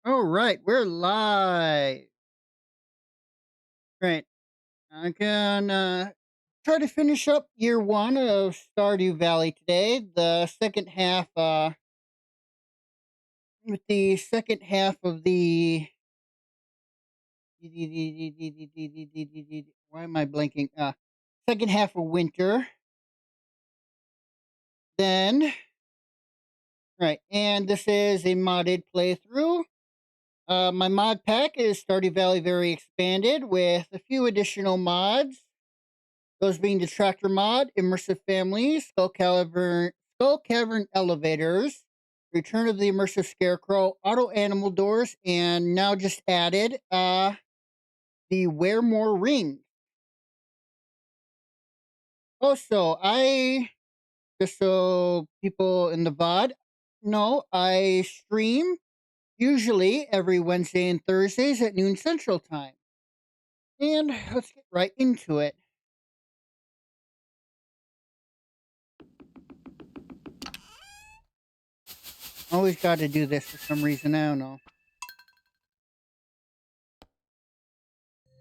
All right, we're live. Right. I can try to finish up year one of Stardew Valley today. The second half, with the second half of the. Why am I blanking? Second half of winter. Then, right, and this is a modded playthrough. My mod pack is Stardew Valley Very Expanded with a few additional mods. Those being the tractor mod, immersive families, skull cavern elevators, return of the immersive scarecrow, auto animal doors, and now just added the wear more ring. Also, I just so people in the VOD know, I stream usually every Wednesday and Thursdays at noon Central Time. And let's get right into it. Always got to do this for some reason. I don't know.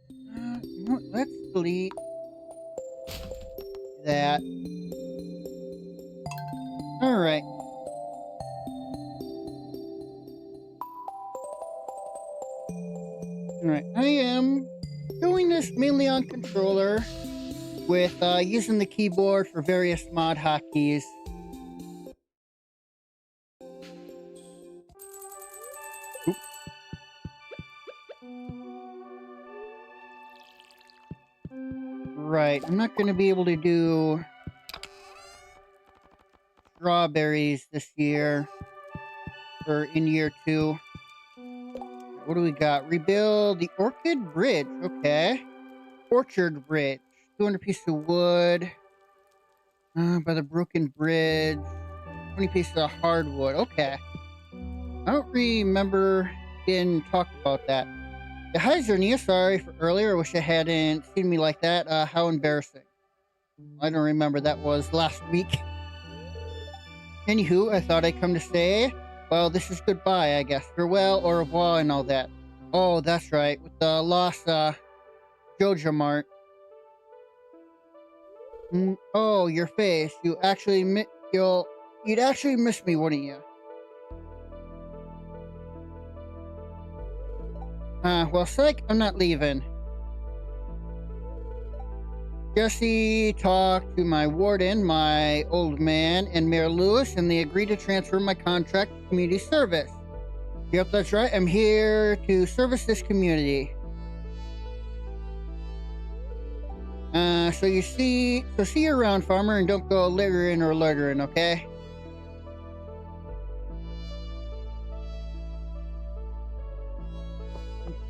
You know what? Let's delete that. All right. All right. I am doing this mainly on controller with using the keyboard for various mod hotkeys. Oop. Right. I'm not going to be able to do strawberries this year or in year two. What do we got? Rebuild the Orchid Bridge. Okay. Orchard Bridge. 200 pieces of wood. By the broken bridge. 20 pieces of hardwood. Okay. I don't remember getting talked about that. Yeah, hi, Zernia. Sorry for earlier. I wish I hadn't seen me like that. How embarrassing. I don't remember. That was last week. Anywho, I thought I'd come to say, well, this is goodbye, I guess. Farewell, au revoir, and all that. Oh, that's right. With the lost, Joja Mart. Oh, your face. You'd actually miss me, wouldn't you? Well, psych, I'm not leaving. Jesse talked to my warden, my old man, and Mayor Lewis, and they agreed to transfer my contract to community service. Yep, that's right. I'm here to service this community. So see you around, farmer, and don't go littering or loitering, okay?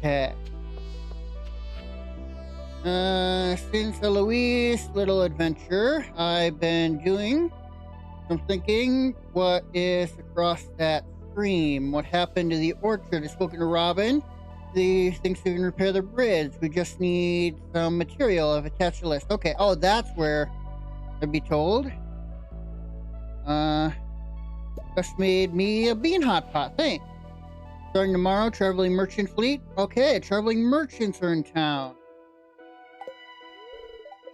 Okay. Since Eloise' little adventure, I've been doing some thinking. What is across that stream? What happened to the orchard? I've spoken to Robin. He thinks we can repair the bridge. We just need some material. I've attached a list. Okay. Oh, that's where I'd be told. Just made me a bean hot pot. Thanks. Starting tomorrow, traveling merchant fleet. Okay, traveling merchants are in town.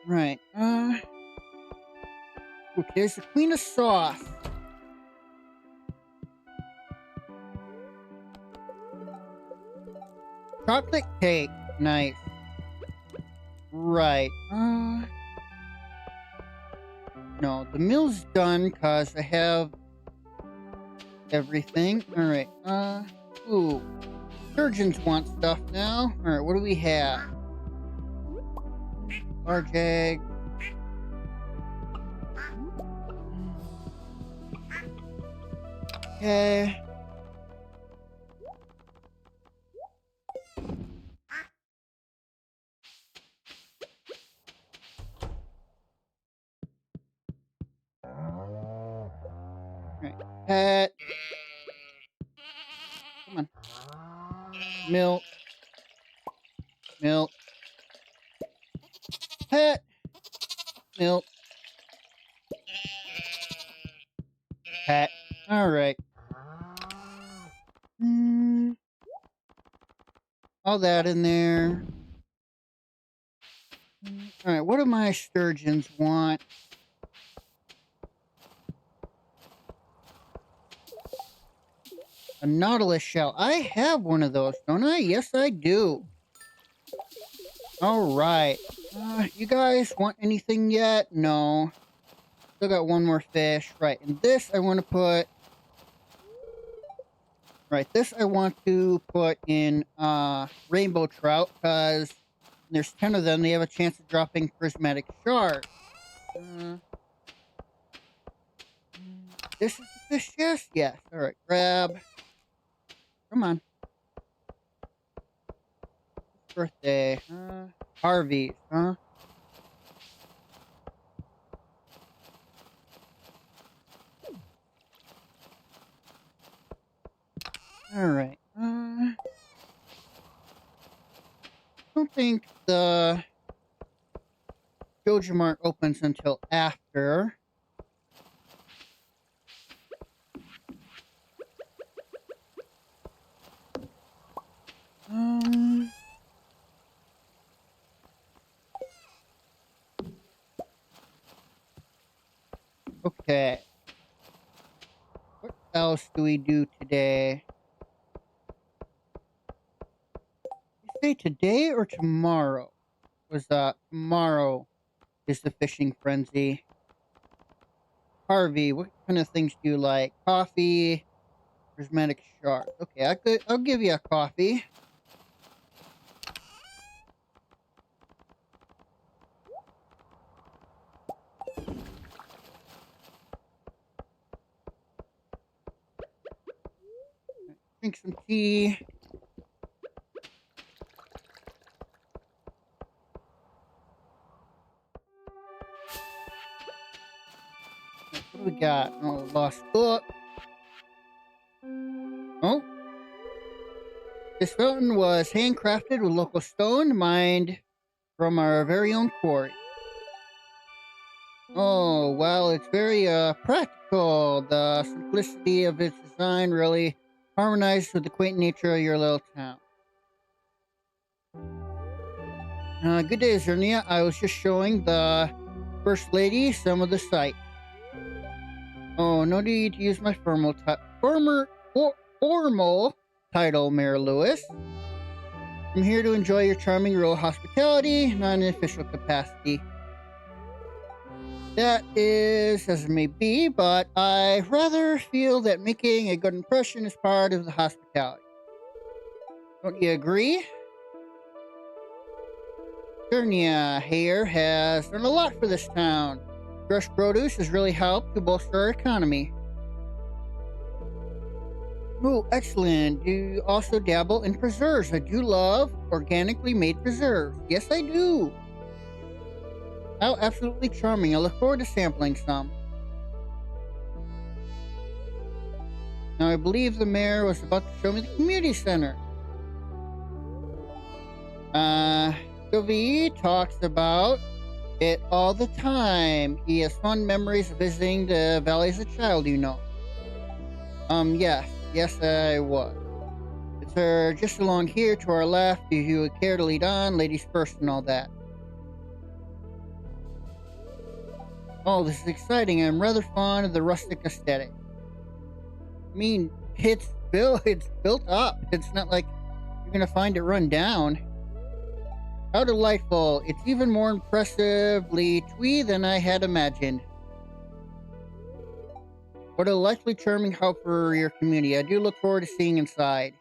Right. Okay, there's the queen of sauce. Chocolate cake. Nice. Right. No, the mill's done because I have everything. Alright. Ooh. Surgeons want stuff now. Alright, what do we have? Large egg. Okay. Alright. Pet. Come on. Milk. Milk. Pet. Milk. Pet. Alright. All that in there. All right, what do my sturgeons want? A nautilus shell. I have one of those, don't I? Yes, I do. All right. You guys want anything yet? No. Still got one more fish. Right, and this I want to put... Right, this I want to put in rainbow trout, because there's 10 of them. They have a chance of dropping prismatic shards. This is the fish, yes? Yes. All right, grab. Come on. Birthday, huh? Harvey's, huh? All right. I don't think the Joja Mart opens until after. Um. Okay. What else do we do today? You say today or tomorrow? Was tomorrow is the fishing frenzy. Harvey, what kind of things do you like? Coffee, prismatic shark. Okay, I'll give you a coffee. Drink some tea. What do we got? Oh, lost book. Oh. This fountain was handcrafted with local stone mined from our very own quarry. Oh, well, it's very practical. The simplicity of its design really harmonizes with the quaint nature of your little town. Good day, Zernia. I was just showing the First Lady some of the site. Oh, no need to use my formal title, Mayor Lewis. I'm here to enjoy your charming rural hospitality, not in an official capacity. That is as it may be, but I rather feel that making a good impression is part of the hospitality. Don't you agree? Cernia here has done a lot for this town. Fresh produce has really helped to bolster our economy. Oh, excellent. Do you also dabble in preserves? I do love organically made preserves. Yes, I do. How absolutely charming. I look forward to sampling some. Now, I believe the mayor was about to show me the community center. Sylvie talks about it all the time. He has fond memories of visiting the valley as a child, you know. Yes. Yes, I was. It's just along here to our left, if you would care to lead on, ladies first and all that. Oh, this is exciting. I'm rather fond of the rustic aesthetic. I mean, it's built up. It's not like you're gonna find it run down. How delightful. It's even more impressively twee than I had imagined. What a delightfully charming house for your community. I do look forward to seeing inside.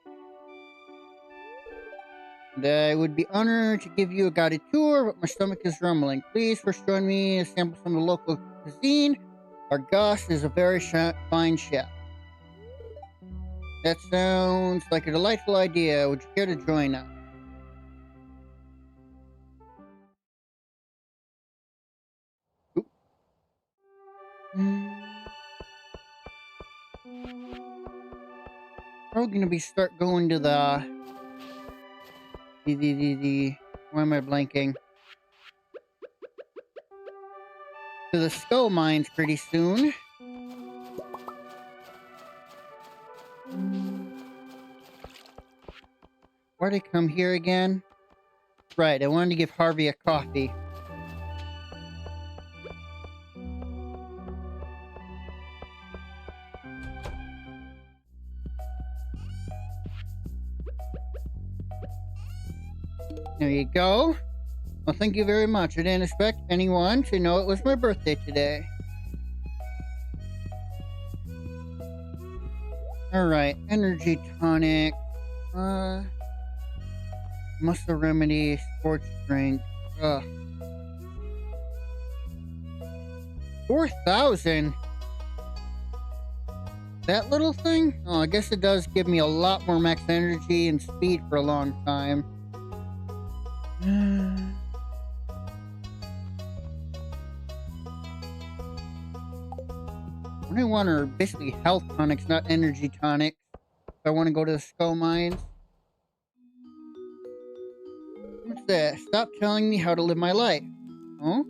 And I would be honored to give you a guided tour, but my stomach is rumbling. Please first join me to sample some of the local cuisine. Our Gus is a very fine chef. That sounds like a delightful idea. Would you care to join us? We're going to be start going to why am I blanking? To the skull mines pretty soon. Why'd I come here again? Right, I wanted to give Harvey a coffee. There you go. Well, thank you very much. I didn't expect anyone to know it was my birthday today. Alright, energy tonic. Muscle remedy, sports drink. Ugh. 4,000? That little thing? Oh, I guess it does give me a lot more max energy and speed for a long time. 21 are basically health tonics, not energy tonics. If I want to go to the skull mines. What's this? Stop telling me how to live my life. Oh?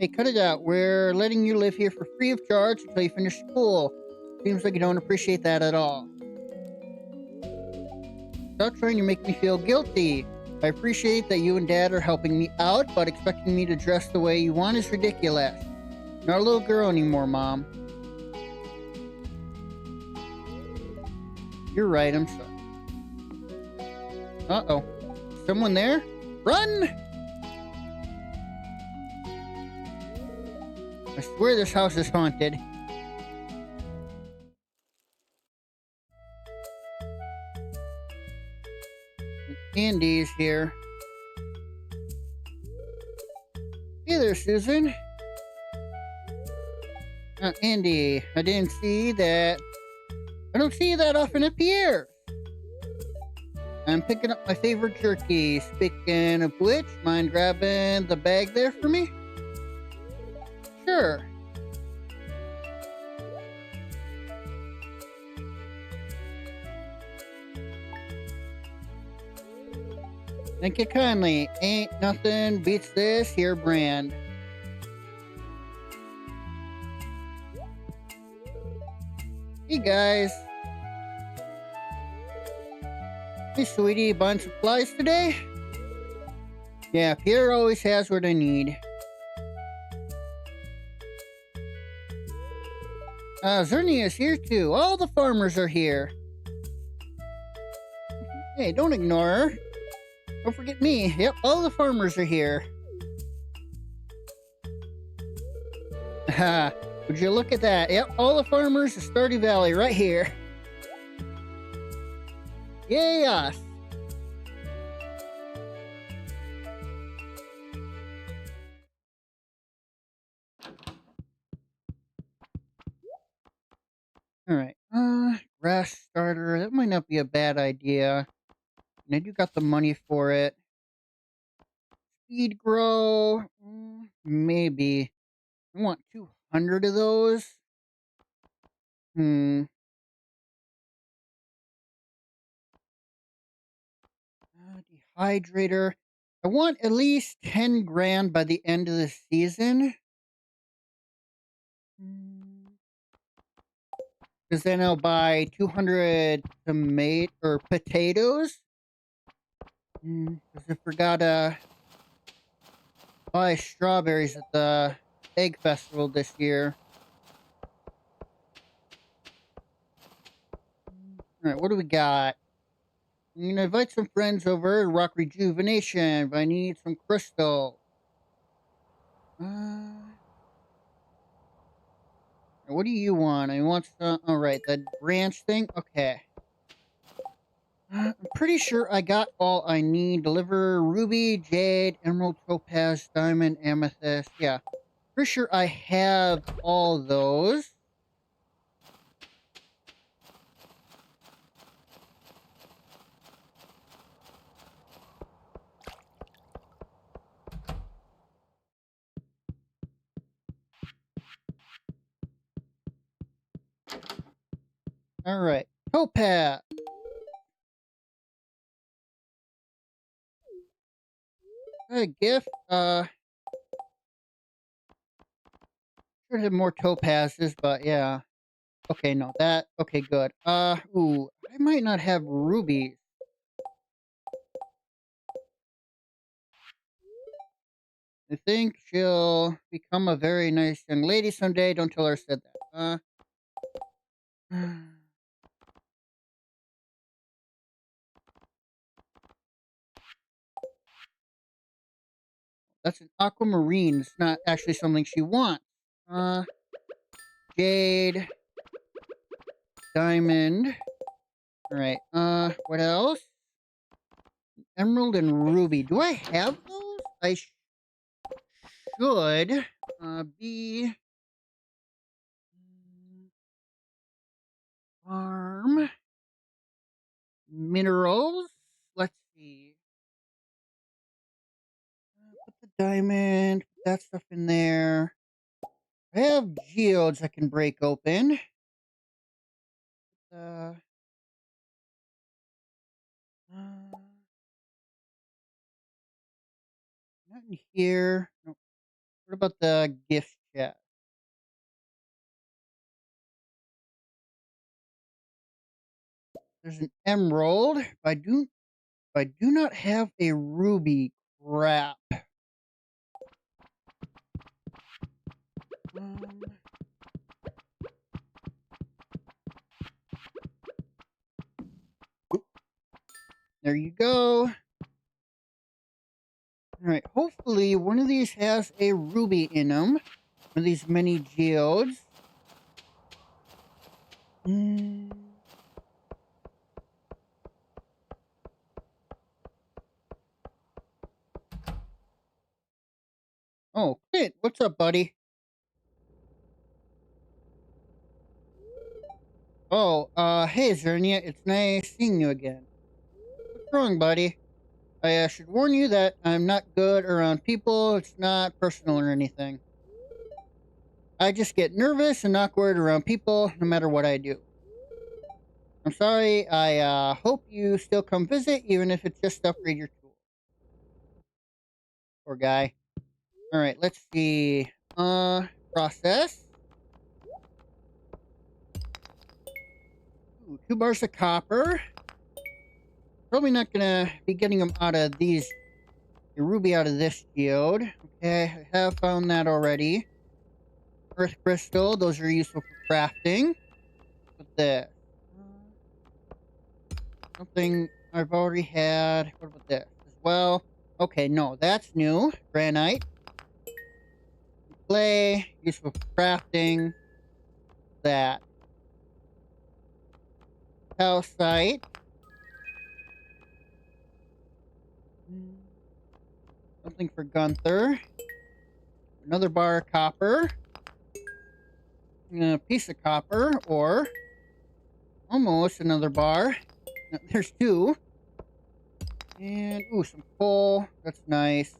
Hey, cut it out. We're letting you live here for free of charge until you finish school. Seems like you don't appreciate that at all. Stop trying to make me feel guilty. I appreciate that you and Dad are helping me out, but expecting me to dress the way you want is ridiculous. Not a little girl anymore, Mom. You're right, I'm sorry. Uh-oh. Someone there? Run! I swear this house is haunted. Andy's here. Hey there, Susan. Andy, I didn't see that. I don't see you that often at Pierre's. I'm picking up my favorite jerky. Speaking of which, mind grabbing the bag there for me? Sure. Thank you kindly. Ain't nothing beats this here brand. Hey guys. Hey sweetie, buying supplies today? Yeah, Pierre always has what I need. Zernia's here too. All the farmers are here. Hey, don't ignore her. Don't forget me. Yep, all the farmers are here. Ha! Would you look at that? Yep, all the farmers of Stardew Valley right here. Yay us! Alright, grass starter. That might not be a bad idea. And I do got the money for it. Speed grow. Maybe. I want 200 of those. Dehydrator. I want at least 10 grand by the end of the season. Because then I'll buy 200 tomato or potatoes. Because I forgot to buy strawberries at the egg festival this year. Alright, what do we got? I'm gonna invite some friends over to Rock Rejuvenation, but I need some crystal. What do you want? I want some. Alright, that branch thing? Okay. I'm pretty sure I got all I need. Deliver ruby, jade, emerald, topaz, diamond, amethyst. Yeah. Pretty sure I have all those. Alright. Topaz. A gift. Should have more topazes, but yeah. Okay, no, that. Okay, good. Ooh. I might not have rubies. I think she'll become a very nice young lady someday. Don't tell her I said that. That's an aquamarine. It's not actually something she wants. Jade. Diamond. Alright, what else? Emerald and ruby. Do I have those? I should. Be... Farm. Minerals. Let's see. Put the diamond. Put that stuff in there. I have geodes I can break open. Uh, not in here. No. What about the gift chest? There's an emerald. I do not have a ruby. Crap. There you go. Alright, hopefully one of these has a ruby in them. One of these mini geodes. Oh, Clint, what's up, buddy? Oh, hey, Zernia, it's nice seeing you again. What's wrong, buddy? I should warn you that I'm not good around people. It's not personal or anything. I just get nervous and awkward around people no matter what I do. I'm sorry. I hope you still come visit, even if it's just to upgrade your tool. Poor guy. Alright, let's see. Process. Ooh, 2 bars of copper. Probably not gonna be getting them out of these. The ruby out of this geode. Okay, I have found that already. Earth crystal. Those are useful for crafting. What's this? Something I've already had. What about this as well? Okay, no, that's new. Granite. Clay. Useful for crafting. That. Calcite. Something for Gunther. Another bar of copper. A piece of copper, or almost another bar. There's 2. And, ooh, some coal. That's nice.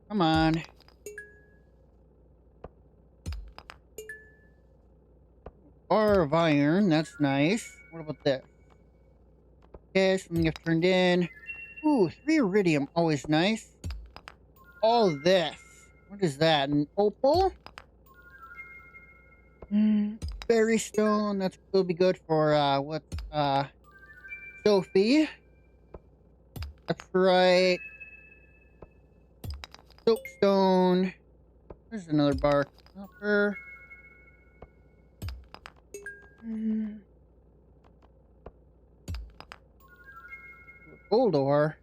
Come on. Bar of iron. That's nice. What about this? Okay, something I've turned in. Ooh, 3 iridium. Always nice. All this. What is that? An opal? Berry stone. That's will be good for, Sophie. That's right. Soapstone. There's another bar of copper. Gold ore.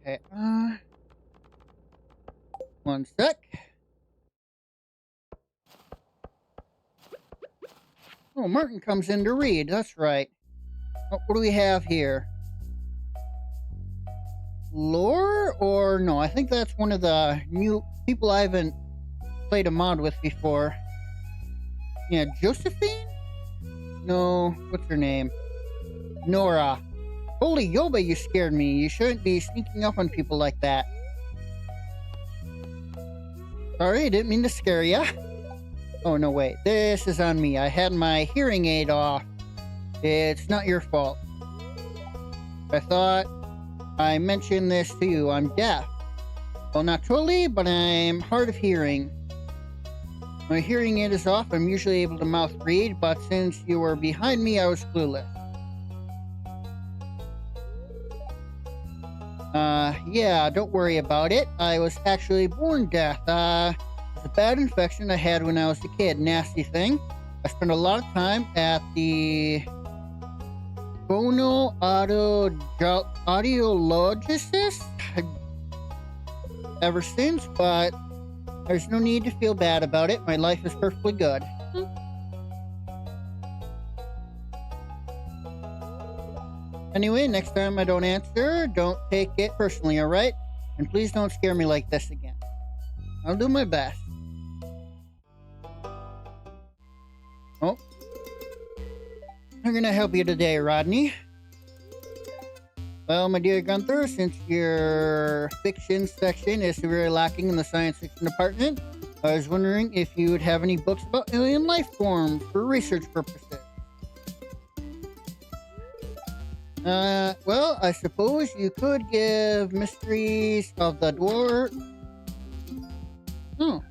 Okay, one sec. Oh, Martin comes in to read. That's right. Oh, what do we have here? Lore? Or no, I think that's one of the new people I haven't played a mod with before. Yeah, Josephine? No, what's her name? Nora. Holy Yoba, you scared me. You shouldn't be sneaking up on people like that. Sorry, I didn't mean to scare ya. Oh, no, wait. This is on me. I had my hearing aid off. It's not your fault. I thought I mentioned this to you. I'm deaf. Well, not totally, but I'm hard of hearing. My hearing aid is off. I'm usually able to mouth read, but since you were behind me, I was clueless. Yeah, don't worry about it. I was actually born deaf. It's a bad infection I had when I was a kid. Nasty thing. I spent a lot of time at the audiologist ever since, but there's no need to feel bad about it. My life is perfectly good. Anyway, next time I don't answer, don't take it personally, alright? And please don't scare me like this again. I'll do my best. Oh. I'm gonna help you today, Rodney. Well, my dear Gunther, since your fiction section is severely lacking in the science fiction department, I was wondering if you would have any books about alien life forms for research purposes. Well, I suppose you could give Mysteries of the Dwarf. Oh.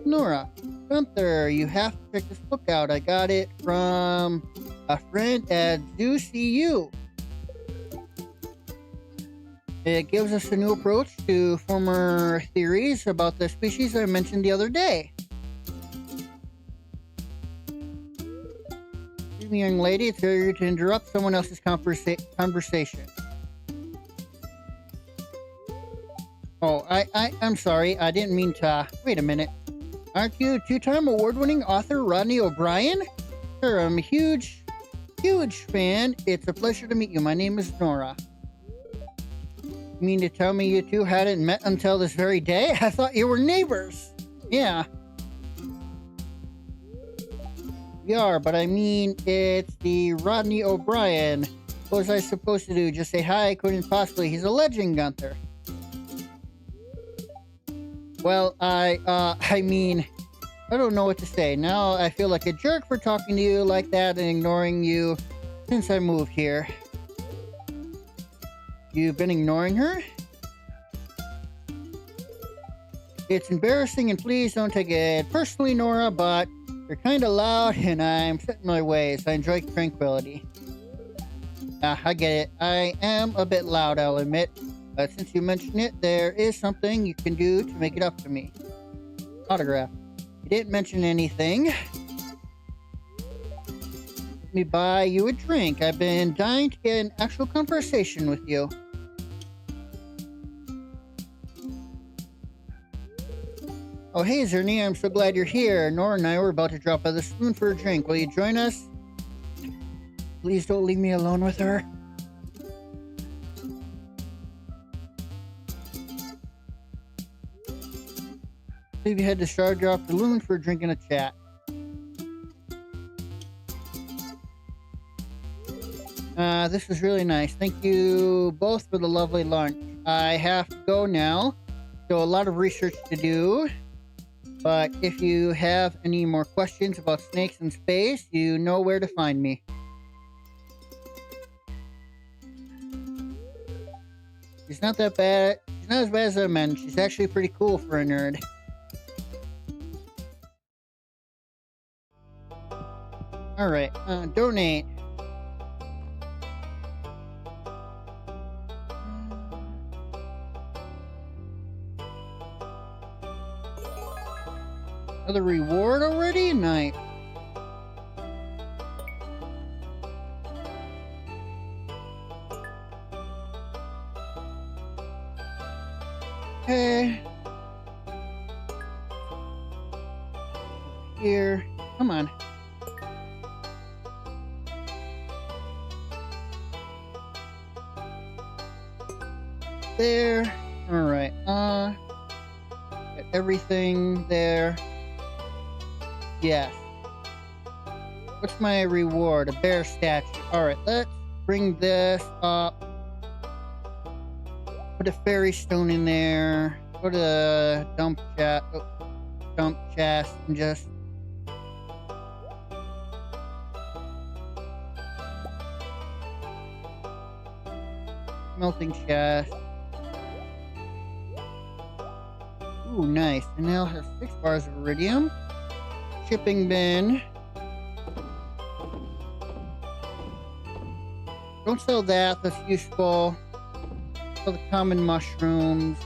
Nora. Gunther, you have to check this book out. I got it from a friend at ZooCU. It gives us a new approach to former theories about the species I mentioned the other day. Excuse me, young lady, it's very rude to interrupt someone else's conversation. Oh, I'm sorry. I didn't mean to. Wait a minute. Aren't you two-time award-winning author Rodney O'Brien? Sure, I'm a huge fan. It's a pleasure to meet you. My name is Nora. You mean to tell me you two hadn't met until this very day? I thought you were neighbors. Yeah. We are, but I mean, it's the Rodney O'Brien. What was I supposed to do? Just say hi? Couldn't possibly. He's a legend, Gunther. Well, I mean, I don't know what to say. Now I feel like a jerk for talking to you like that and ignoring you since I moved here. You've been ignoring her? It's embarrassing, and please don't take it personally, Nora, but you're kind of loud and I'm set in my ways. I enjoy tranquility. I get it. I am a bit loud, I'll admit. But since you mentioned it, there is something you can do to make it up to me. Autograph. You didn't mention anything. Let me buy you a drink. I've been dying to get an actual conversation with you. Oh, hey, Zerny, I'm so glad you're here. Nora and I were about to drop by the saloon for a drink. Will you join us? Please don't leave me alone with her. Leave you head to Stardew Afternoon for a drink and a chat. This was really nice. Thank you both for the lovely lunch. I have to go now. So a lot of research to do. But if you have any more questions about snakes in space, you know where to find me. She's not that bad. She's not as bad as I meant. She's actually pretty cool for a nerd. Alright, donate. Another reward already? Nice. Okay. Here. Come on. There. Alright. Got everything there. Yes. What's my reward? A bear statue. Alright, let's bring this up. Put a fairy stone in there. Go to the dump chest and just melting chest. Ooh, nice. And now has 6 bars of iridium. Shipping bin. Don't sell that. That's useful. all the common mushrooms,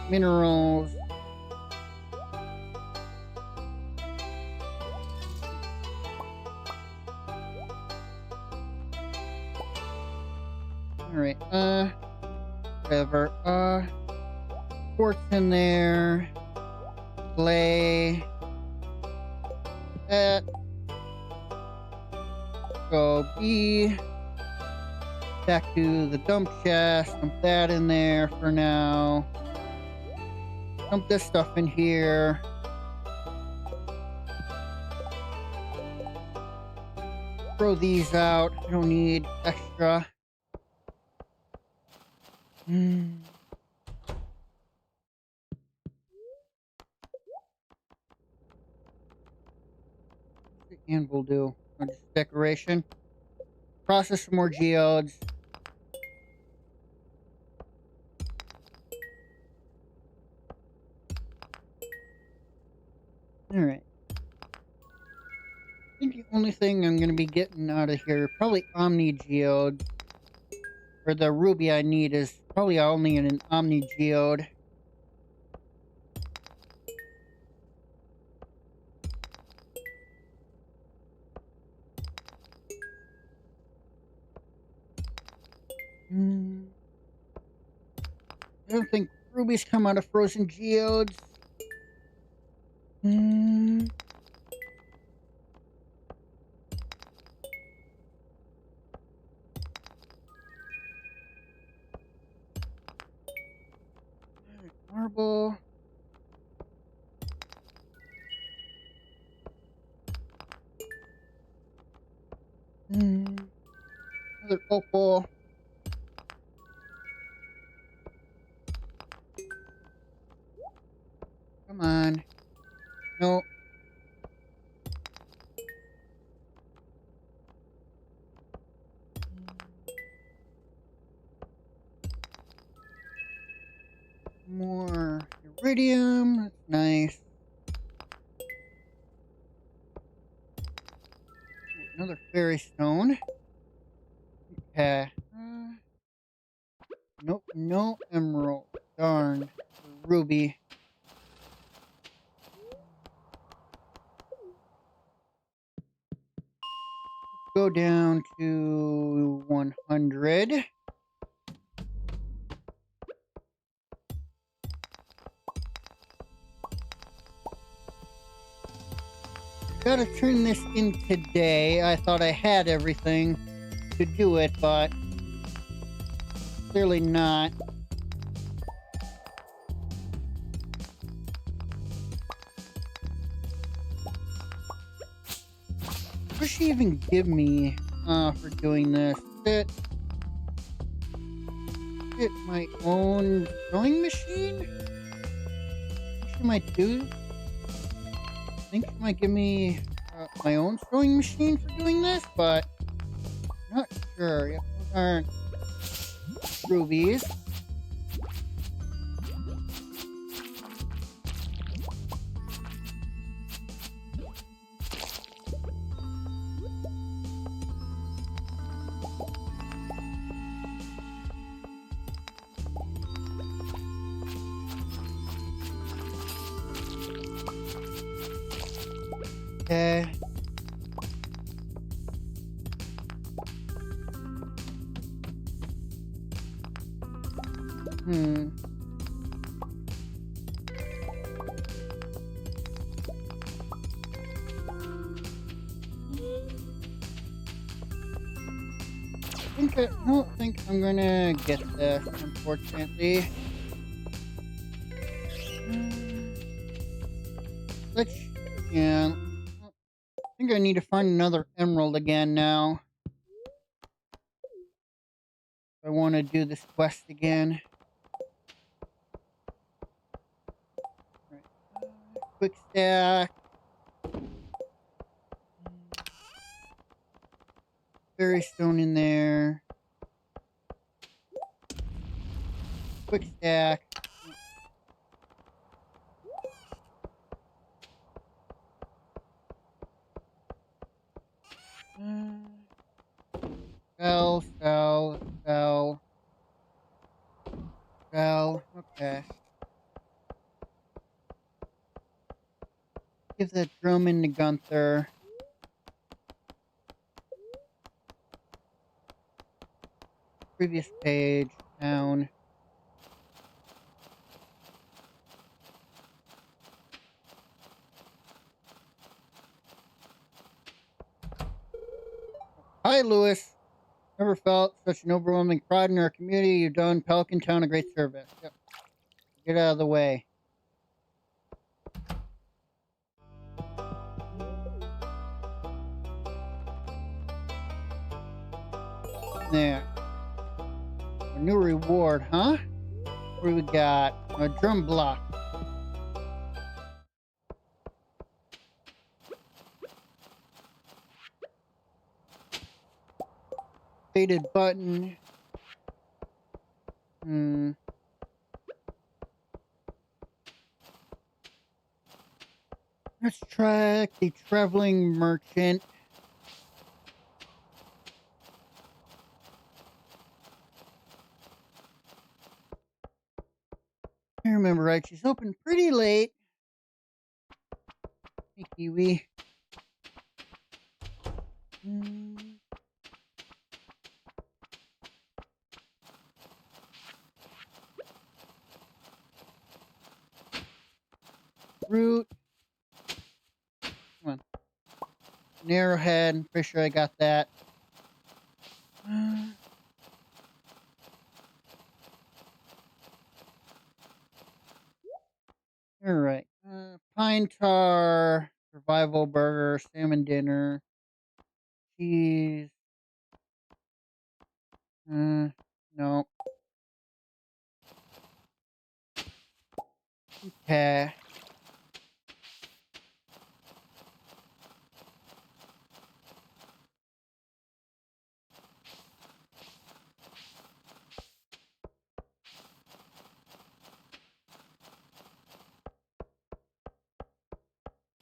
minerals. Alright, whatever. Quartz in there. Clay. That. Go B. Back to the dump chest. Dump that in there for now. Dump this stuff in here. Throw these out. I don't need extra. What's the anvil do? Oh, just decoration. Process some more geodes. Alright. I think the only thing I'm going to be getting out of here, probably Omni Geode. For the ruby I need is probably only in an Omni Geode. I don't think rubies come out of frozen geodes. Marble. Another opal. Come on. No. More iridium. That's nice. Ooh, another fairy stone. Okay. Nope. No emerald. Darn. Ruby. Go down to 100. Gotta turn this in today. I thought I had everything to do it, but clearly not. What does she even give me for doing this? Is it my own sewing machine? She might do. I think she might give me my own sewing machine for doing this, but not sure. Yep, those aren't rubies. Okay. I don't think I'm gonna get this, unfortunately. Yeah. I think I need to find another emerald again now. If I want to do this quest again. Right. Quick stack. Fairy stone in there. Quick stack. Well, Give that drum in to Gunther. Previous page. Down. Hi, Lewis. Never felt such an overwhelming pride in our community. You've done Pelican Town a great service. Yep. Get out of the way. There. A new reward, huh? What do we got? A drum block. Faded button. Let's track the traveling merchant. I remember right, she's open pretty late. Hey, Kiwi. Root. Come on. Narrowhead. Pretty sure I got that. All right. Pine tar. Survival burger. Salmon dinner. Cheese. No. Okay.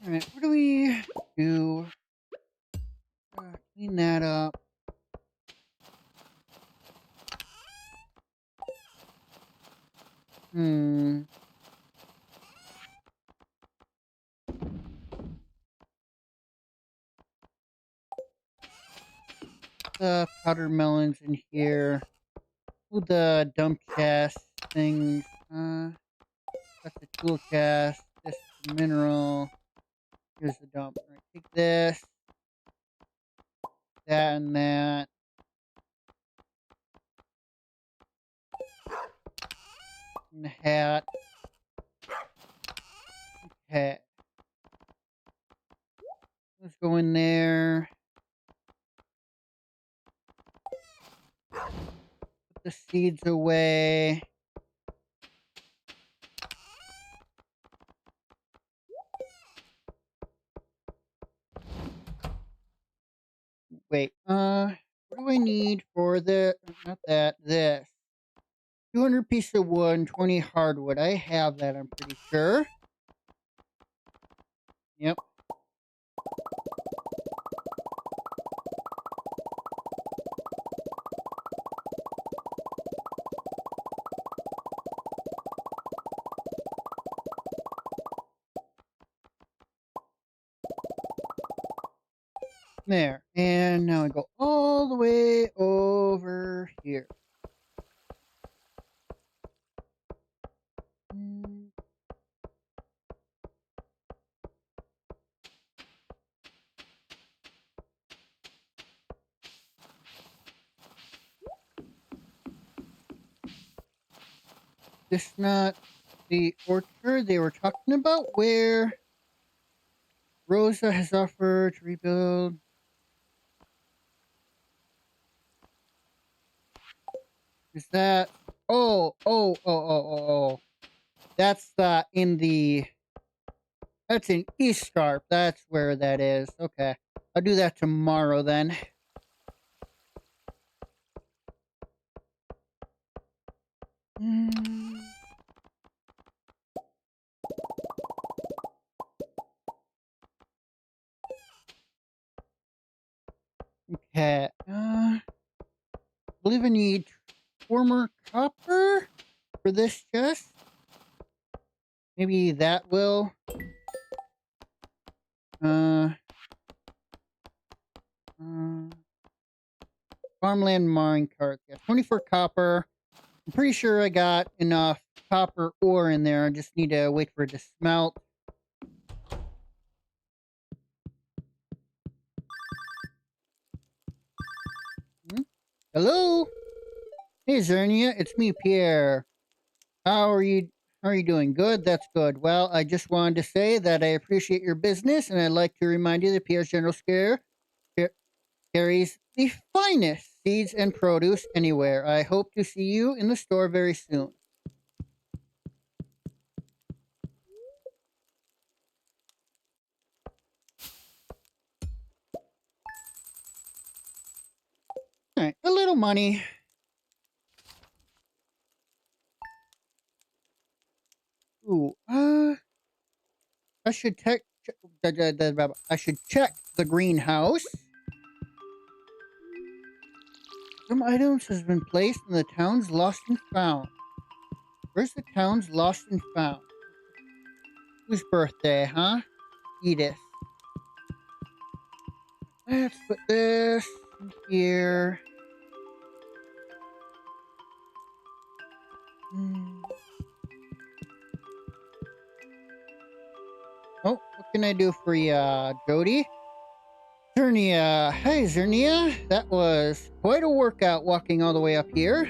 All right. What do we do? Clean that up. The powder melons in here. Ooh, the dump chest things. That's the tool chest. This is the mineral. Here's the dump. All right, take this, that, and that. And the hat. Okay. Let's go in there. Put the seeds away. Wait, what do I need for the, not that, this? 200 pieces of wood and 20 hardwood. I have that, I'm pretty sure. Yep. There. And now I go all the way over here. This not the orchard they were talking about where Rosa has offered to rebuild. Is that? Oh. That's in the. That's in East Scarp. That's where that is. Okay. I'll do that tomorrow then. Okay. I believe I need 4 more copper for this chest. Maybe that will farmland mine cart. Yeah, 24 copper. I'm pretty sure I got enough copper ore in there. I just need to wait for it to smelt. Hmm? Hello? Hey, Zernia, it's me, Pierre. How are you? How are you doing? Good. That's good. Well, I just wanted to say that I appreciate your business, and I'd like to remind you that Pierre's General Scare carries the finest seeds and produce anywhere. I hope to see you in the store very soon. All right, a little money. Ooh, I should I should check the greenhouse. Some items has been placed in the town's lost and found. Where's the town's lost and found? Whose birthday, huh? Edith. Let's put this in here. Hmm. Oh, what can I do for ya, Jody? Zernia. Hey, Zernia. That was quite a workout walking all the way up here.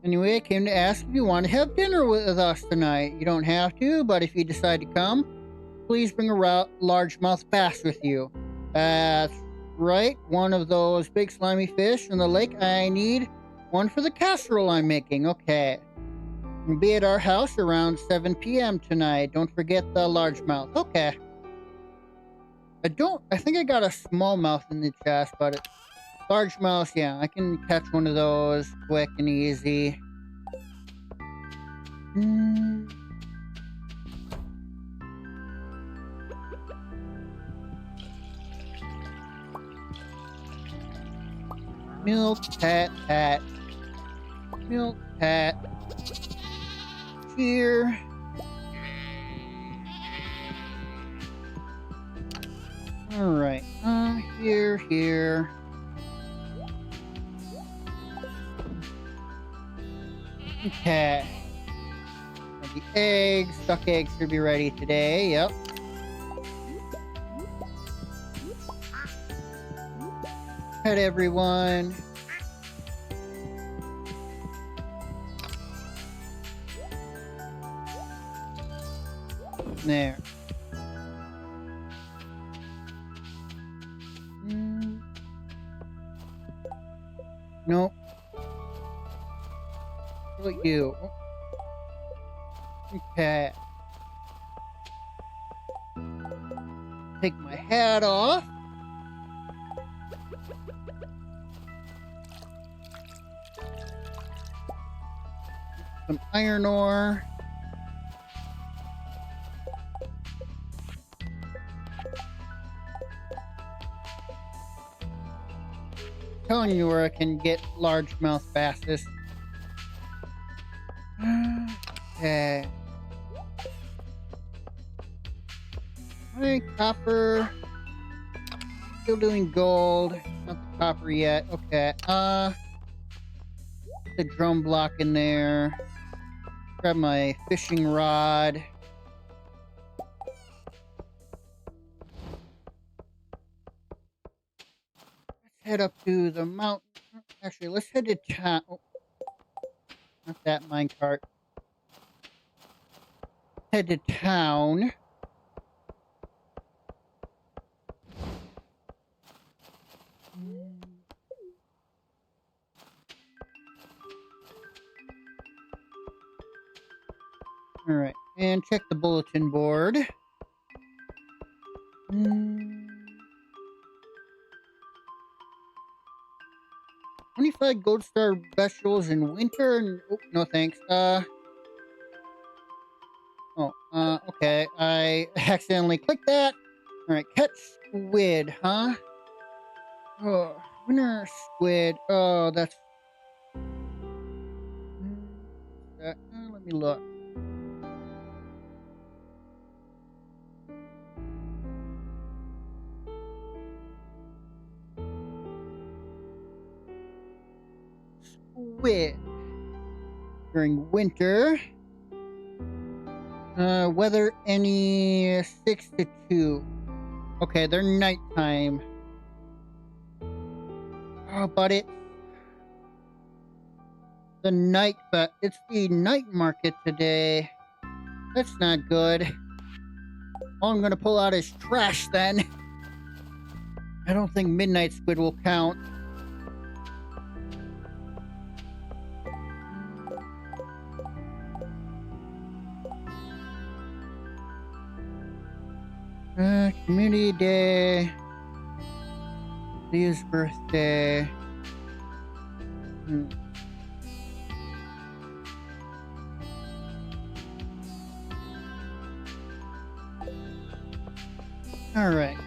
Anyway, I came to ask if you want to have dinner with us tonight. You don't have to, but if you decide to come, please bring a largemouth bass with you. That's right, one of those big slimy fish in the lake. I need one for the casserole I'm making. Okay. We'll be at our house around 7 p.m. tonight. Don't forget the largemouth. Okay. I think I got a smallmouth in the chest, but largemouth, yeah, I can catch one of those quick and easy. Hmm. Milk, pat. Milk, pat. Here. Alright. Here. Okay. The eggs. Duck eggs should be ready today. Yep. Pet everyone. There. Nope. What about you? Okay. Take my hat off. Some iron ore. Telling you where I can get largemouth basses. Okay. Alright, copper. Still doing gold. Not the copper yet. Okay. The drum block in there. Grab my fishing rod. Let's head up to the mountain. Actually, let's head to town. Oh, not that minecart. Head to town. Alright, and check the bulletin board. 25 gold star vegetables in winter and oh, no thanks. Okay. I accidentally clicked that. Alright, catch squid, huh? Oh, winter squid. Oh, that's let me look. during winter. Weather any 6 to 2. Okay, they're nighttime. Oh, but it's the night market today. That's not good. All I'm gonna pull out is trash then. I don't think midnight squid will count. Community day. Leah's birthday. Alright.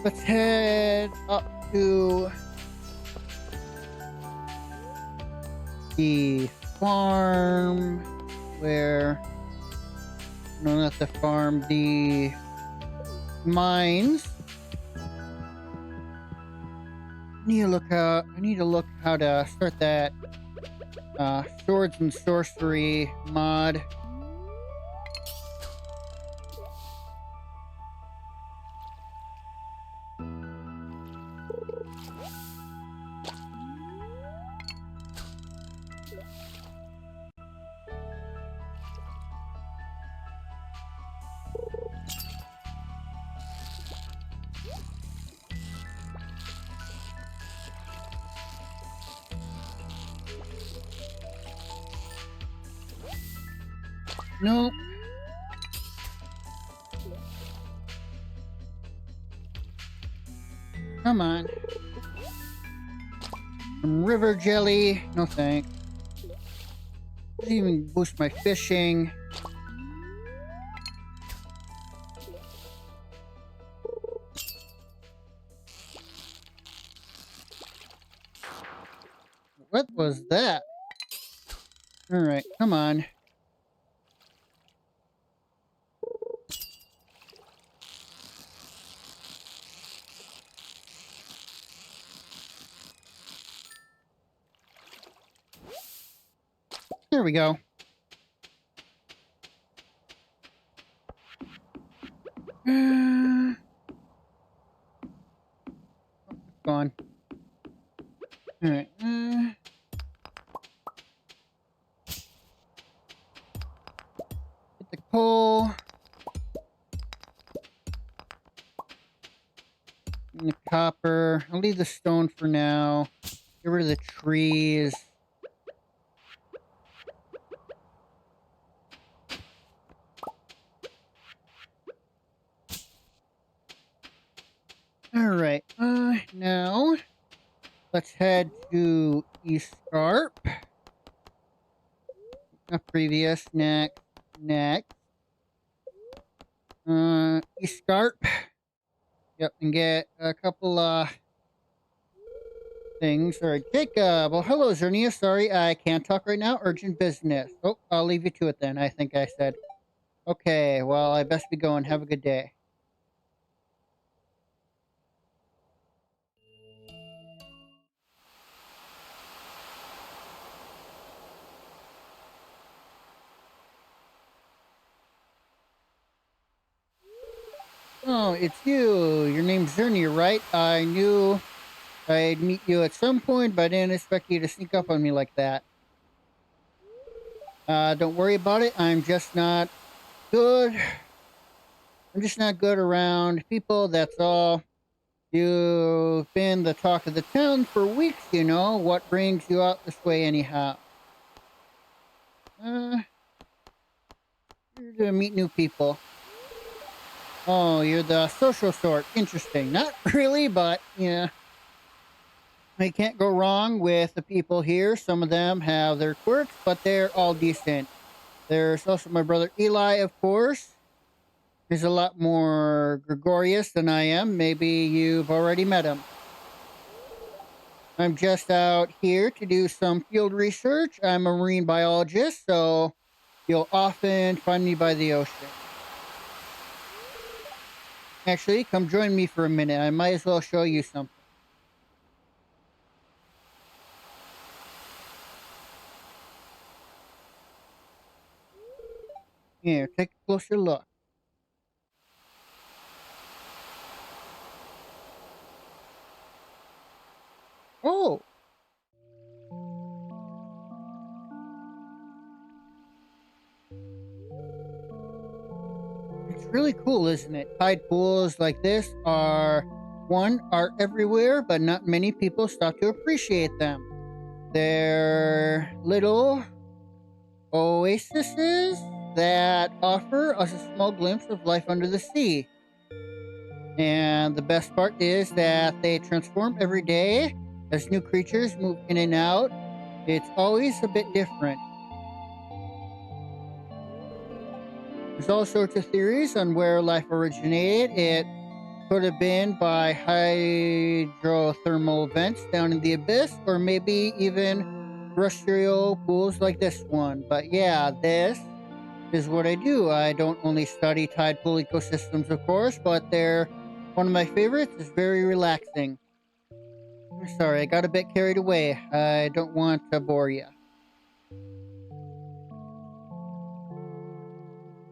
Let's head up to the farm where... No, not the farm, the mines. I need to look how to start that swords and sorcery mod. Nope. Come on. Some river jelly. No thanks. Doesn't even boost my fishing. What was that? Alright, come on. There we go. Oh, it's gone. Alright. Get the coal. And the copper. I'll leave the stone for now. Get rid of the trees. Alright, now let's head to East Scarp. Previous, next. East Scarp. Yep, and get a couple, things. Alright, Jacob. Well, hello, Zernia. Sorry, I can't talk right now. Urgent business. Oh, I'll leave you to it then, I think I said. Okay, well, I best be going. Have a good day. Oh, it's you. Your name's Zernia, right? I knew I'd meet you at some point, but I didn't expect you to sneak up on me like that. Don't worry about it. I'm just not good. I'm just not good around people, that's all. You've been the talk of the town for weeks, you know. What brings you out this way anyhow? You're to meet new people. Oh, you're the social sort. Interesting. Not really, but yeah. I can't go wrong with the people here. Some of them have their quirks, but they're all decent. There's also my brother Eli, of course. He's a lot more gregarious than I am. Maybe you've already met him. I'm just out here to do some field research. I'm a marine biologist, so you'll often find me by the ocean. Actually, come join me for a minute. I might as well show you something. Here, take a closer look. Oh, it's really cool, isn't it? Tide pools like this are everywhere, but not many people stop to appreciate them. They're little oases that offer us a small glimpse of life under the sea. And the best part is that they transform every day as new creatures move in and out. It's always a bit different. There's all sorts of theories on where life originated. It could have been by hydrothermal vents down in the abyss, or maybe even terrestrial pools like this one. But yeah, this is what I do. I don't only study tide pool ecosystems, of course, but they're one of my favorites. It's very relaxing. I'm sorry, I got a bit carried away. I don't want to bore you.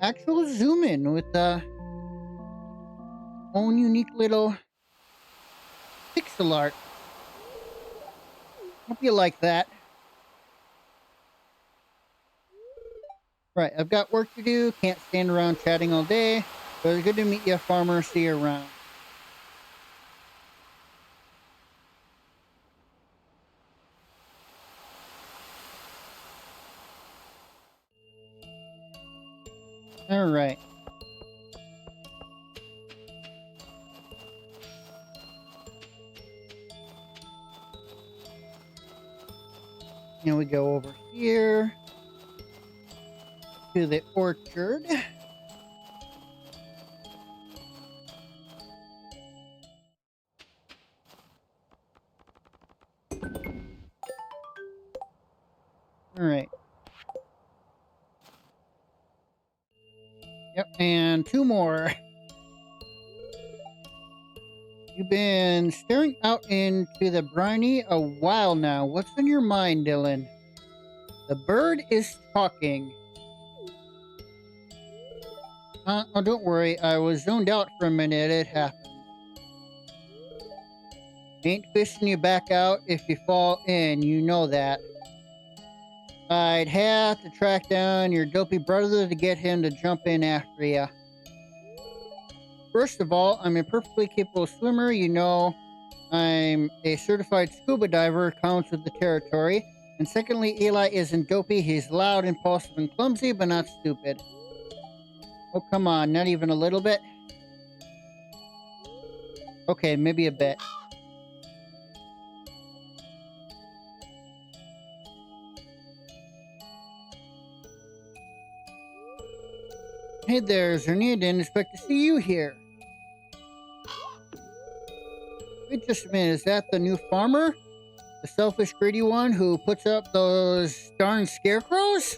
Actual zoom in with own unique little pixel art. Hope you like that. Right, I've got work to do. Can't stand around chatting all day. But it's good to meet you, farmer. See you around. All right. And we go over here to the orchard. All right. Yep, and two more. You've been staring out into the briny a while now. What's on your mind, Dylan? The bird is talking. Oh, don't worry. I was zoned out for a minute. It happened. Ain't fishing you back out if you fall in. You know that. I'd have to track down your dopey brother to get him to jump in after you. First of all, I'm a perfectly capable swimmer. You know, I'm a certified scuba diver, counts with the territory. And secondly, Eli isn't dopey. He's loud, impulsive, and clumsy, but not stupid. Oh, come on. Not even a little bit? Okay, maybe a bit. Hey there, Zernia. Didn't expect to see you here. Wait just a minute. Is that the new farmer? The selfish, greedy one who puts up those darn scarecrows?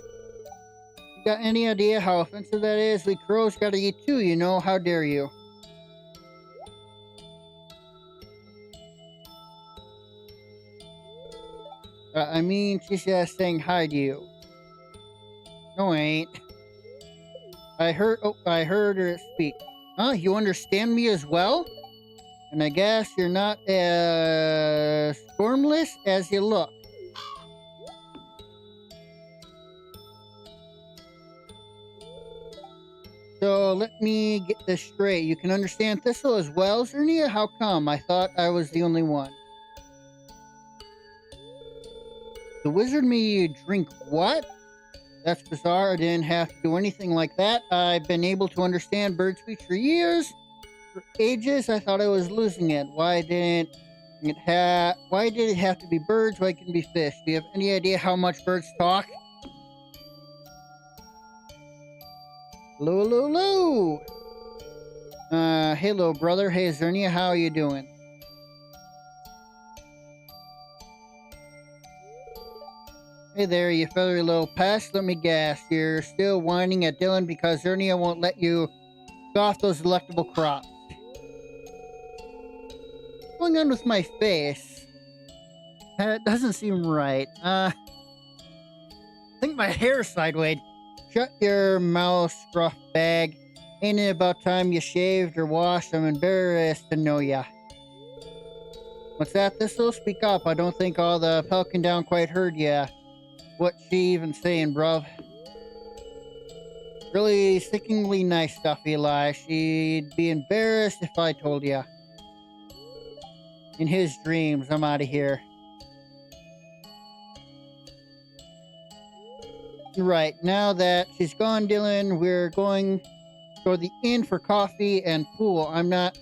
You got any idea how offensive that is? We crows gotta eat too, you know. How dare you? I mean, she's just saying hi to you. No, I ain't. I heard her speak. Huh? You understand me as well? And I guess you're not as formless as you look. So let me get this straight. You can understand Thistle as well, Zernia? How come? I thought I was the only one. The wizard made you drink what? That's bizarre. I didn't have to do anything like that. I've been able to understand bird speech for years. For ages, I thought I was losing it. Why did it have to be birds? Why couldn't it be fish? Do you have any idea how much birds talk? Hello, hello, hello. Hello, brother. Hey, Zernia, how are you doing? Hey there, you feathery little pest. Let me guess. You're still whining at Dylan because Zernia won't let you go off those delectable crops. What's going on with my face? It doesn't seem right. I think my hair's sideways. Shut your mouth, scruff bag. Ain't it about time you shaved or washed? I'm embarrassed to know ya. What's that, Thistle? Speak up. I don't think all the Pelican down quite heard ya. What she even saying, bruv? Really stickingly nice stuff, Eli. She'd be embarrassed if I told ya. In his dreams, I'm out of here. Right, now that she's gone, Dylan, we're going to the inn for coffee and pool. I'm not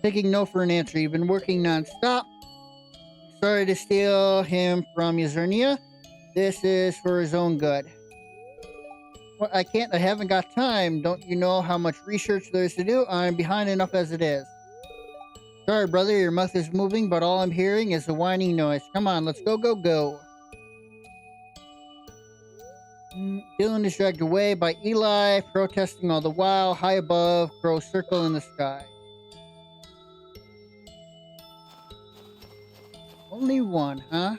taking no for an answer. You've been working nonstop. Sorry to steal him from you, Zernia. This is for his own good. Well, I haven't got time. Don't you know how much research there is to do? I'm behind enough as it is. Sorry, brother, your mouth is moving, but all I'm hearing is a whining noise. Come on, let's go, go, go. Dylan is dragged away by Eli, protesting all the while. High above, crows circle in the sky. Only one, huh?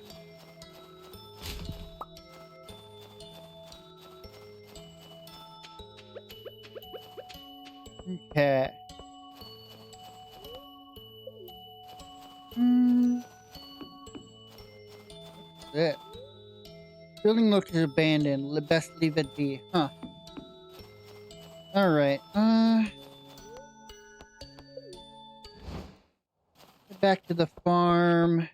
Okay. What's this? Building looks abandoned. Best leave it be. Huh. Alright. Get back to the farm.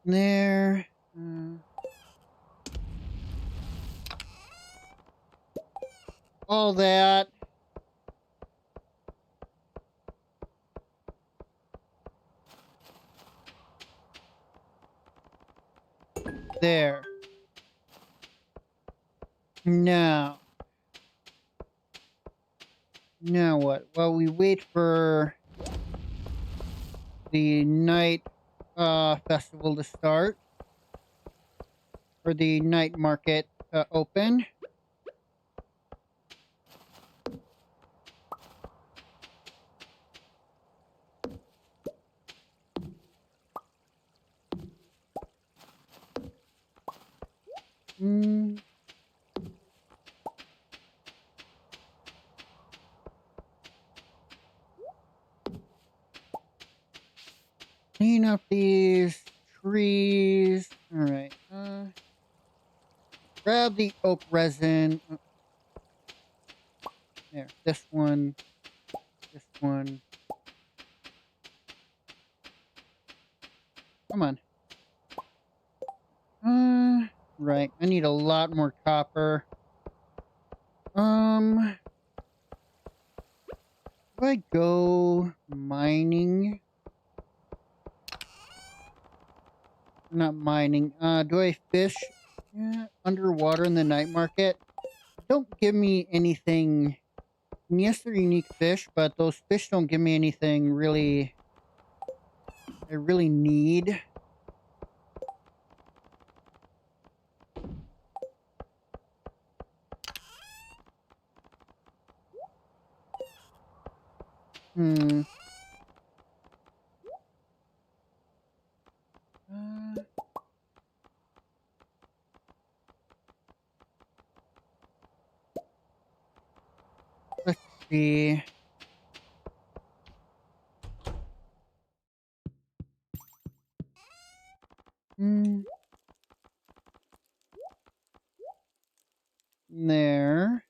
There. All that. There. Now. Now what? Well, we wait for the night festival to start. For the night market open. Clean up these trees. Alright. Grab the oak resin. There. This one. This one. Come on. Right. I need a lot more copper. Do I go mining? Not mining. Do I fish underwater in the night market? Don't give me anything. Yes, they're unique fish, but those fish don't give me anything really I really need. Uh, let's see. There.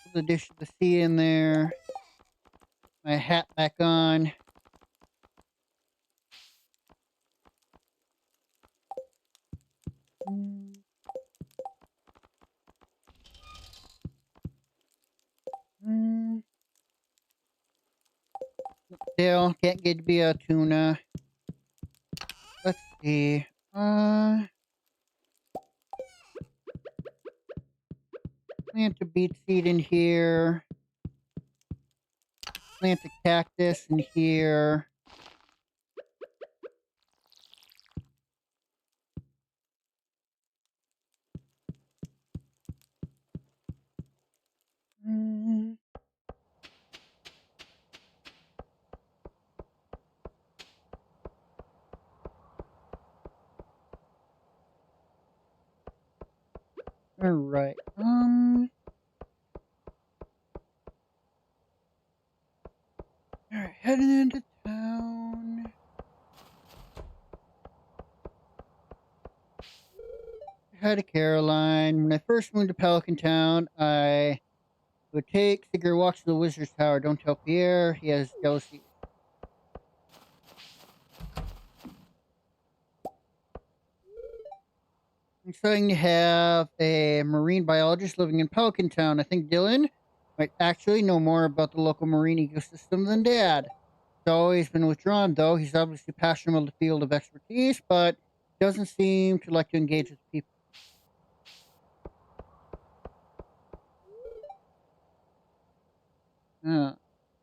Put the dish of the sea in there. My hat back on. Still can't get to be a tuna. Let's see. Plant a beet seed in here. Plant a cactus in here. Alright. Alright, heading into town. Hi to Caroline. When I first moved to Pelican Town, I would take Sigurd walks to the Wizard's Tower. Don't tell Pierre. He has jealousy. Exciting to have a marine biologist living in Pelican Town. I think Dylan might actually know more about the local marine ecosystem than Dad. He's always been withdrawn, though. He's obviously passionate about the field of expertise, but doesn't seem to like to engage with people.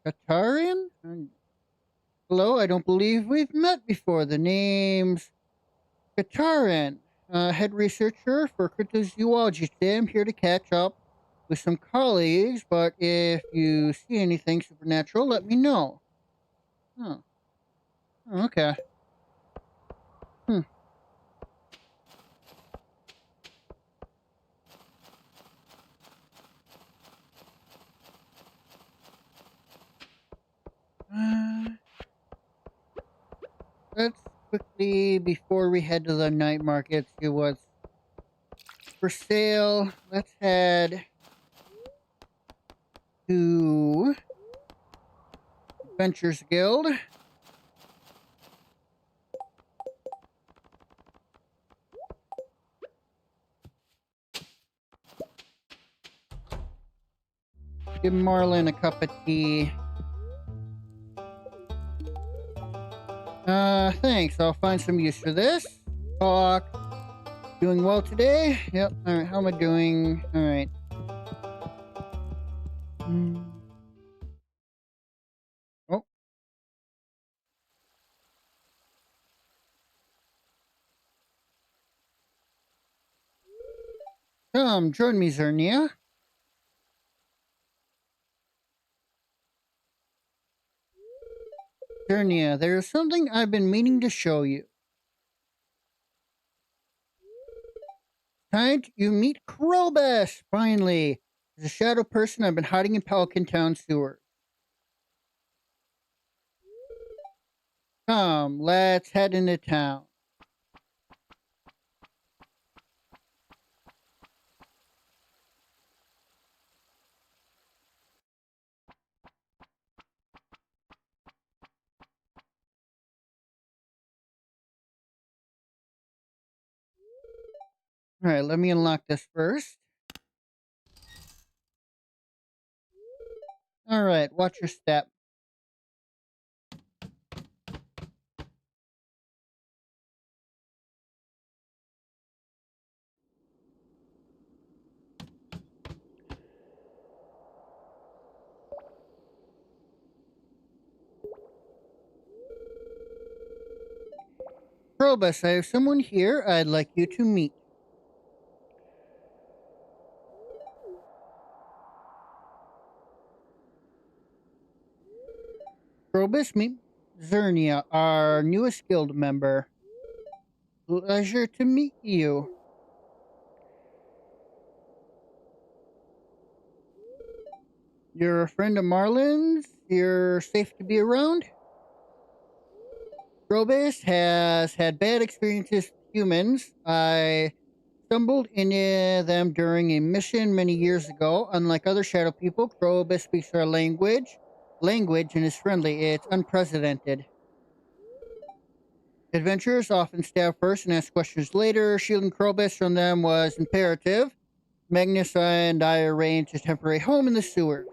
Katarian? Hello, I don't believe we've met before. The name's Katarin, head researcher for cryptozoology today. I'm here to catch up with some colleagues, but if you see anything supernatural, let me know. Oh, okay. Hmm. Uh, let's quickly, before we head to the night market, see what's for sale. Let's head to Adventures Guild. Give Marlin a cup of tea. Thanks. I'll find some use for this. Talk. Doing well today? Yep. Alright, how am I doing? Alright. Oh, come, join me, Zernia. Zernia, there's something I've been meaning to show you. Time you meet Krobus, finally. He's a shadow person I've been hiding in Pelican Town sewer. Come, let's head into town. Alright, let me unlock this first. Alright, watch your step. Krobus, I have someone here I'd like you to meet. Krobus, meet Zernia, our newest guild member. Pleasure to meet you. You're a friend of Marlin's? You're safe to be around? Krobus has had bad experiences with humans. I stumbled into them during a mission many years ago. Unlike other shadow people, Krobus speaks our language and is friendly. It's unprecedented. Adventurers often stab first and ask questions later. Shielding Krobus from them was imperative. Magnus and I arranged a temporary home in the sewer.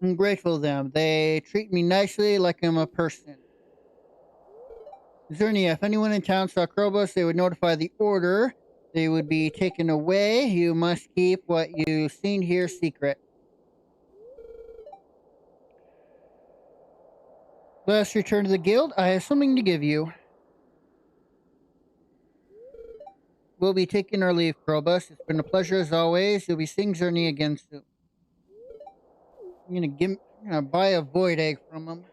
I'm grateful to them. They treat me nicely like I'm a person. Zernia, if anyone in town saw Krobus, they would notify the order. They would be taken away. You must keep what you've seen here secret. Let us return to the guild. I have something to give you. We'll be taking our leave, Krobus. It's been a pleasure as always. You'll be seeing Zernia again soon. I'm gonna buy a void egg from him.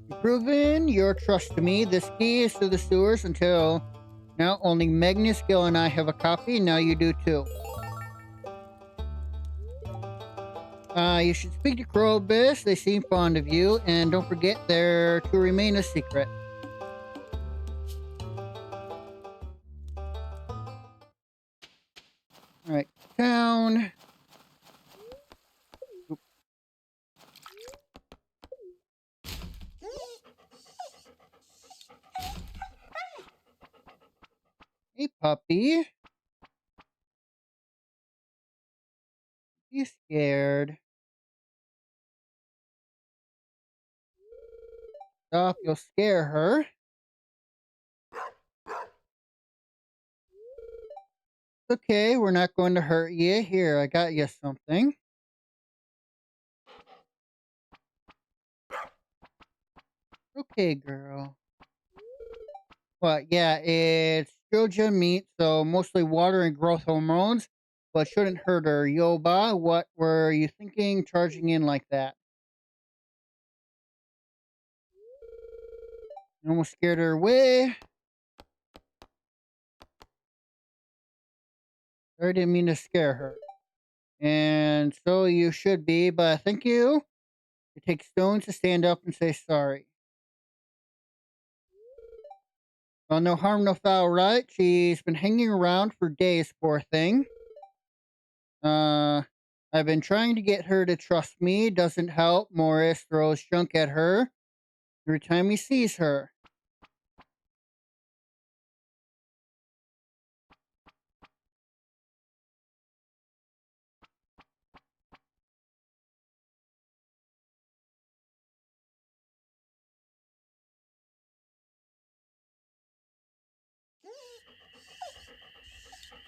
You've proven your trust to me. This key is to the sewers until now. Only Magnus, Gil, and I have a copy. Now you do too. You should speak to Krobus. They seem fond of you. And don't forget, they're to remain a secret. Alright, town. Oop. Hey, puppy. You scared? Stop, you'll scare her. Okay, we're not going to hurt you. Here, I got you something. Okay, girl. But yeah, it's Joja meat, so mostly water and growth hormones, but shouldn't hurt her. Yoba, what were you thinking charging in like that? You almost scared her away. I didn't mean to scare her. And so you should be, but thank you. It takes stones to stand up and say sorry. Well, no harm, no foul, right? She's been hanging around for days, poor thing. Uh, I've been trying to get her to trust me. Doesn't help. Morris throws junk at her every time he sees her.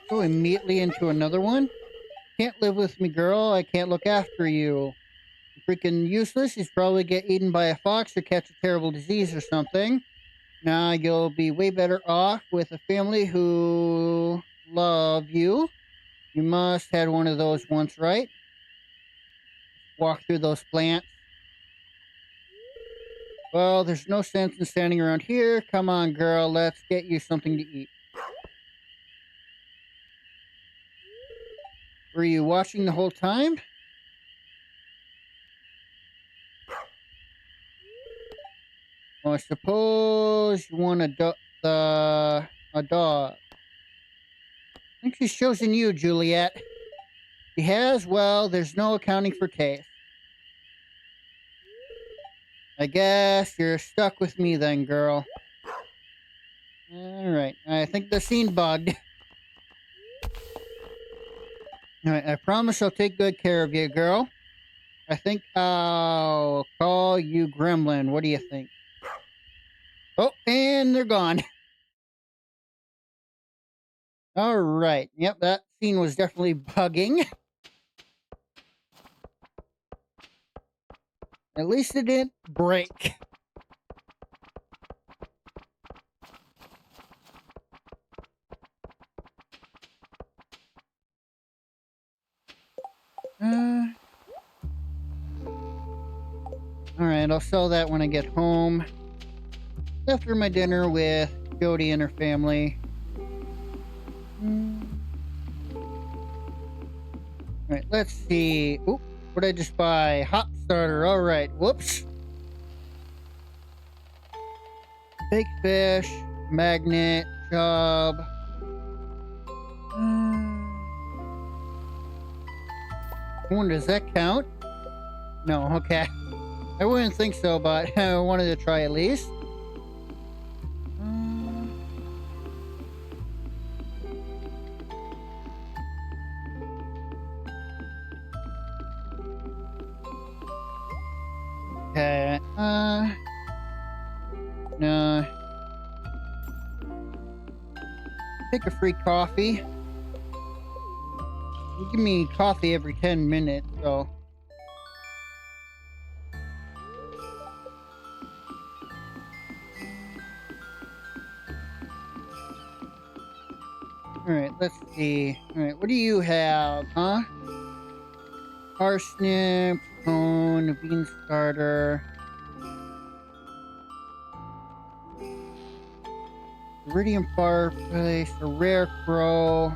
Go immediately into another one. Can't live with me, girl. I can't look after you. You're freaking useless. You'd probably get eaten by a fox or catch a terrible disease or something. Now you'll be way better off with a family who love you. You must had one of those once, right? Walk through those plants. Well, there's no sense in standing around here. Come on, girl. Let's get you something to eat. Were you watching the whole time? Well, I suppose you want a dog. I think she's chosen you, Juliet. She has? Well, there's no accounting for taste. I guess you're stuck with me then, girl. Alright, I think the scene bugged. Alright, I promise I'll take good care of you, girl. I think I'll call you Gremlin. What do you think? Oh, and they're gone. Alright, yep, that scene was definitely bugging. At least it didn't break. Alright, I'll sell that when I get home. After my dinner with Jody and her family. Alright, let's see. Oop, what did I just buy? Hop starter. Alright, whoops. Baked fish, magnet, job. Does that count? No, okay. I wouldn't think so, but I wanted to try at least. Okay, no. Take a free coffee. You give me coffee every 10 minutes, so. Alright, let's see. Alright, what do you have, huh? Parsnip, cone, bean starter. iridium fireplace, a rare crow,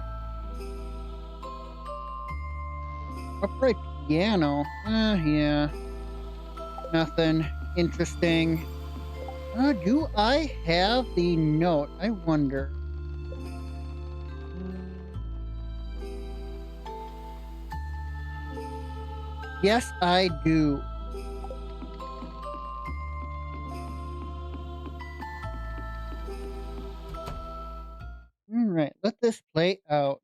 upright piano. Yeah, nothing interesting. Do I have the note? I wonder. Yes, I do. All right, let this play out.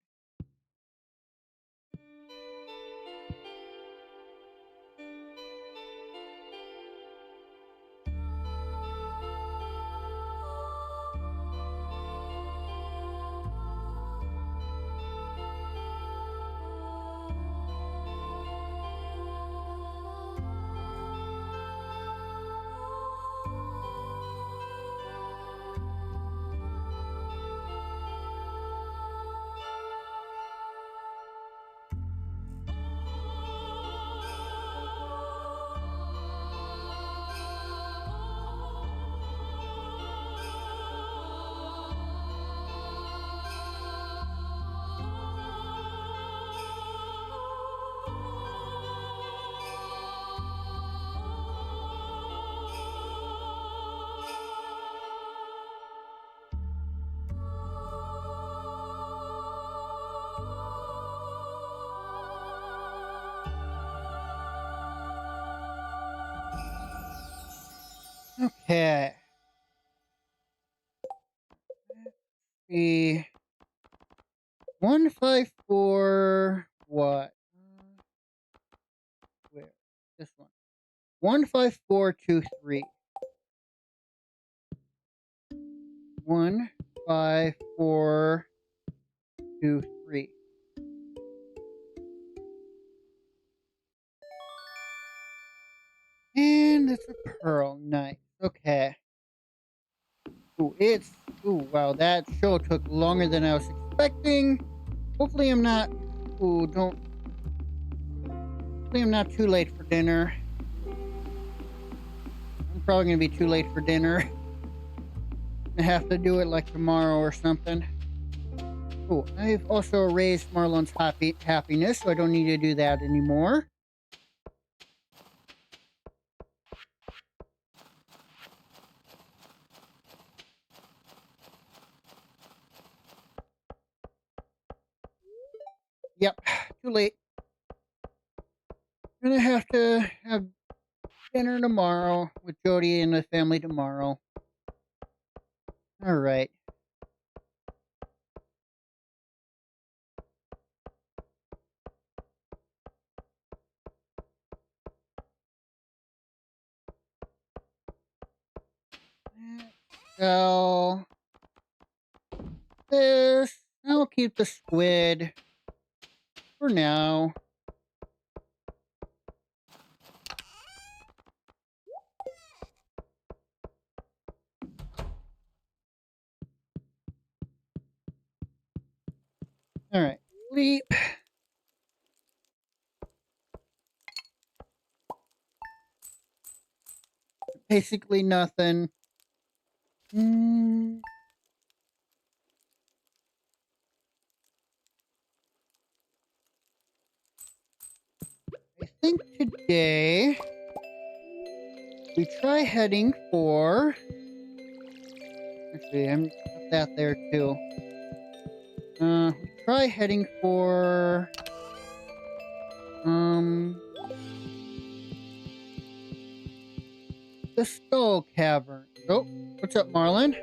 Okay. The 154 what? Where? This one. 15423. 15423. And it's a pearl. Nice. Okay. Ooh, wow, that show took longer than I was expecting. Hopefully I'm not, hopefully I'm not too late for dinner. I'm probably gonna be too late for dinner. I have to do it like tomorrow or something. Oh, I've also raised Marlon's happiness, so I don't need to do that anymore. Yep, too late. Gonna have to have dinner tomorrow with Jody and the family tomorrow. All right. So this, I'll keep the squid for now. All right, sleep. Basically nothing. I think today we try heading for. Actually, I'm put that there too. We try heading for the Skull Cavern. Oh, what's up, Marlon?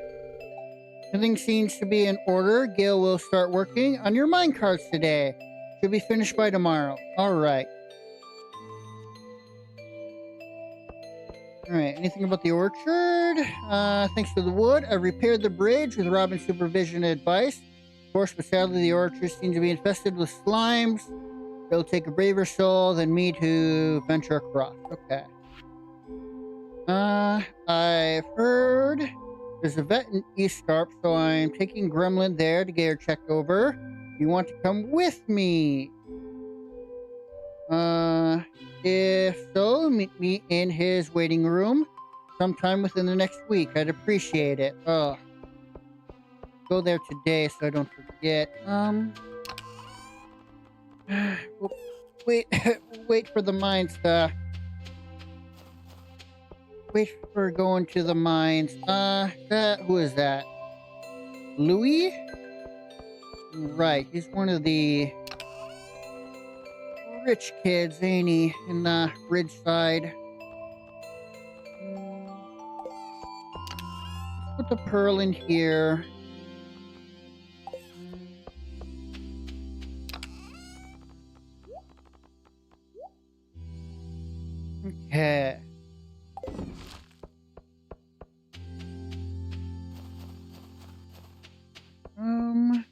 Everything seems to be in order. Gail will start working on your mine cards today. Should be finished by tomorrow. All right. All right. Anything about the orchard? Thanks to the wood, I repaired the bridge with Robin's supervision and advice. Of course, but sadly, the orchard seems to be infested with slimes. It'll take a braver soul than me to venture across. Okay. I've heard there's a vet in Eastarp, so I'm taking Gremlin there to get her checked over. You want to come with me? If so, meet me in his waiting room sometime within the next week. I'd appreciate it. go there today so I don't forget. Wait, wait for the mines to... Wait for going to the mines. Who is that? Louis? Right, he's one of the rich kids, ain't he? In the ridge side. Let's put the pearl in here. Okay. Um...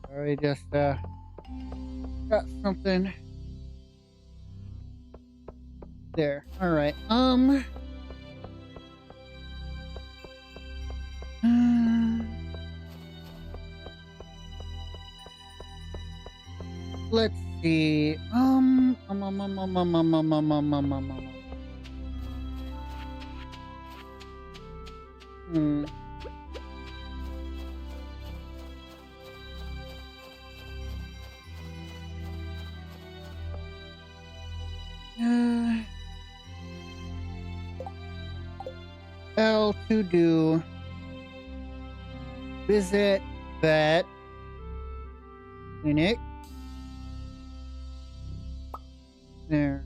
Sorry, just got something there. All right. Let's see. Hmm. L to do. Visit vet clinic. There.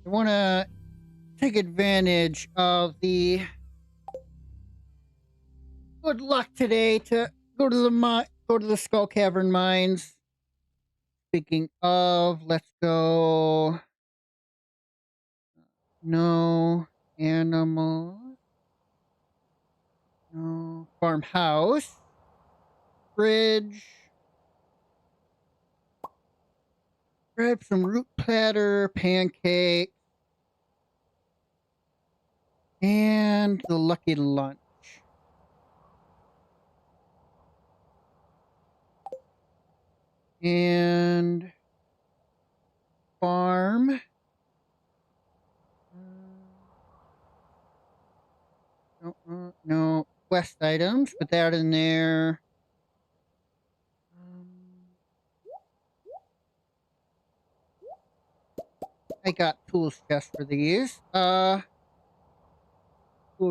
I want to take advantage of the good luck today to go to the Skull Cavern mines. Speaking of, let's go. No animals. No farmhouse. Fridge. Grab some root platter, pancake, and the lucky lunch. And farm. No quest items. Put that in there. I got tools chest for these. Tool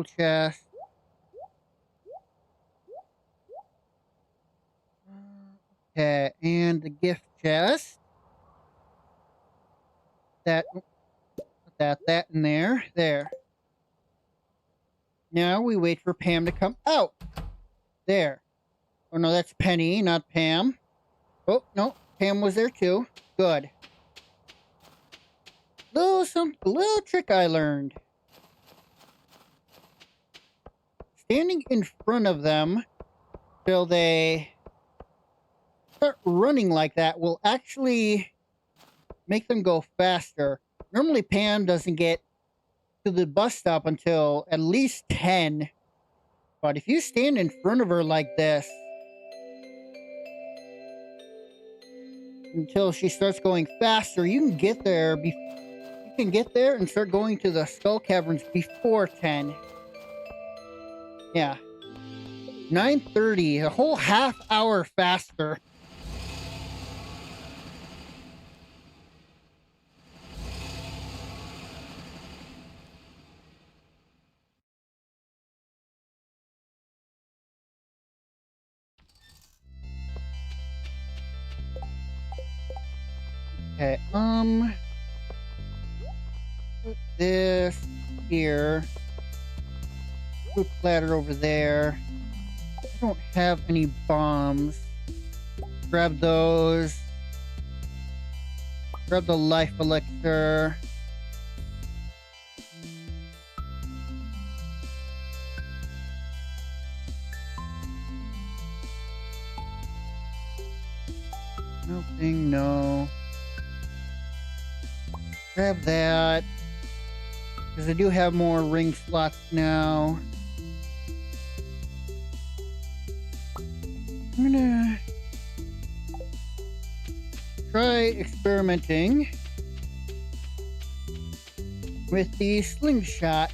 chest. Okay, and the gift chest. Put that in there. There. Now we wait for Pam to come out. There. Oh no, that's Penny, not Pam. Oh no, Pam was there too. Good. Little trick I learned. Standing in front of them till they start running like that will actually make them go faster. Normally Pam doesn't get to the bus stop until at least 10. But if you stand in front of her like this until she starts going faster, you can get there and start going to the Skull Caverns before 10. Yeah. 9:30, a whole half hour faster. Okay, put this here. Put platter over there. I don't have any bombs. Grab those. Grab the life elixir. Nothing, no. Grab that. Because I do have more ring slots now. I'm gonna try experimenting with the slingshot.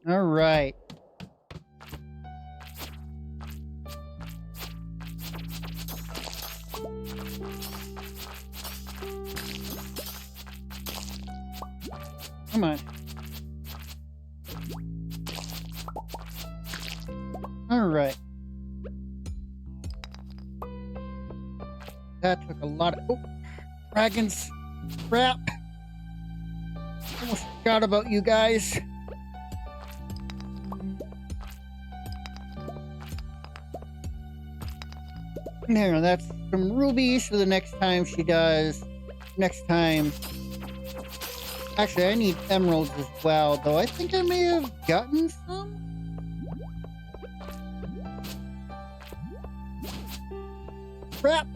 All right. Come on. All right. That took a lot of... Oh, dragons. Crap. Almost forgot about you guys. There, that's some rubies for the next time she does. Next time. Actually, I need emeralds as well, though I think I may have gotten some. Crap.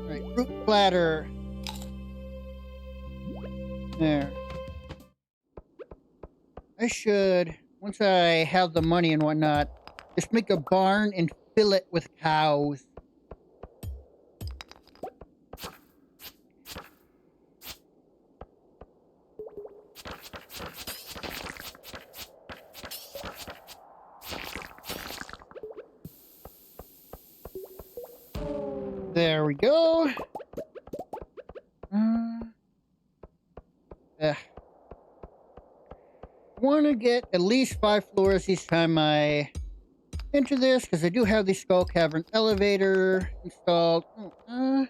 Right, fruit platter. There. I should, once I have the money and whatnot, just make a barn and fill it with cows. There we go. Want to get at least 5 floors each time I enter this, because I do have the Skull Cavern elevator installed. The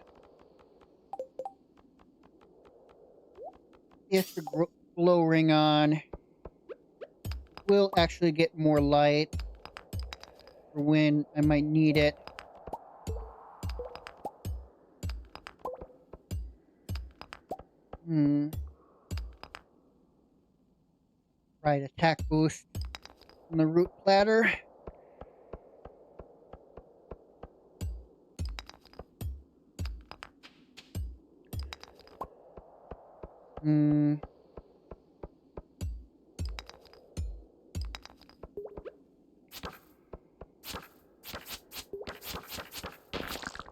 extra glow ring on will actually get more light for when I might need it. Right, attack boost on the root platter. I'm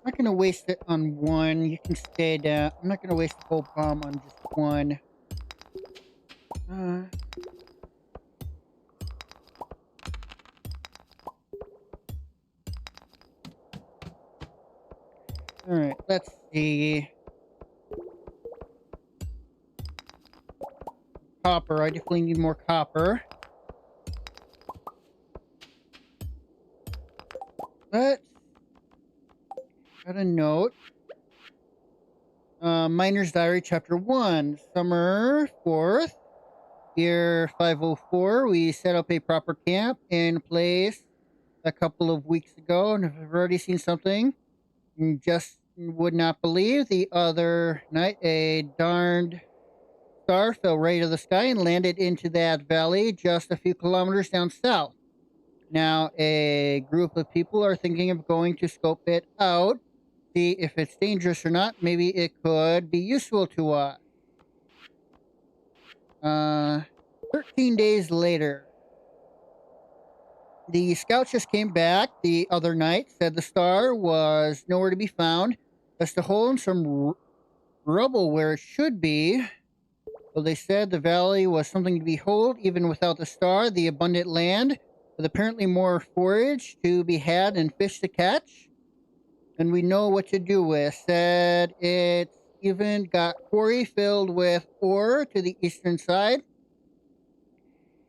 not gonna waste it on one. You can stay down. I'm not gonna waste the whole bomb on just one. Alright, let's see. Copper. I definitely need more copper. Let's... Got a note. Miner's Diary, Chapter 1. Summer 4th, year 504. We set up a proper camp in place a couple of weeks ago, and I've already seen something you just would not believe. The other night, a darned star fell right out of the sky and landed into that valley just a few kilometers down south. Now, a group of people are thinking of going to scope it out, see if it's dangerous or not. Maybe it could be useful to us. 13 days later. The scouts just came back the other night, said the star was nowhere to be found. Just a hole in some rubble where it should be. So they said the valley was something to behold, even without the star. The abundant land, with apparently more forage to be had and fish to catch. And we know what to do with. Said it's even got quarry filled with ore to the eastern side.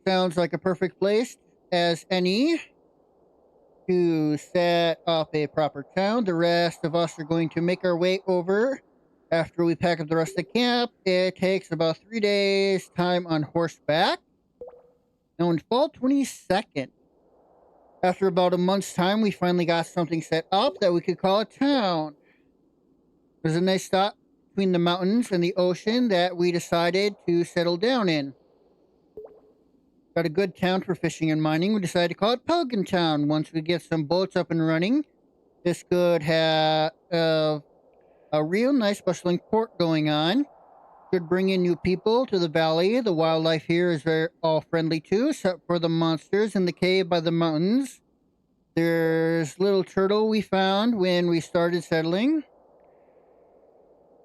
Sounds like a perfect place as any to set up a proper town. The rest of us are going to make our way over after we pack up the rest of the camp. It takes about 3 days time on horseback. Now on fall 22nd, after about a month's time, we finally got something set up that we could call a town. There's a nice stop between the mountains and the ocean that we decided to settle down in. Got a good town for fishing and mining. We decided to call it Pelican Town. Once we get some boats up and running, this could have a real nice bustling port going on. Should bring in new people to the valley. The wildlife here is very all friendly too, except for the monsters in the cave by the mountains. There's little turtle we found when we started settling.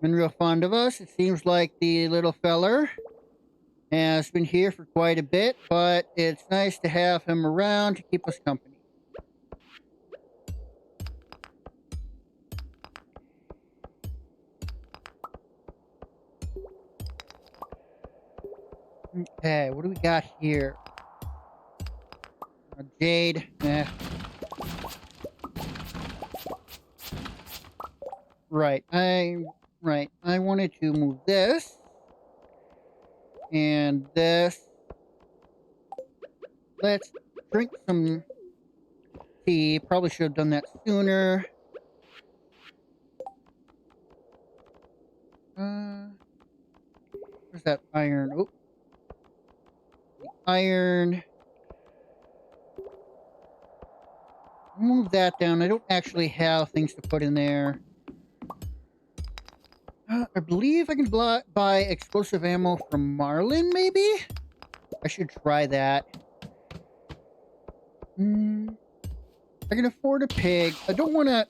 Been real fond of us. It seems like the little feller has been here for quite a bit, but it's nice to have him around to keep us company. Okay, what do we got here? Jade. Right. I wanted to move this and this. Let's drink some tea. Probably should have done that sooner. Where's that iron? Oh, the iron. Move that down. I don't actually have things to put in there. I believe I can buy explosive ammo from Marlin, maybe? I should try that. I can afford a pig. I don't want to...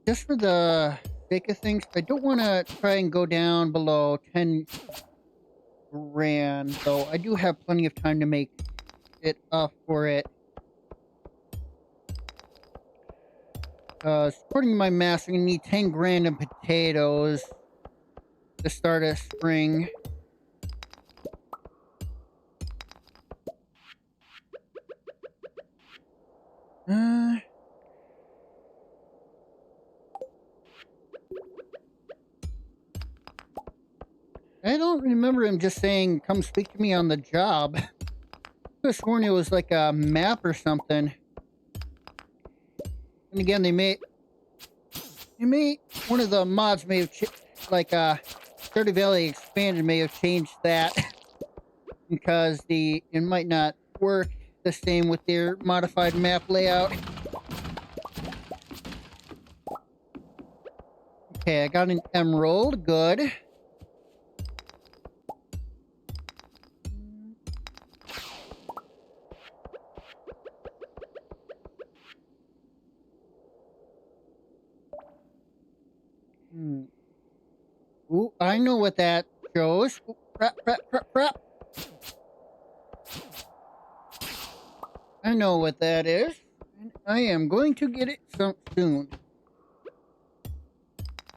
Just for the sake of things, I don't want to try and go down below 10 grand, though I do have plenty of time to make it up for it. According to my math, I'm going to need 10 grand in potatoes to start a spring. I don't remember him just saying, come speak to me on the job. I could have sworn it was like a map or something. And again, one of the mods may have, Stardew Valley Expanded may have changed that. Because it might not work the same with their modified map layout. Okay, I got an emerald. Good. Ooh, I know what that shows. Ooh, crap. I know what that is. And I am going to get it soon.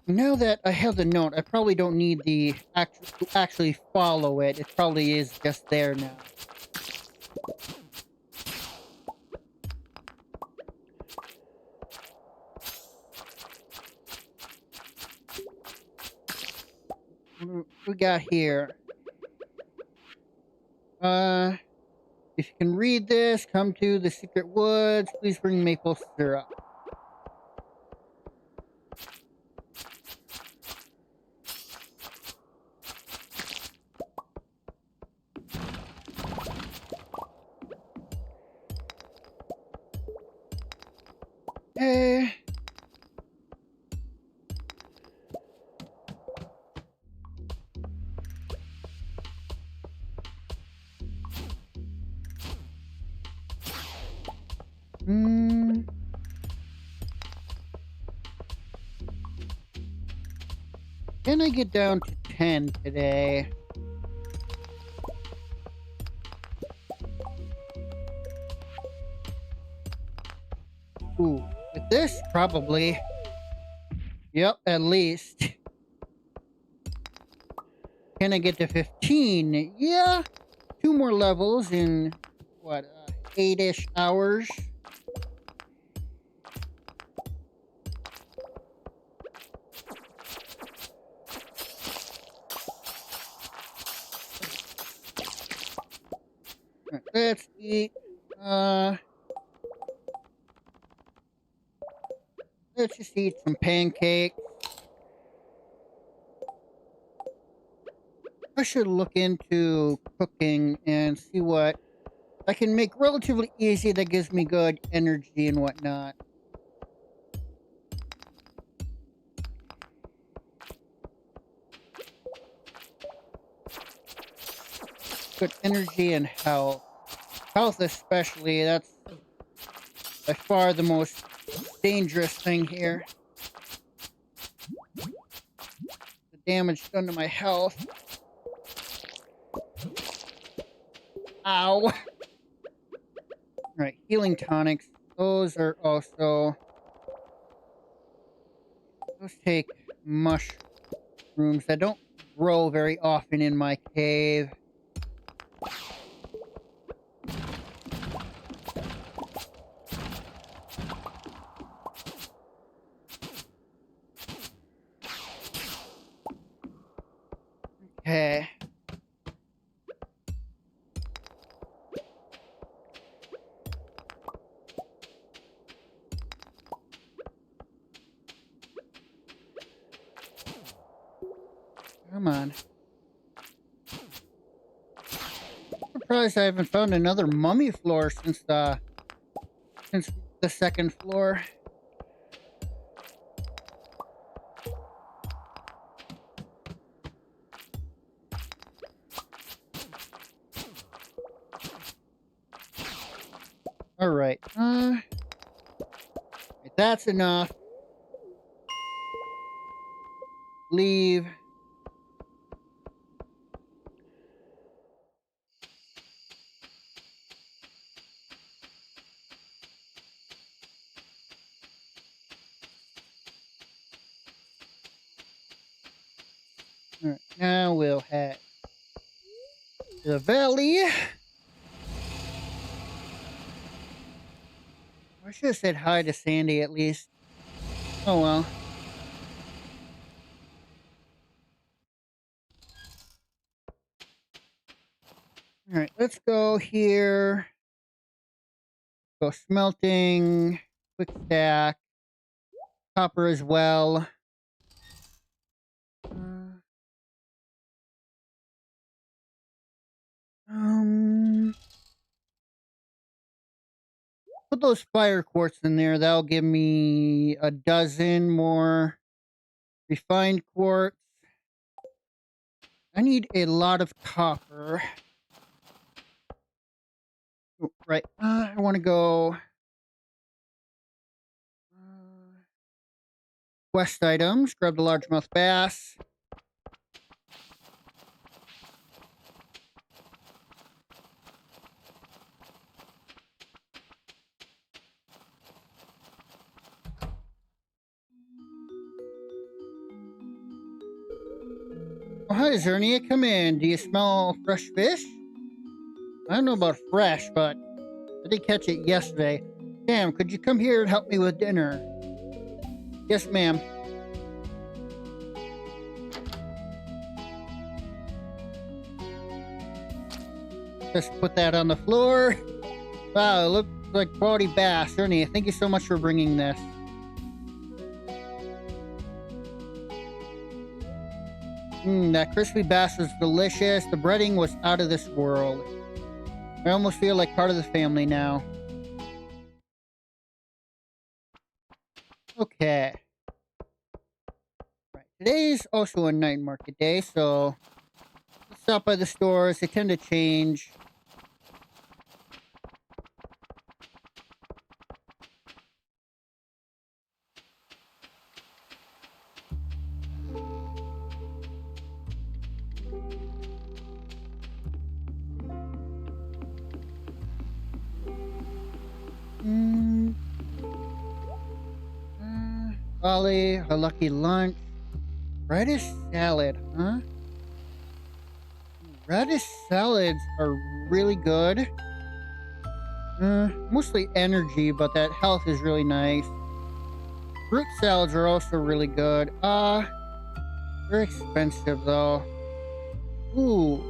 Now that I have the note, I probably don't need to actually follow it. It probably is just there now. What we got here? If you can read this, come to the secret woods. Please bring maple syrup. Okay. Can I get down to 10 today? Ooh, with this, probably. Yep, at least. Can I get to 15? Yeah. 2 more levels in, what, 8-ish hours? Let's eat, let's just eat some pancakes. I should look into cooking and see what I can make relatively easy that gives me good energy and whatnot. Good energy and health. Health especially, that's by far the most dangerous thing here. The damage done to my health. Ow! Alright, healing tonics. Those are also... Those take mushrooms that don't grow very often in my cave. Okay. Come on. Surprised I haven't found another mummy floor since the second floor. Alright. That's enough. Leave. Alright, now we'll head to the valley. I should have said hi to Sandy at least. Oh well. Alright, let's go here. Go smelting. Quick stack. Copper as well. Put those fire quartz in there. That'll give me a dozen more refined quartz. I need a lot of copper. Oh, right. I want to go quest items. Grab the largemouth bass. Oh, hi, Zernia. Come in. Do you smell fresh fish? I don't know about fresh, but I did catch it yesterday. Sam, could you come here and help me with dinner? Yes, ma'am. Just put that on the floor. Wow, it looks like quality bass. Ernie, thank you so much for bringing this. That crispy bass was delicious. The breading was out of this world. I almost feel like part of the family now. Okay. Right. Today's also a night market day, so let's stop by the stores. They tend to change. Ollie, a lucky lunch. Radish salad, huh? Radish salads are really good. Mostly energy, but that health is really nice. Fruit salads are also really good. They're expensive though. Ooh.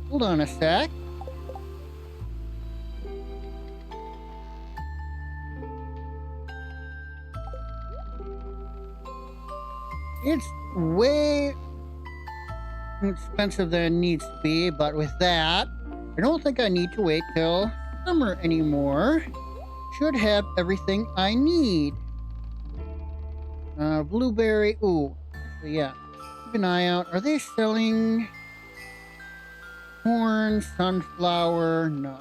Hold on a sec. It's way expensive than it needs to be, but with that, I don't think I need to wait till summer anymore. Should have everything I need. Blueberry. Ooh. Actually, yeah. Keep an eye out. Are they selling corn, sunflower? No.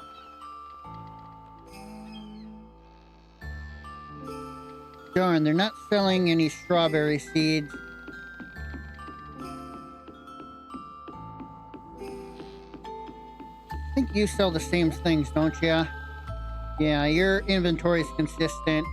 Darn, they're not selling any strawberry seeds. I think you sell the same things, don't you? Yeah, your inventory is consistent.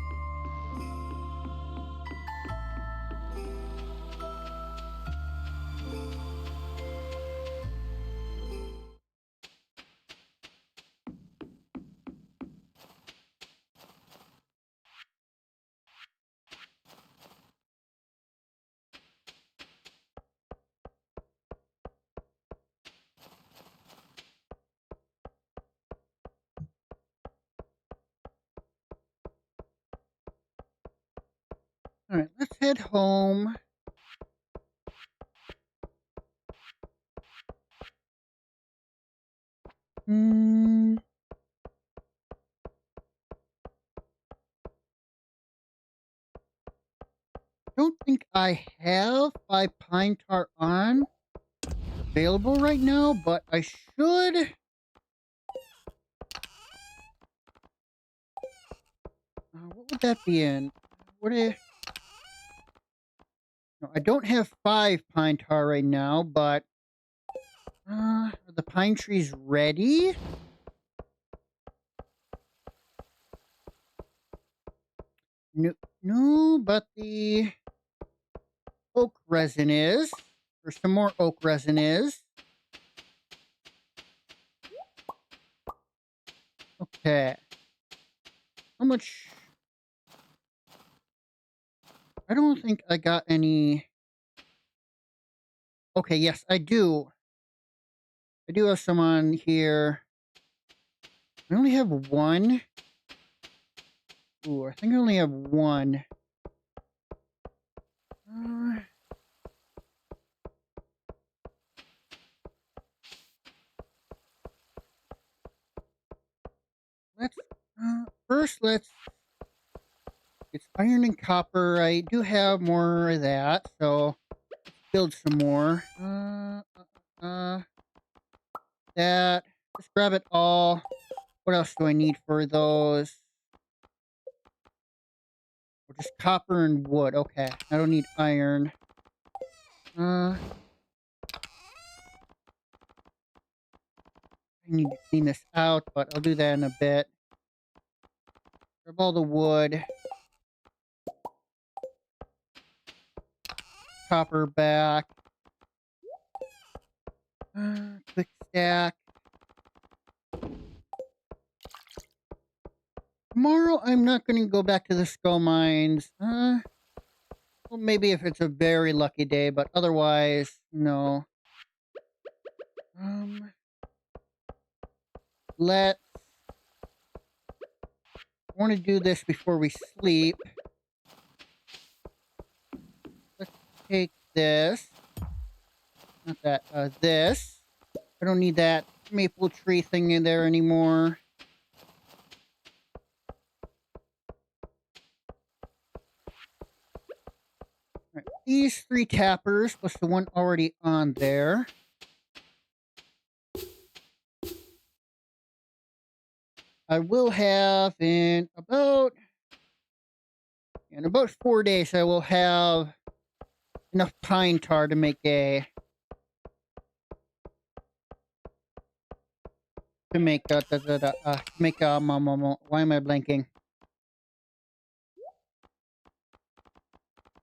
All right, let's head home. Hmm. Don't think I have 5 pine tar on available right now, but I should. What would that be in? What if? No, I don't have 5 pine tar right now, but are the pine trees ready? No, no, but the oak resin is. Or some more oak resin is. Okay. How much? I don't think I got any. Okay, yes, I do. I do have some on here. I only have one. Ooh, I think I only have one. Uh, let's first let's. It's iron and copper. I do have more of that, so let's build some more. That. Just grab it all. What else do I need for those? Oh, just copper and wood. Okay, I don't need iron. I need to clean this out, but I'll do that in a bit. Grab all the wood. Copper back. Quick stack. Tomorrow, I'm not going to go back to the skull mines. Well, maybe if it's a very lucky day, but otherwise, no. Let's. I want to do this before we sleep. Let's take this. Not that. This. I don't need that maple tree thing in there anymore. Right, these 3 tappers plus the one already on there. I will have in about 4 days. I will have enough pine tar to make a why am I blanking?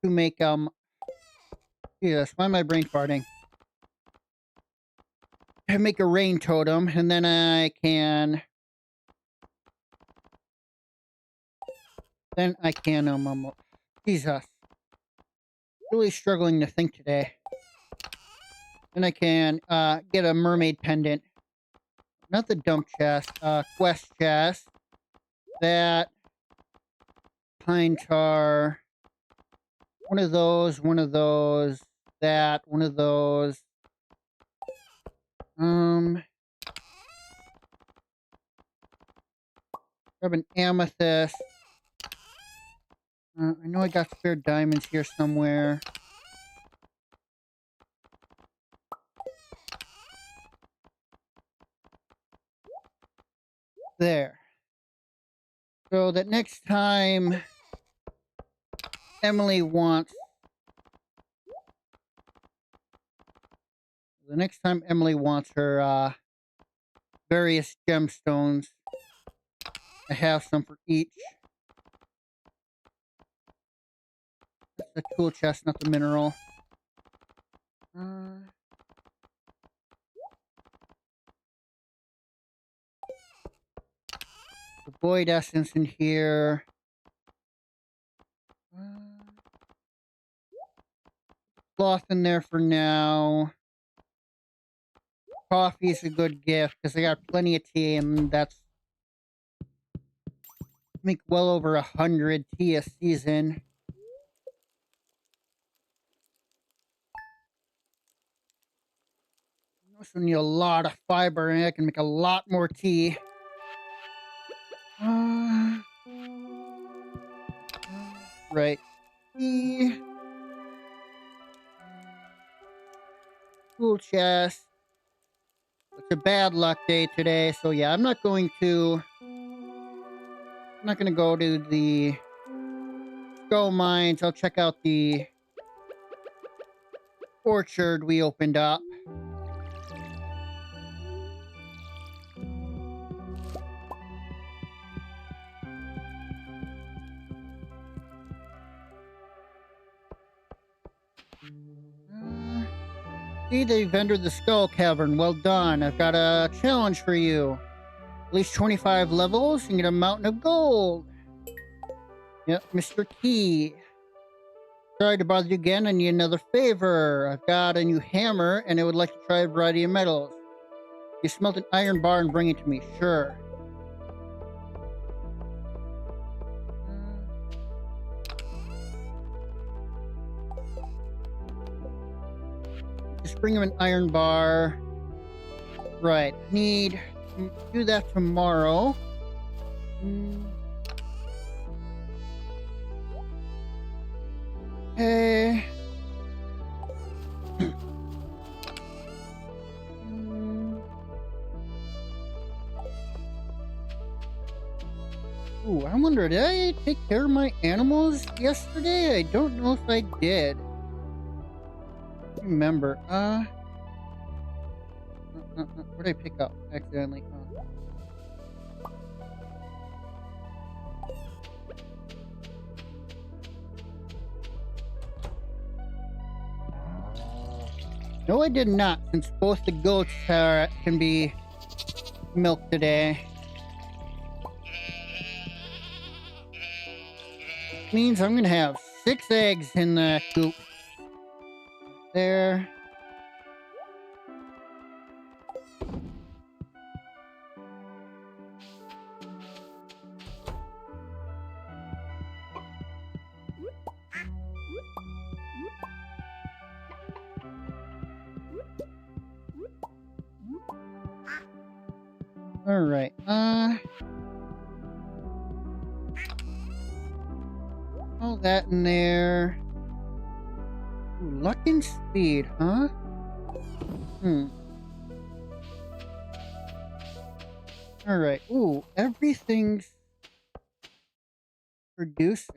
To make yes, why am I brain farting? To make a rain totem, and then I can Jesus. Really struggling to think today. Then I can get a mermaid pendant. Not the dump chest, quest chest. That pine tar. One of those, that, one of those. Grab an amethyst. I know I got spare diamonds here somewhere. There. So that next time Emily wants... The next time Emily wants her various gemstones, I have some for each. That's the tool chest, not the mineral. The void essence in here. Cloth in there for now. Coffee is a good gift because I got plenty of tea, and that's make well over 100 tea a season. I also need a lot of fiber, and I can make a lot more tea. Right. Tea. Tool chest. It's a bad luck day today, so yeah, I'm not going to go to the skull mines. I'll check out the orchard we opened up. See, they've entered the skull cavern. Well done. I've got a challenge for you. At least 25 levels and get a mountain of gold. Yep, Mr. Key. Sorry to bother you again. I need another favor. I've got a new hammer, and I would like to try a variety of metals. You smelt an iron bar and bring it to me. Sure. Just bring him an iron bar. Right. Need to do that tomorrow. Okay. Ooh, I wonder, did I take care of my animals yesterday? I don't know if I did. Remember, what did I pick up accidentally? No, I did not, since both the goats can be milked today. Means I'm gonna have 6 eggs in the coop. There. Alright, all that in there. Ooh, luck and speed, huh? Alright, ooh, everything's producing.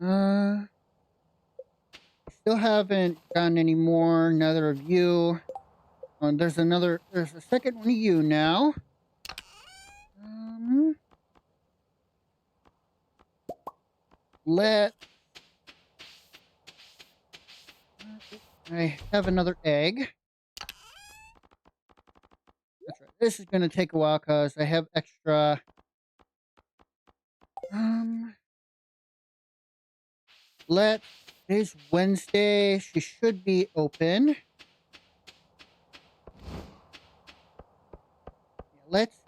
Still haven't gotten any more, neither of you. There's a second one of you now. I have another egg. That's right. This is going to take a while because I have extra. Today's Wednesday. She should be open.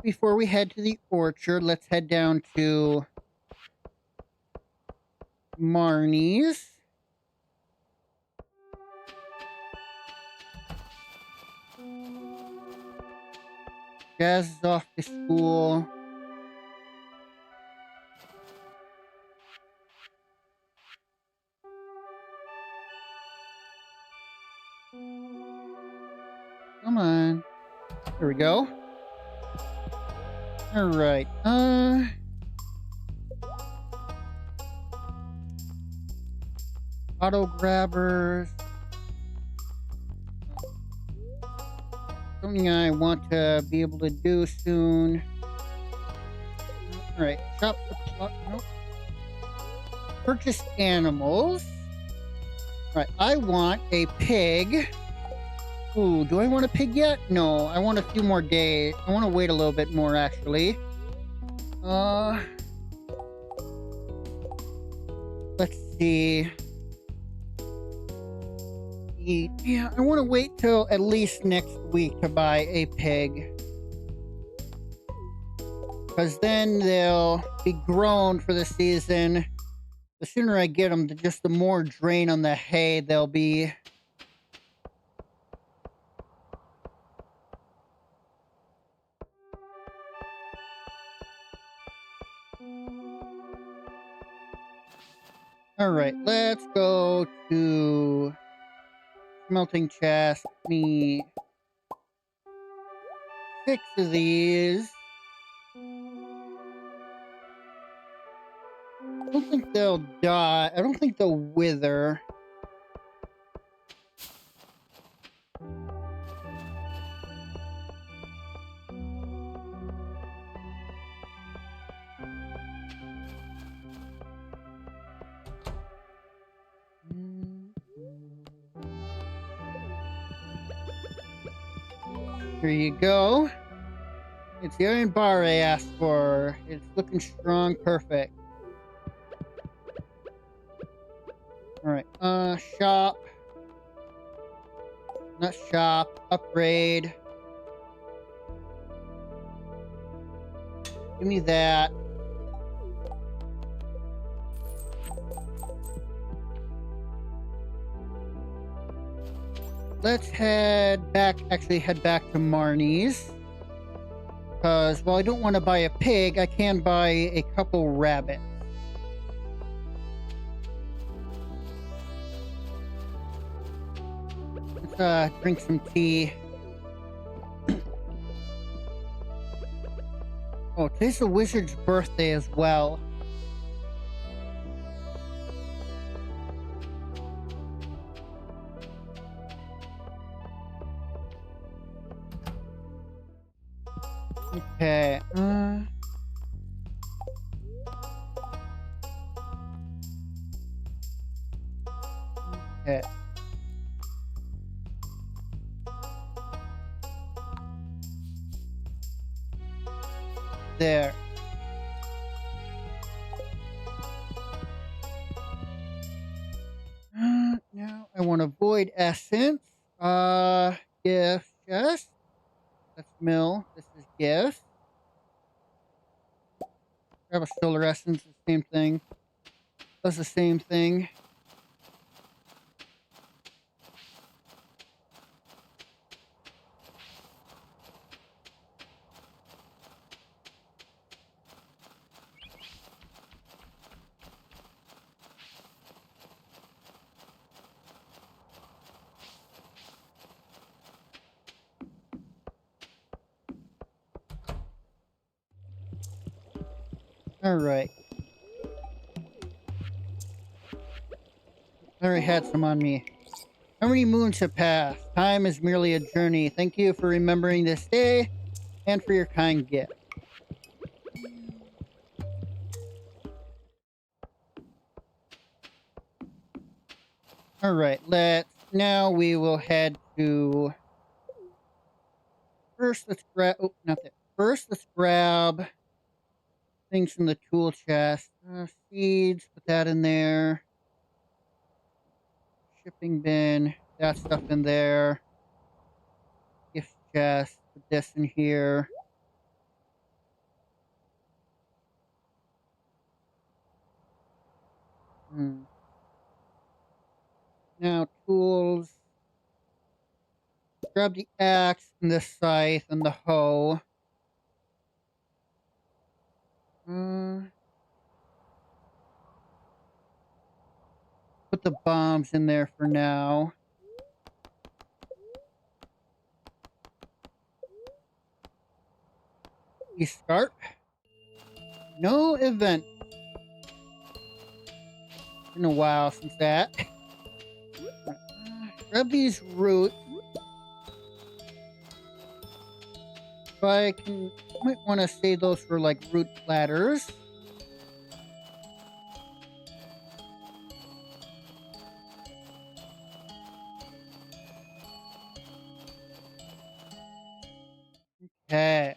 Before we head to the orchard, let's head down to Marnie's. Jazz is off to school. Come on. There we go. All right. Auto grabbers. Something I want to be able to do soon. All right. Shop supply. Nope. Purchase animals. All right. I want a pig. Ooh, do I want a pig yet? No, I want a few more days. I want to wait a little bit more, actually. Let's see. Yeah, I want to wait till at least next week to buy a pig. Because then they'll be grown for the season. The sooner I get them, just the more drain on the hay they'll be. Alright, let's go to smelting chest. Need 6 of these. I don't think they'll die. I don't think they'll wither. Here you go. It's the iron bar I asked for. It's looking strong, perfect. Alright, shop. Not shop, upgrade. Give me that. Let's head back to Marnie's. Because while I don't want to buy a pig, I can buy a couple rabbits. Let's drink some tea. Oh, today's the wizard's birthday as well. Okay, okay. There. Now I want to void essence. Gift chest. That's mill. This is gift. Grab a solar essence, the same thing. Does the same thing. Alright. I already had some on me. How many moons have passed? Time is merely a journey. Thank you for remembering this day and for your kind gift. Alright, now we will head to... First, let's grab... Oh, not that. First, let's grab things from the tool chest. Seeds, put that in there. Shipping bin, that stuff in there. Gift chest, put this in here. Now, tools. Grab the axe and the scythe and the hoe. Put the bombs in there for now. You start. No event. Been a while since that. Grab these roots. So I might want to save those for like root platters. Okay.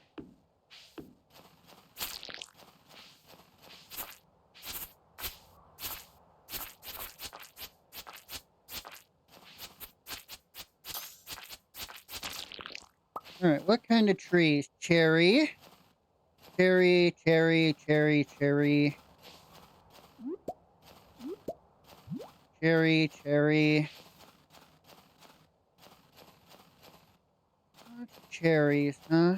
All right, what kind of trees? Cherry. Cherry, cherry, cherry, cherry. Cherry, cherry. Lots of cherries, huh?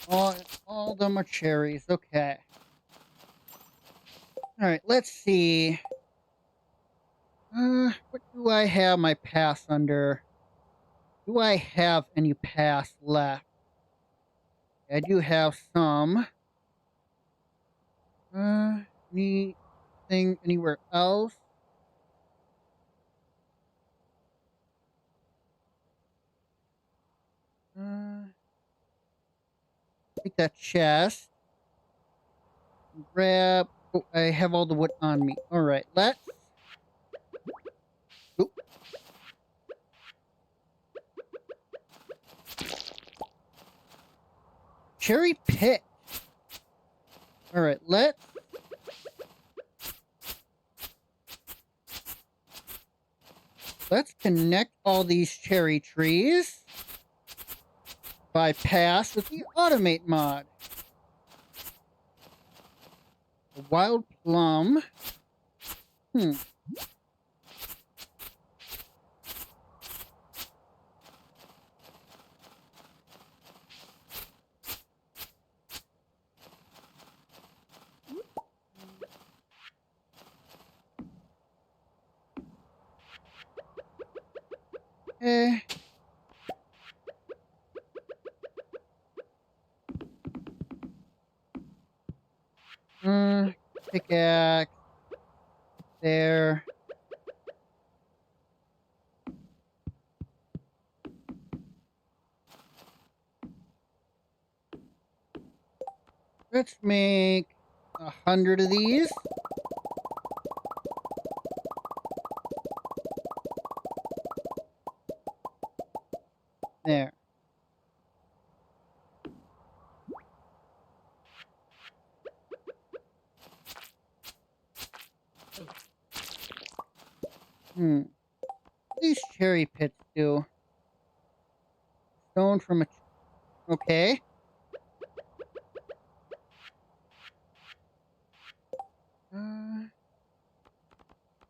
All of them are cherries. Okay. All right, let's see. What do I have my pass under? Do I have any pass left? I do have some. Anything anywhere else? Take that chest. Grab. Oh, I have all the wood on me. All right, let's. Oh. Cherry pit. All right, let's connect all these cherry trees. Bypass with the automate mod. A wild plum. Eh. Pickaxe. There. Let's make 100 of these. There. These cherry pits do. Stone from a... Okay.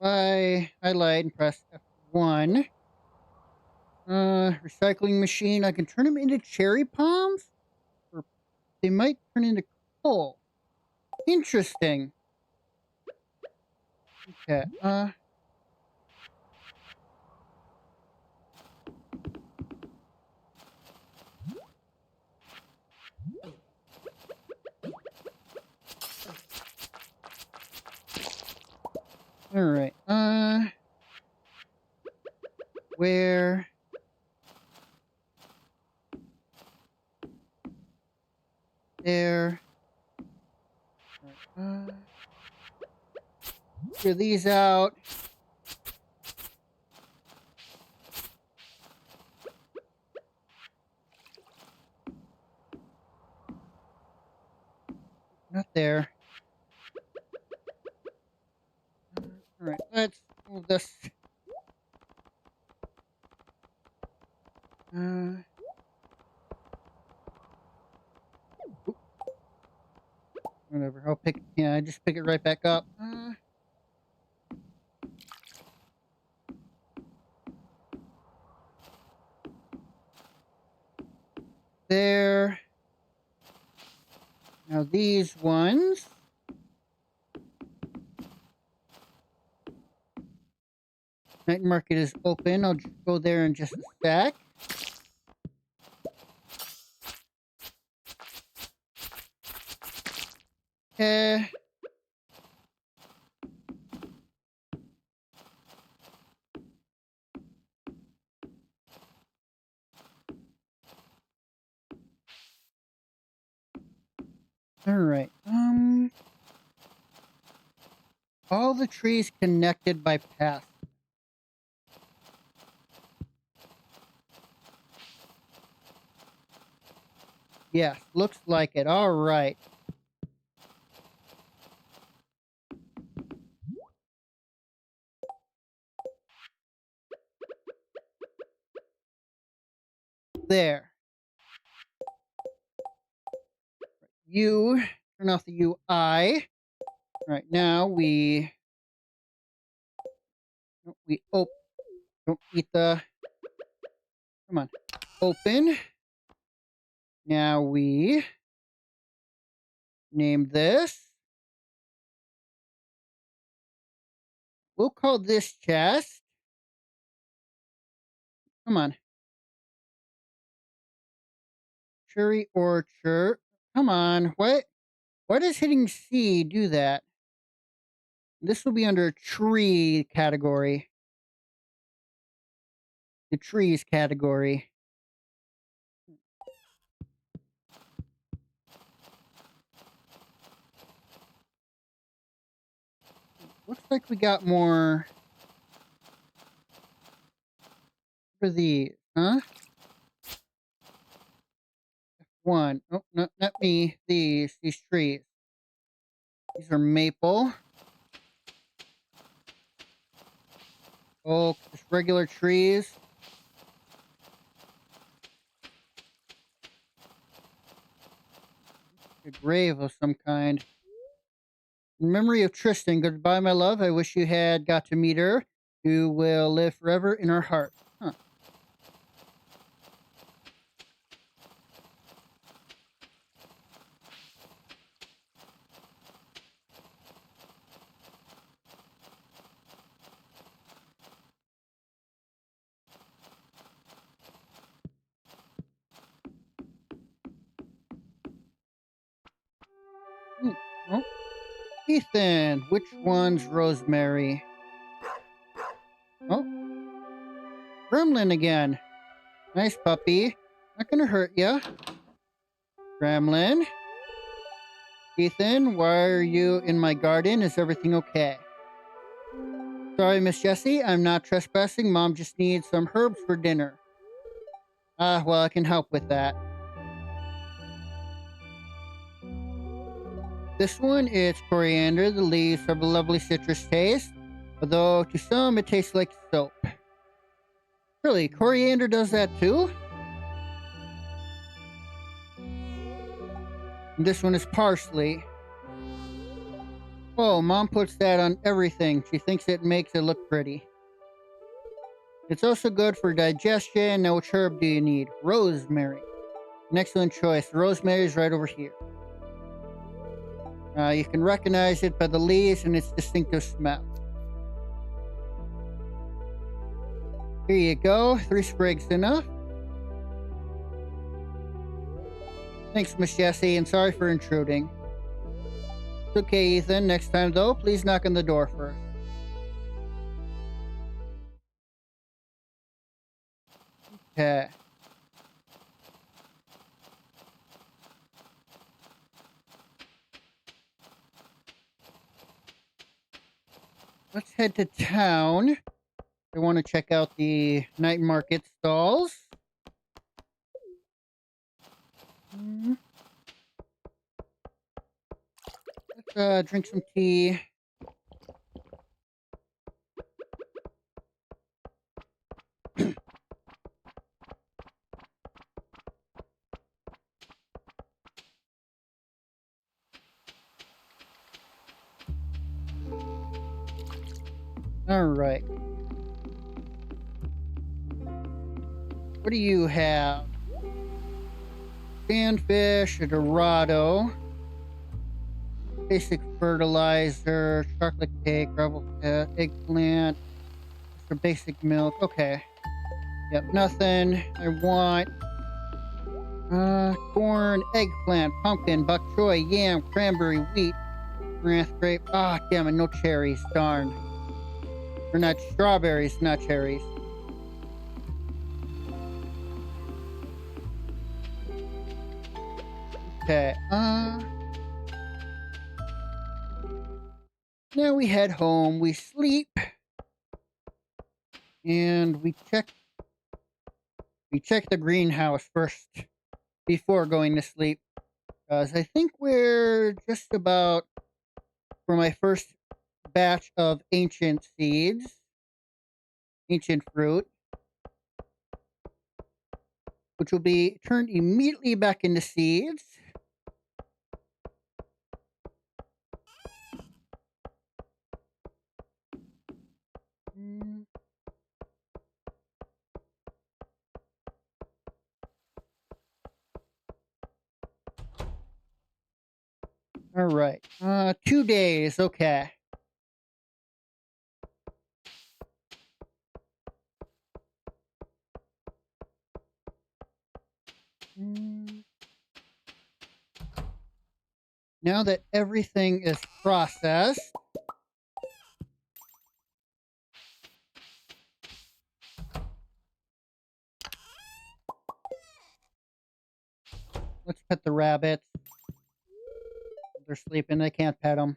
I lied and pressed F1. Recycling machine. I can turn them into cherry palms? Or they might turn into coal. Interesting. Okay, alright, where... There... Clear these out. Not there. Alright, let's move this. Whatever, I'll pick... Yeah, I just pick it right back up. there. Now these ones. Night market is open. I'll go there in just a sec. Okay. All right. All the trees connected by paths. Yes, looks like it. All right. There. You turn off the UI. All right, now we don't eat the. Come on, open. Now we name this. We'll call this chest. Come on, cherry orchard. Come on, what? Why does hitting C do that? This will be under tree category. The trees category. Looks like we got more for these, huh? One. Oh, no, not me. These trees. These are maple. Oak, just regular trees. A grave of some kind. In memory of Tristan, goodbye, my love. I wish you had got to meet her. You will live forever in our heart. Huh. Oh. Ethan, which one's Rosemary? Oh, Gremlin again. Nice puppy. Not gonna hurt ya. Gremlin. Ethan, why are you in my garden? Is everything okay? Sorry, Miss Jessie. I'm not trespassing. Mom just needs some herbs for dinner. Ah, well, I can help with that. This one is coriander. The leaves have a lovely citrus taste, although to some it tastes like soap. Really, coriander does that too? And this one is parsley. Oh, Mom puts that on everything. She thinks it makes it look pretty. It's also good for digestion. Now, which herb do you need? Rosemary. An excellent choice. Rosemary is right over here. You can recognize it by the leaves and its distinctive smell. Here you go. 3 sprigs enough. Thanks, Miss Jessie, and sorry for intruding. It's okay, Ethan. Next time, though, please knock on the door first. Okay. Let's head to town. I want to check out the night market stalls. Let's drink some tea. All right. What do you have? Sandfish, a Dorado, basic fertilizer, chocolate cake, gravel pit, eggplant, for basic milk. Okay. Yep, nothing. I want corn, eggplant, pumpkin, bok choy, yam, cranberry, wheat, amaranth, grape. Ah, damn it, no cherries. Darn. Or not strawberries, not cherries. Okay. Now we head home. We sleep, and we check the greenhouse first before going to sleep, because I think we're just about for my first batch of ancient seeds, ancient fruit, which will be turned immediately back into seeds. All right. 2 days. Okay. Now that everything is processed, let's pet the rabbits. They're sleeping. I can't pet them.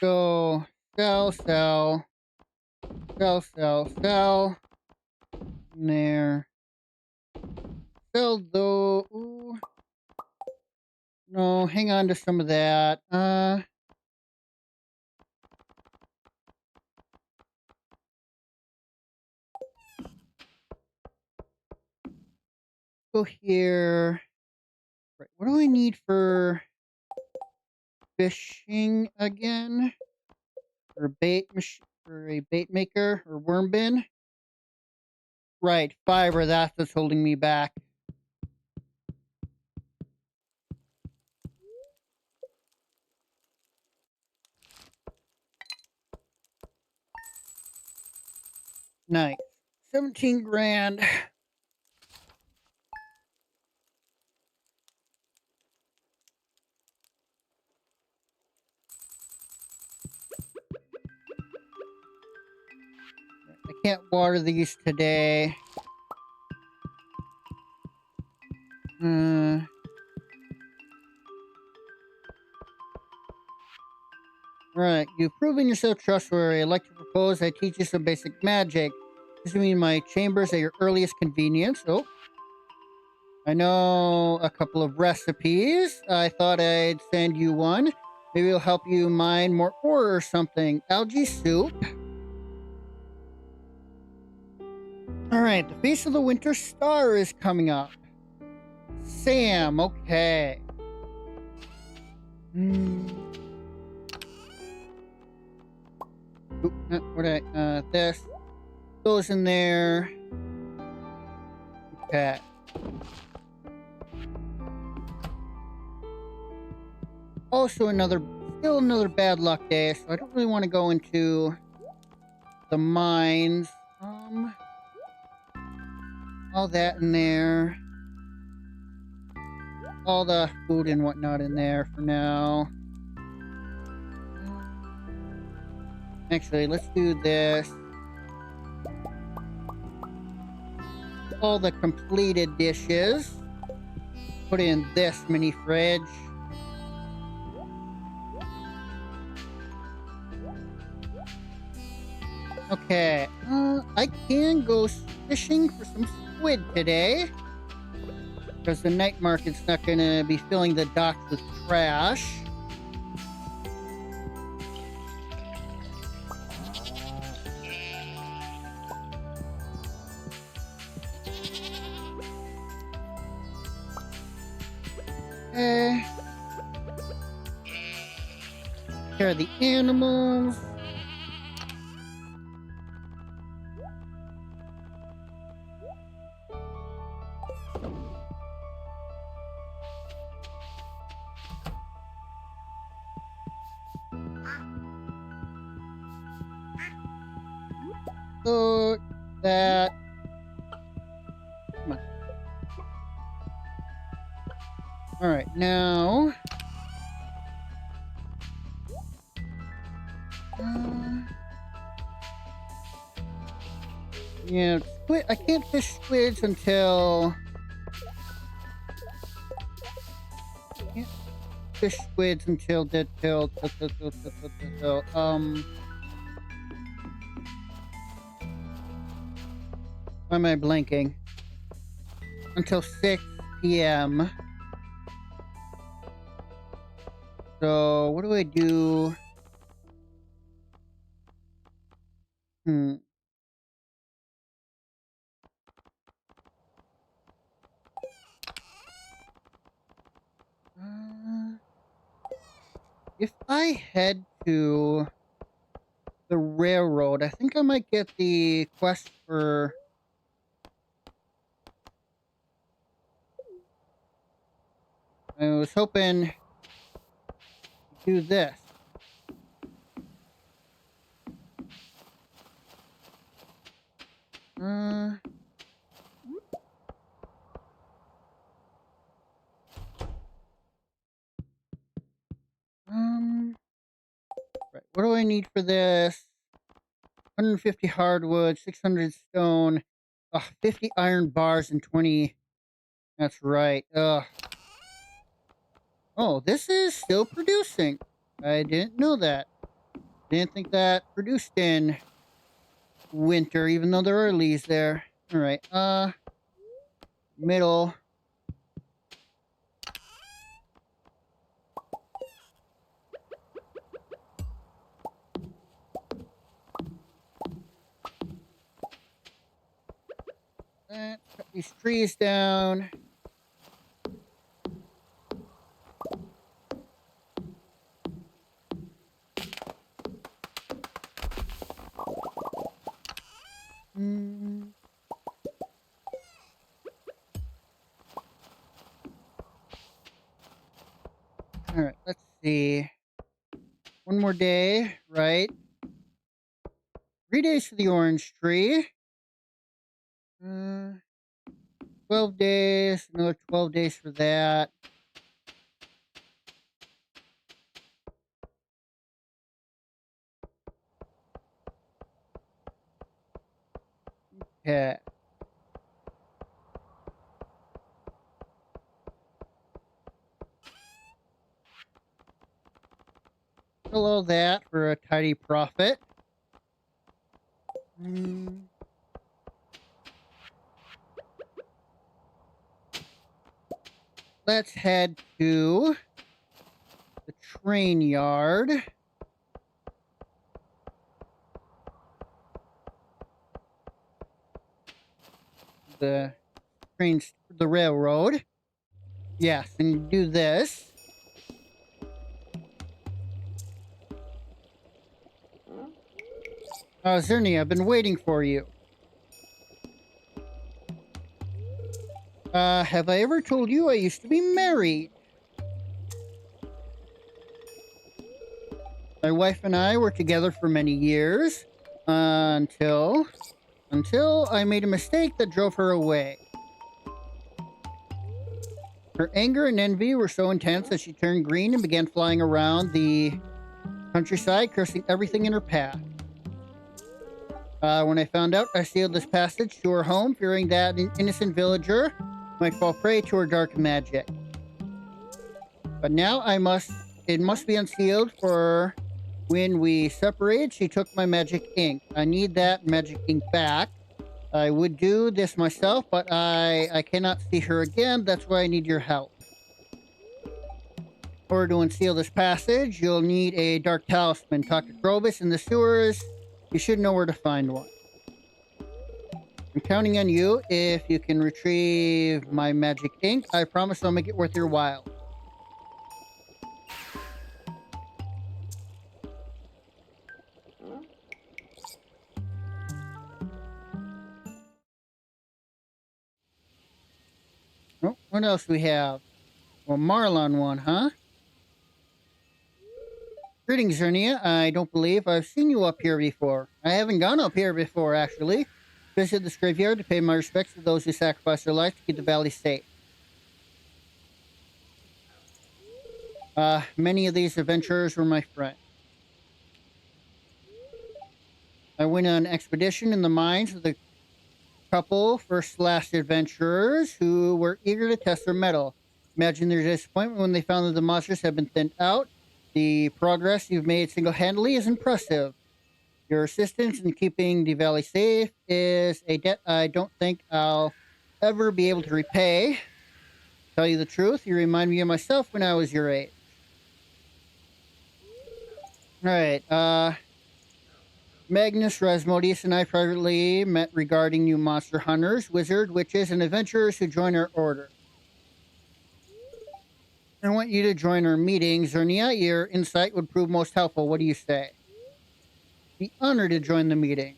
Go sell, sell, sell, sell, sell. In there. Sell though. Ooh. No, hang on to some of that. Go here. Right. What do I need for fishing again? For a bait maker or worm bin? Right, fiber. That's what's holding me back. Nice. 17 grand. I can't water these today. Alright, you've proven yourself trustworthy. I'd like to propose I teach you some basic magic. This will mean my chambers at your earliest convenience. Oh. I know a couple of recipes. I thought I'd send you one. Maybe it'll help you mine more ore or something. Algae soup. Alright, the Feast of the Winter Star is coming up. Sam, okay. This goes in there. Okay. Also still another bad luck day, so I don't really want to go into the mines. All that in there. All the food and whatnot in there for now. Actually, let's do this. All the completed dishes. Put in this mini fridge. Okay, I can go fishing for some squid today. Because the night market's not going to be filling the docks with trash. take care of the animals. So that. Come on. All right, now. Yeah, squid. I can't fish squids until. Can't fish squids until why am I blanking? Until 6 p.m. So what do I do? If I head to the railroad, I think I might get the quest for. I was hoping to do this. Right. What do I need for this? 150 hardwood, 600 stone, 50 iron bars, and 20. That's right. Oh, this is still producing. I didn't know that. Didn't think that produced in winter, even though there are leaves there. All right. Middle. Cut these trees down. All right, let's see. One more day, right? 3 days for the orange tree. 12 days, another 12 days for that. Okay. Sell all that for a tidy profit. Let's head to the train yard. The trains, the railroad. Yes, and do this. Zerny, I've been waiting for you. Have I ever told you I used to be married? My wife and I were together for many years, until I made a mistake that drove her away. Her anger and envy were so intense that she turned green and began flying around the countryside, cursing everything in her path. When I found out, I sealed this passage to her home, fearing that an innocent villager might fall prey to her dark magic. But now it must be unsealed, for when we separated, she took my magic ink. I need that magic ink back. I would do this myself, but I cannot see her again. That's why I need your help. In order to unseal this passage, you'll need a dark talisman. Talk to Krobus in the sewers. You should know where to find one. I'm counting on you. If you can retrieve my magic ink, I promise I'll make it worth your while. What else we have? Well, Marlon one, huh? Greetings, Zernia. I don't believe I've seen you up here before. I haven't gone up here before, actually. Visited this graveyard to pay my respects to those who sacrificed their lives to keep the valley safe. Many of these adventurers were my friends. I went on an expedition in the mines with a couple first-class adventurers who were eager to test their mettle. Imagine their disappointment when they found that the monsters had been thinned out. The progress you've made single-handedly is impressive. Your assistance in keeping the valley safe is a debt I don't think I'll ever be able to repay. Tell you the truth, you remind me of myself when I was your age. Alright, Magnus, Rasmodius, and I privately met regarding new monster hunters, wizard, witches, and adventurers who join our order. I want you to join our meeting. Zernia, your insight would prove most helpful. What do you say? Be honored to join the meeting.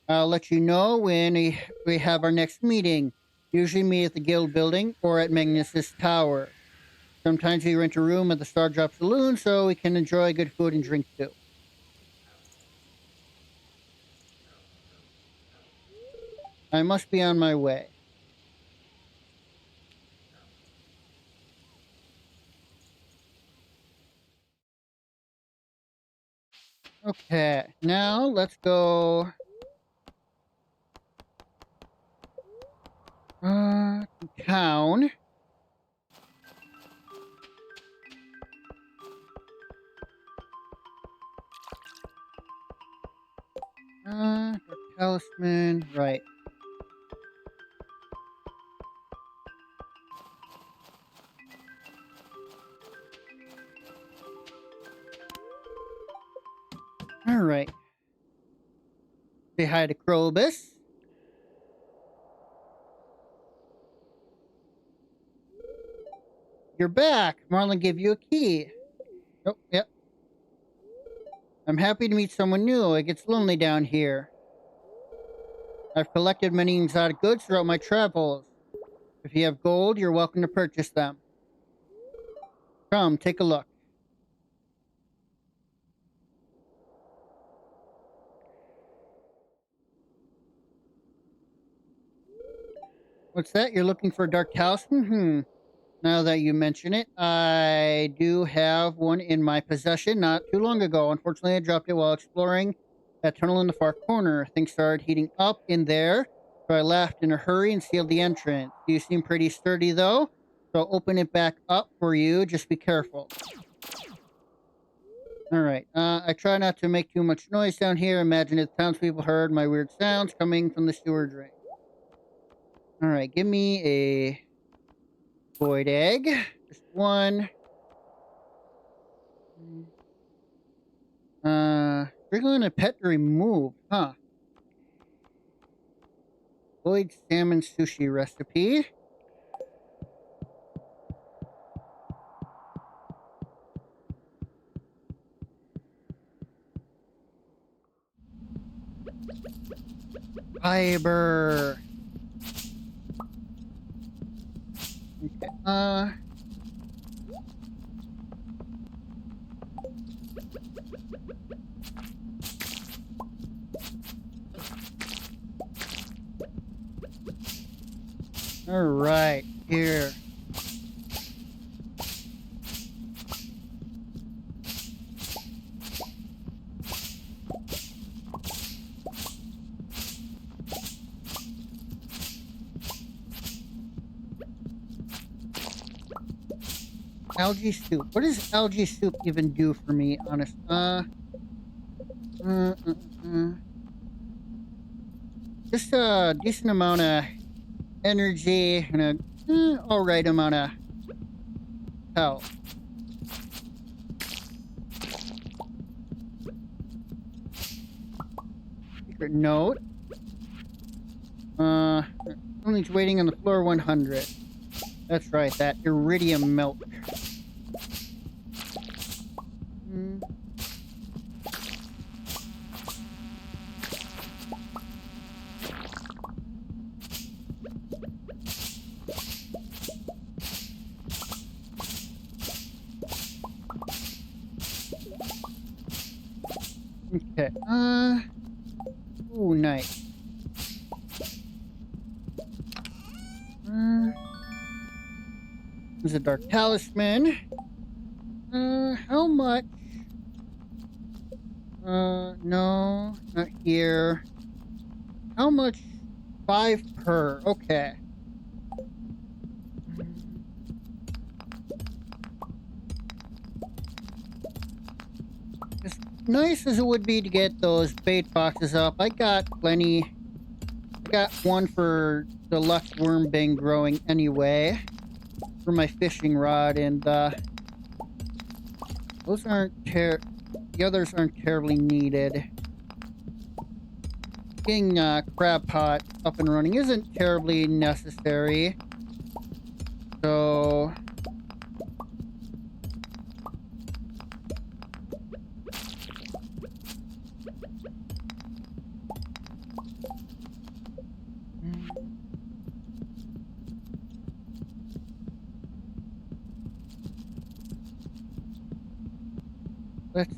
I'll let you know when we have our next meeting. Usually meet at the guild building or at Magnus's tower. Sometimes we rent a room at the Stardrop Saloon so we can enjoy good food and drink too. I must be on my way. Okay, now let's go to town. Dark Talisman, right. Alright. Say hi to Krobus. You're back. Marlon gave you a key. Oh, yep. I'm happy to meet someone new. It gets lonely down here. I've collected many exotic goods throughout my travels. If you have gold, you're welcome to purchase them. Come, take a look. What's that? You're looking for a dark talisman? Now that you mention it, I do have one in my possession not too long ago. Unfortunately, I dropped it while exploring that tunnel in the far corner. Things started heating up in there, so I left in a hurry and sealed the entrance. You seem pretty sturdy, though, so I'll open it back up for you. Just be careful. Alright, I try not to make too much noise down here. Imagine if townspeople heard my weird sounds coming from the sewer drain. Alright, give me a void egg. Just one. Trickling a pet to remove, huh? Void salmon sushi recipe. Fiber. Okay, alright, here. Algae soup. What does algae soup even do for me, honest? Just a decent amount of energy and a alright amount of health. Secret note. Only's waiting on the floor 100. That's right, that iridium milk. Okay. Ooh, nice. Uh, there's a dark talisman. How much? No, not here. How much? 5 per. Okay. As nice as it would be to get those bait boxes up, I got plenty. I got one for the luck worm bane growing anyway for my fishing rod, and those aren't the others aren't terribly needed. Getting crab pot up and running isn't terribly necessary, so let's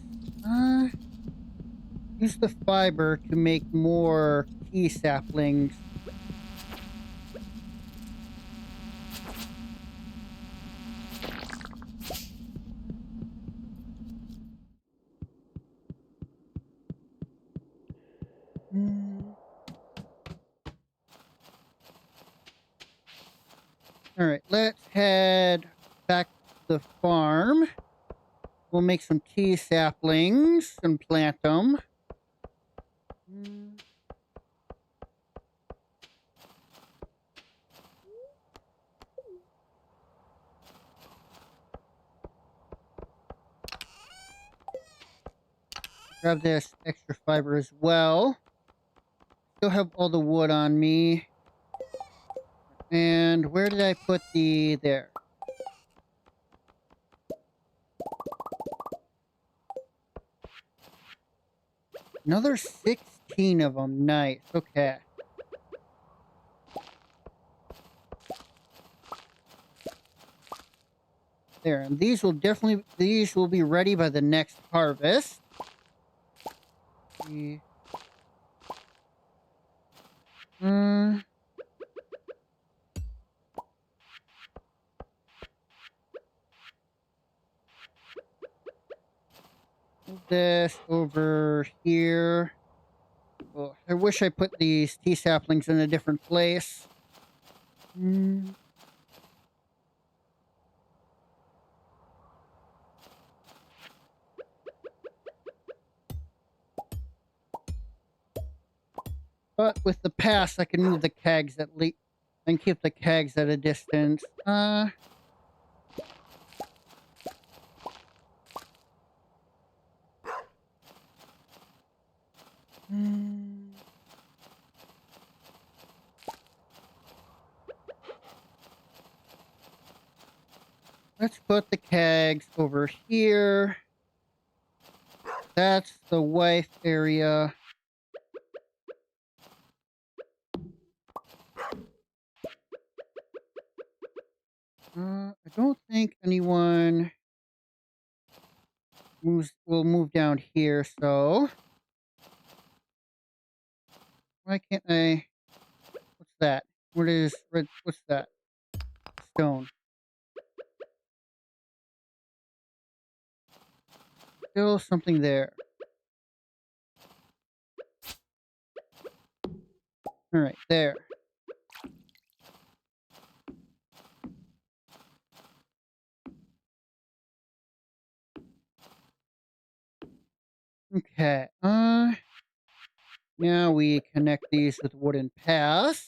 use the fiber to make more key saplings. All right, let's head back to the farm. We'll make some key saplings and plant them. Grab this extra fiber as well. Still have all the wood on me. And where did I put there? Another 16 of them. Nice. Okay. There. And these will be ready by the next harvest. Move this over here. Oh, I wish I put these tea saplings in a different place. But with the pass, I can move the kegs at least and keep the kegs at a distance. Let's put the kegs over here. That's the wife area. I don't think anyone will move down here, so why can't I? What's that? What is red? What's that? Stone. Still something there. All right, there. Okay. Now we connect these with wooden paths.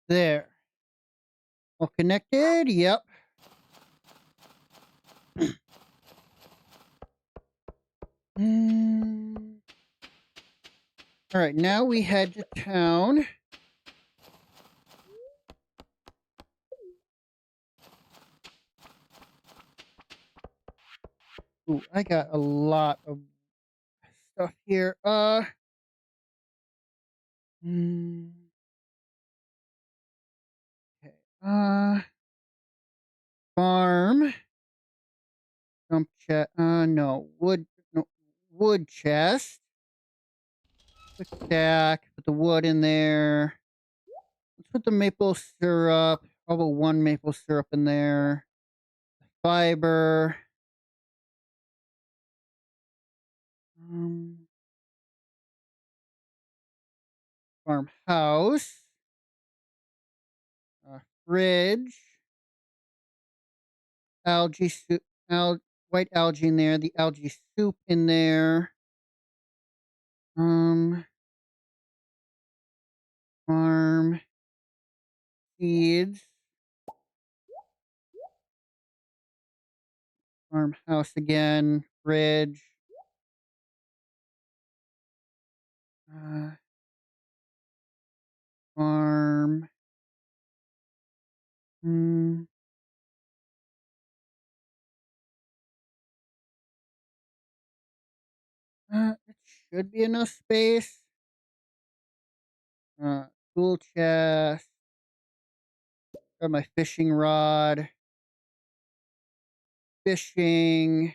There. All connected? Yep. All right, now we head to town. Ooh, I got a lot of stuff here. Okay. farm. Jump chest. No. Wood. No. Wood chest. Quick stack. Put the wood in there. Let's put the maple syrup. How about one maple syrup in there? Fiber. Um, Farmhouse. Fridge. Algae soup. White algae in there. The algae soup in there. Farm. Seeds. Farmhouse again. Fridge. Uh, farm. Hmm. It should be enough space. Uh, Tool chest. Got my fishing rod. Fishing.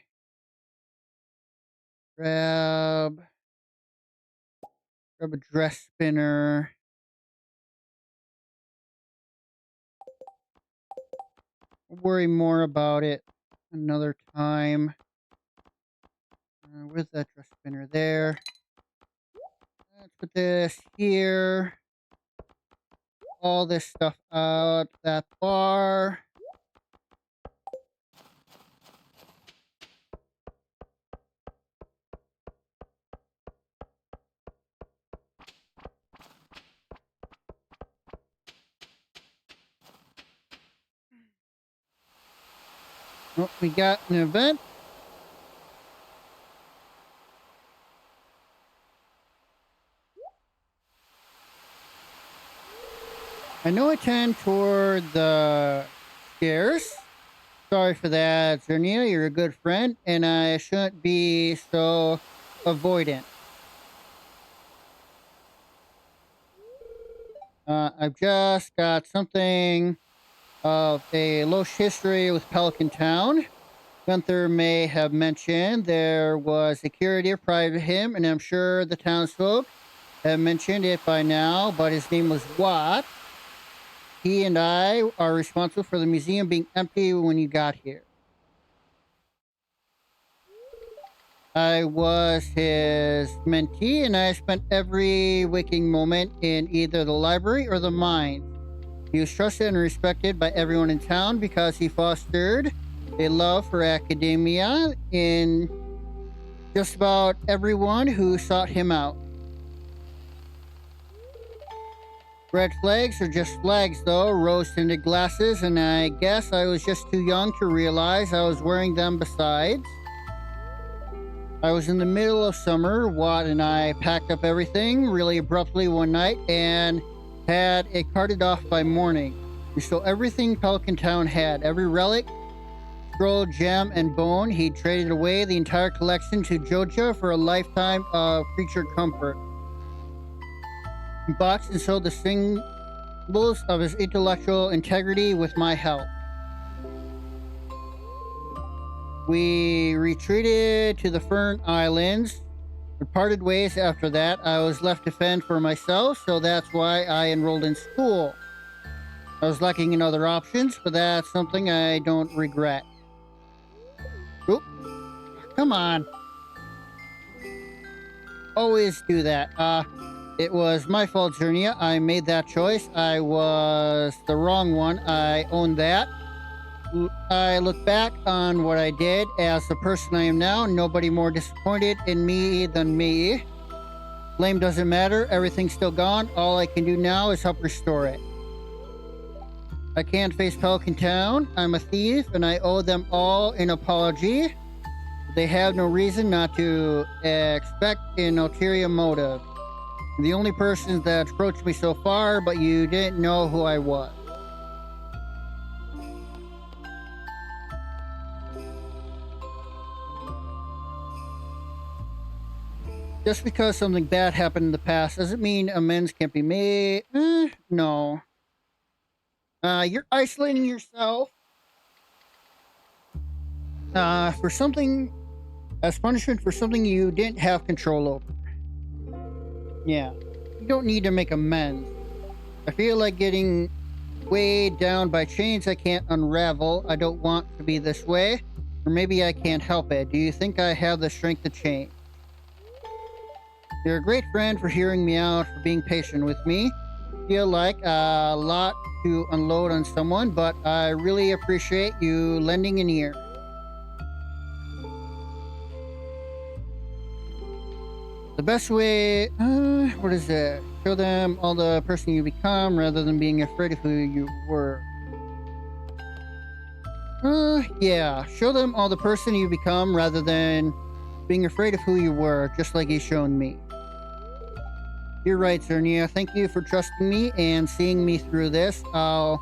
Grab a dress spinner. We'll worry more about it another time. Where's that dress spinner? There. Let's put this here. All this stuff out that bar. Oh, we got an event. I know I tend toward the stairs. Sorry for that, Zernia. You're a good friend, and I shouldn't be so avoidant. I've just got something of a low history with Pelican Town. Gunther may have mentioned there was security prior to him, and I'm sure the townsfolk have mentioned it by now, but his name was Watt. He and I are responsible for the museum being empty when you got here. I was his mentee, and I spent every waking moment in either the library or the mines. He was trusted and respected by everyone in town because he fostered a love for academia in just about everyone who sought him out. Red flags are just flags, though, rose-tinted glasses, and I guess I was just too young to realize I was wearing them besides. I was in the middle of summer. Watt and I packed up everything really abruptly one night and had it carted off by morning. We stole everything Pelican Town had, every relic, scroll, gem, and bone. He traded away the entire collection to Joja for a lifetime of creature comfort. He boxed and sold the symbols of his intellectual integrity with my help. We retreated to the Fern Islands. We parted ways after that. I was left to fend for myself, so that's why I enrolled in school. I was lacking in other options, but that's something I don't regret. Oop. Come on. Always do that. It was my fault, Zernia. I made that choice. I was the wrong one. I own that. I look back on what I did as the person I am now. Nobody more disappointed in me than me. Blame doesn't matter. Everything's still gone. All I can do now is help restore it. I can't face Pelican Town. I'm a thief, and I owe them all an apology. They have no reason not to expect an ulterior motive. The only person that approached me so far, but you didn't know who I was. Just because something bad happened in the past doesn't mean amends can't be made. No. You're isolating yourself. For something, as punishment for something you didn't have control over. Yeah. You don't need to make amends. I feel like getting weighed down by chains I can't unravel. I don't want to be this way. Or maybe I can't help it. Do you think I have the strength to change? You're a great friend for hearing me out, for being patient with me. Feel like a lot to unload on someone, but I really appreciate you lending an ear. The best way, what is it? Show them all the person you become rather than being afraid of who you were. Yeah. Show them all the person you become rather than being afraid of who you were, just like you've shown me. You're right, Cernia. Thank you for trusting me and seeing me through this. I'll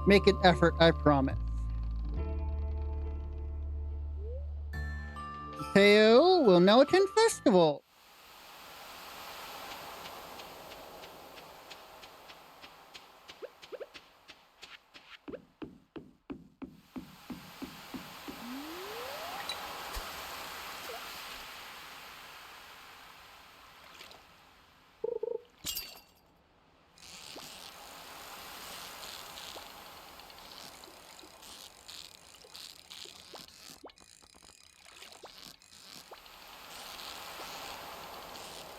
make an effort, I promise. Teo will now attend festival.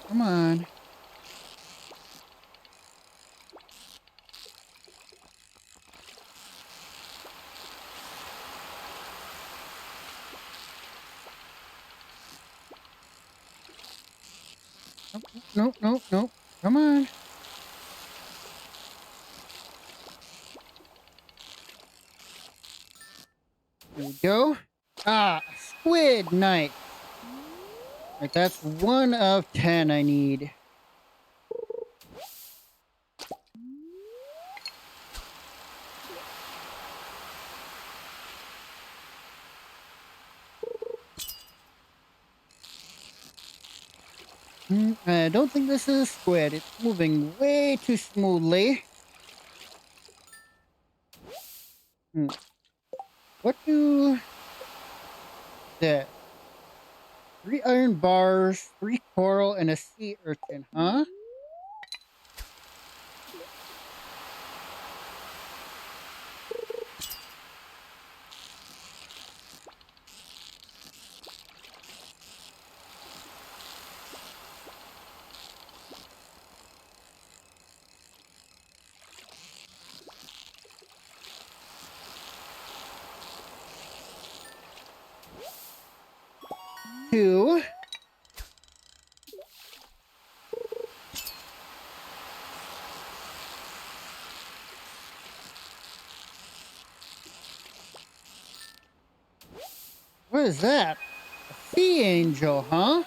Come on. Nope, nope, nope, nope. Come on. There we go. Squid night. Right, that's 1 of 10 I need. I don't think this is a squid. It's moving way too smoothly. What do that? 3 iron bars, 3 coral, and a sea urchin, huh? Two. What is that? A sea angel, huh?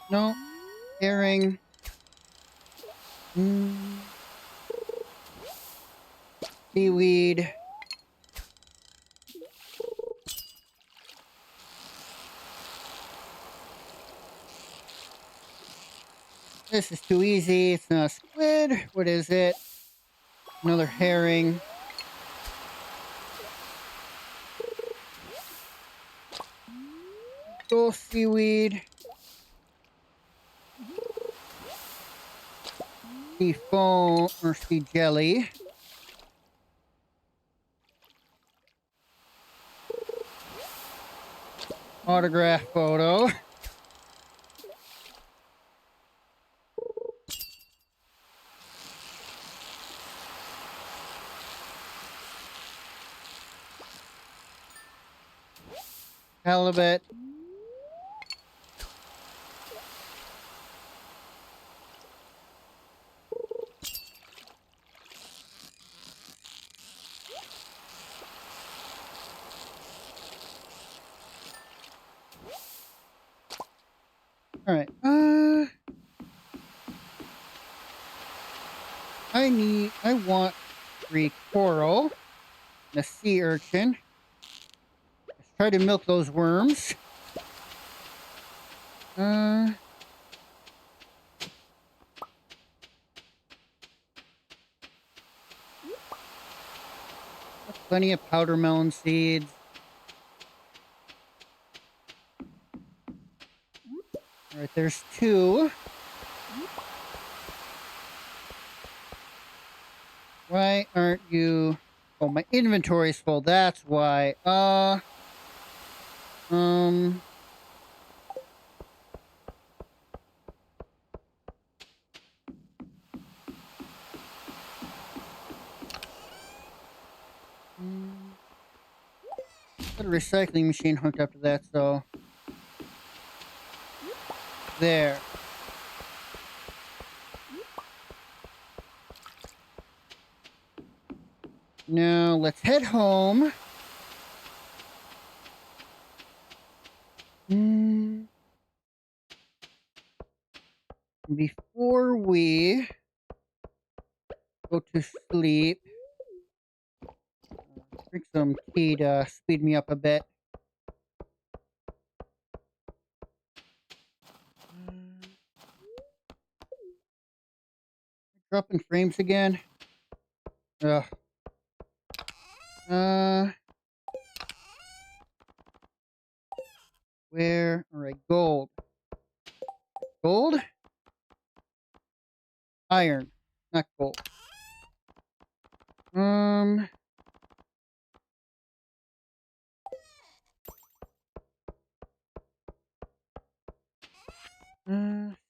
No. Herring. Seaweed. This is too easy. It's not a squid. What is it? Another herring. Go seaweed. Sea foam or sea jelly. Autograph photo. Halibut. All right. I want 3 coral and a sea urchin. Let's try to milk those worms. Got plenty of powder melon seeds. All right, there's 2. Why aren't you... Oh, my inventory's full. That's why. Um... mm, Got a recycling machine hooked up to that, so... There. Now, let's head home. Before we go to sleep, drink some tea to speed me up a bit. Dropping frames again. Ugh. Where? All right, gold. Gold? Iron, not gold. Um.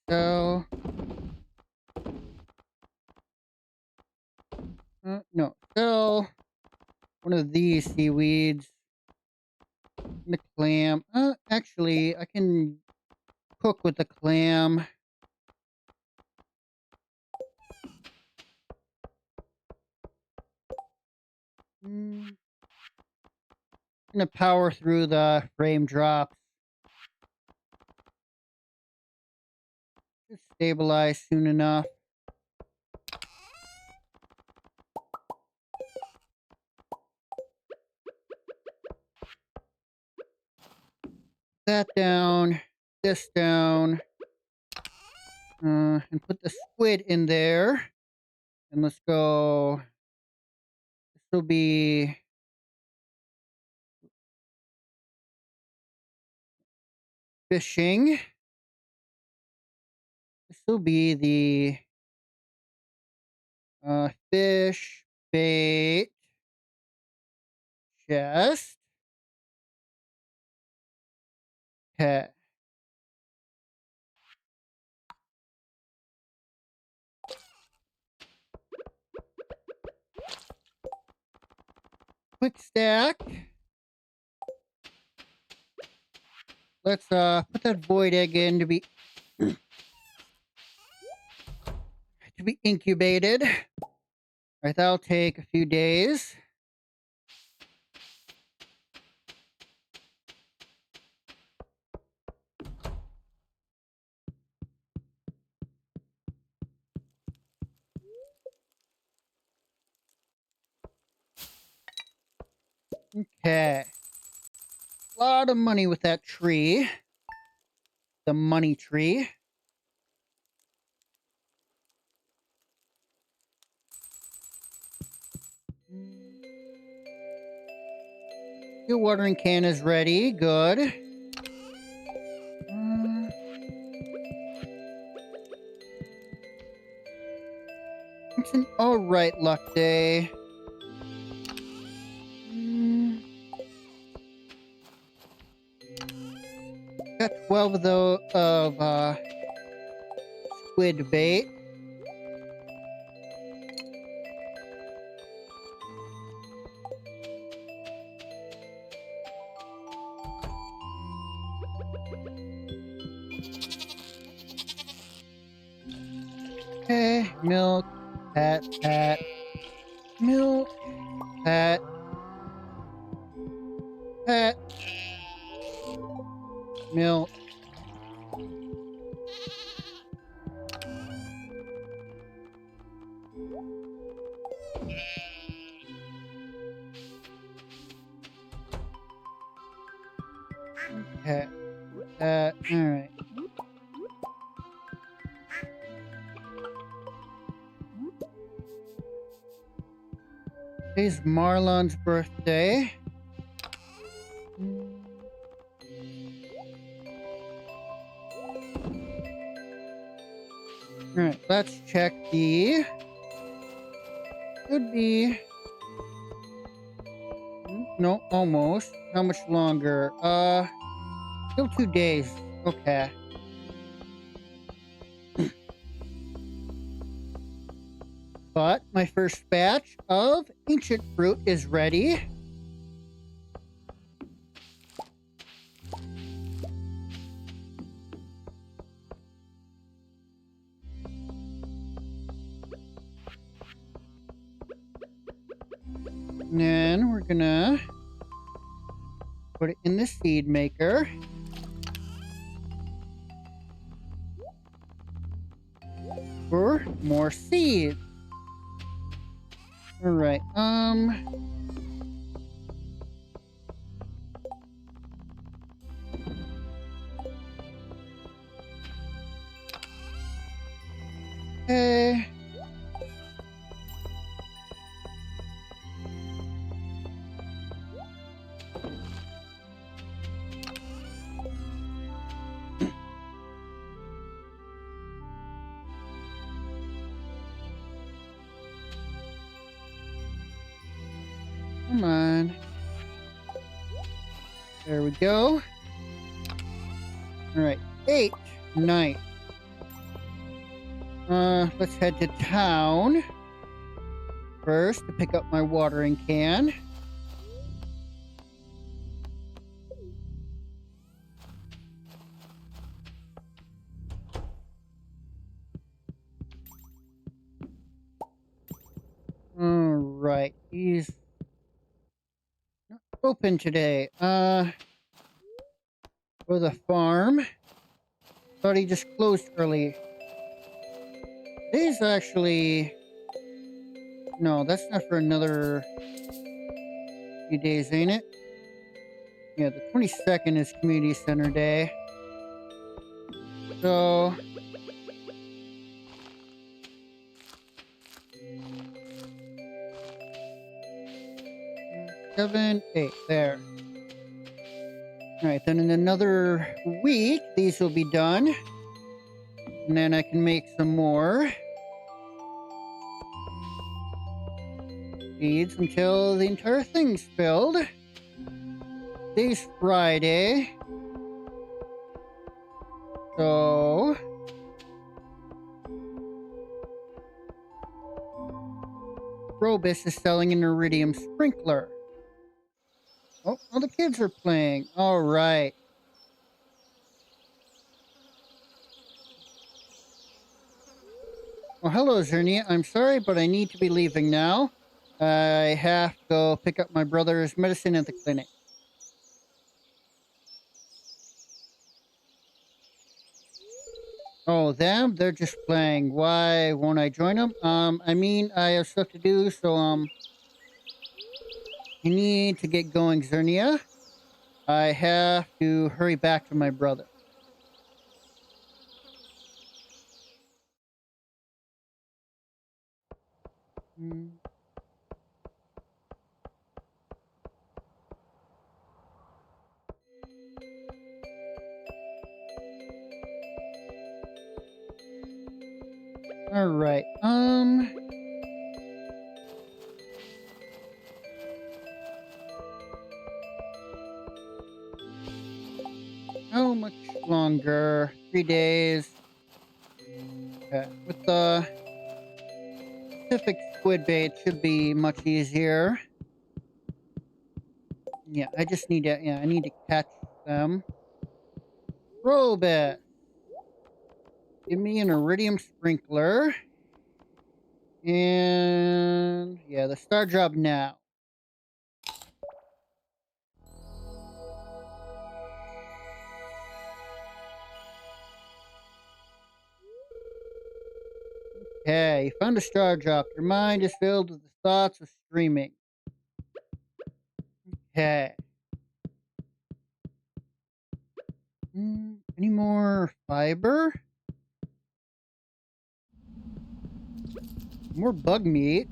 So. No. So. One of these seaweeds. And the clam. Actually, I can cook with the clam. I'm gonna power through the frame drops. Just stabilize soon enough. That down. This down. And put the squid in there. And let's go. This will be fishing. This will be the fish bait chest. Okay. Quick stack. Let's put that void egg in to be incubated. All right, that'll take a few days. Okay. A lot of money with that tree. The money tree. Your watering can is ready. Good. It's an alright luck day. Got 12 of those of squid bait. Okay, milk, pat, milk, pat, milk. Alright. Today's Marlon's birthday. Alright, let's check the... Should be... No, almost. How much longer? Still 2 days. Okay. But my first batch of ancient fruit is ready. And then we're gonna put it in the seed maker. For more seeds. Alright, okay. Come on. There we go. Alright, 8 night. Let's head to town first to pick up my watering can. Alright, he's not open today. For the farm. Thought he just closed early. Today's actually... No, that's not for another few days, ain't it? Yeah, the 22nd is Community Center Day. So... 7, 8, there. Alright, then in another week, these will be done. And then I can make some more seeds until the entire thing's filled. Today's Friday. So... Robus is selling an iridium sprinkler. Oh, all the kids are playing. All right. Well, hello, Zernia. I'm sorry, but I need to be leaving now. I have to go pick up my brother's medicine at the clinic. Oh, them? They're just playing. Why won't I join them? I mean, I have stuff to do, so, I need to get going, Zernia. I have to hurry back to my brother. All right. How much longer? 3 days. Okay. With the Pacific squid bait should be much easier. Yeah, I just need to, I need to catch them. Robot! Give me an iridium sprinkler. And, yeah, the star job now. Okay, you found a star drop. Your mind is filled with the thoughts of streaming. Okay. Any more fiber? More bug meat.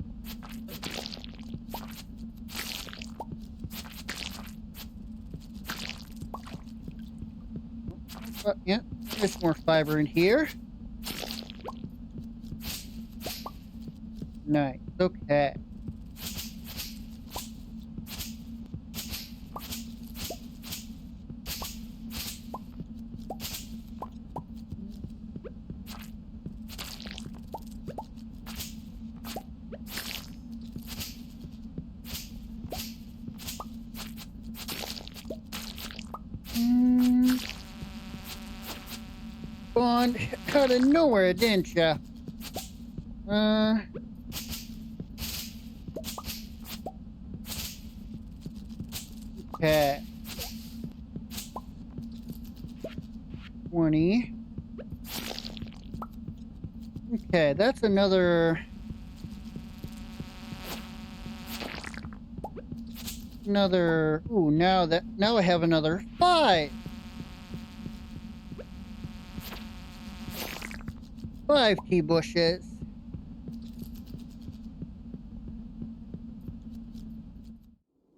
Yeah, there's more fiber in here. Nice. Okay. Spawned out of nowhere, didn't ya? Okay. 20. Okay, that's another... Ooh, now I have another 5. 5 tea bushes.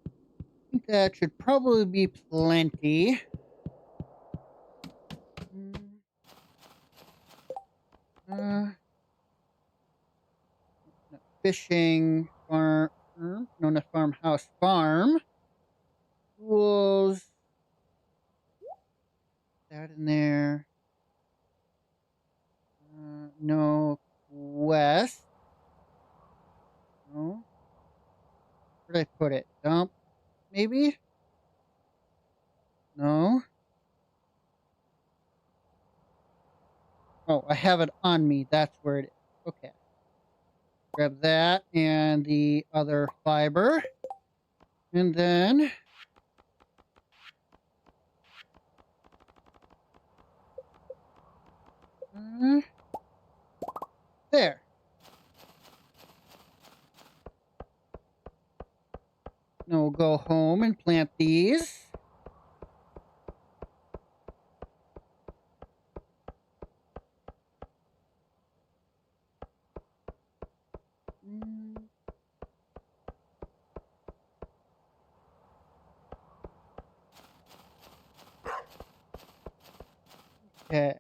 I think that should probably be plenty. Fishing farm, no, not farmhouse, farm. Tools. That in there. No. West. No. Where'd I put it? Dump, maybe? No. Oh, I have it on me. That's where it is. Okay. Grab that and the other fiber. And then... there. Now we'll go home and plant these. Okay.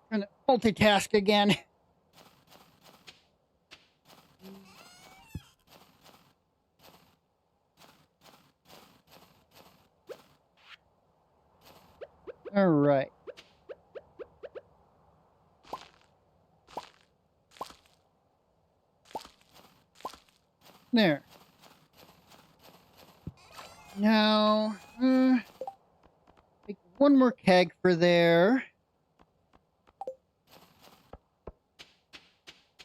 Trying to multitask again. All right. There. Now, make one more keg for there.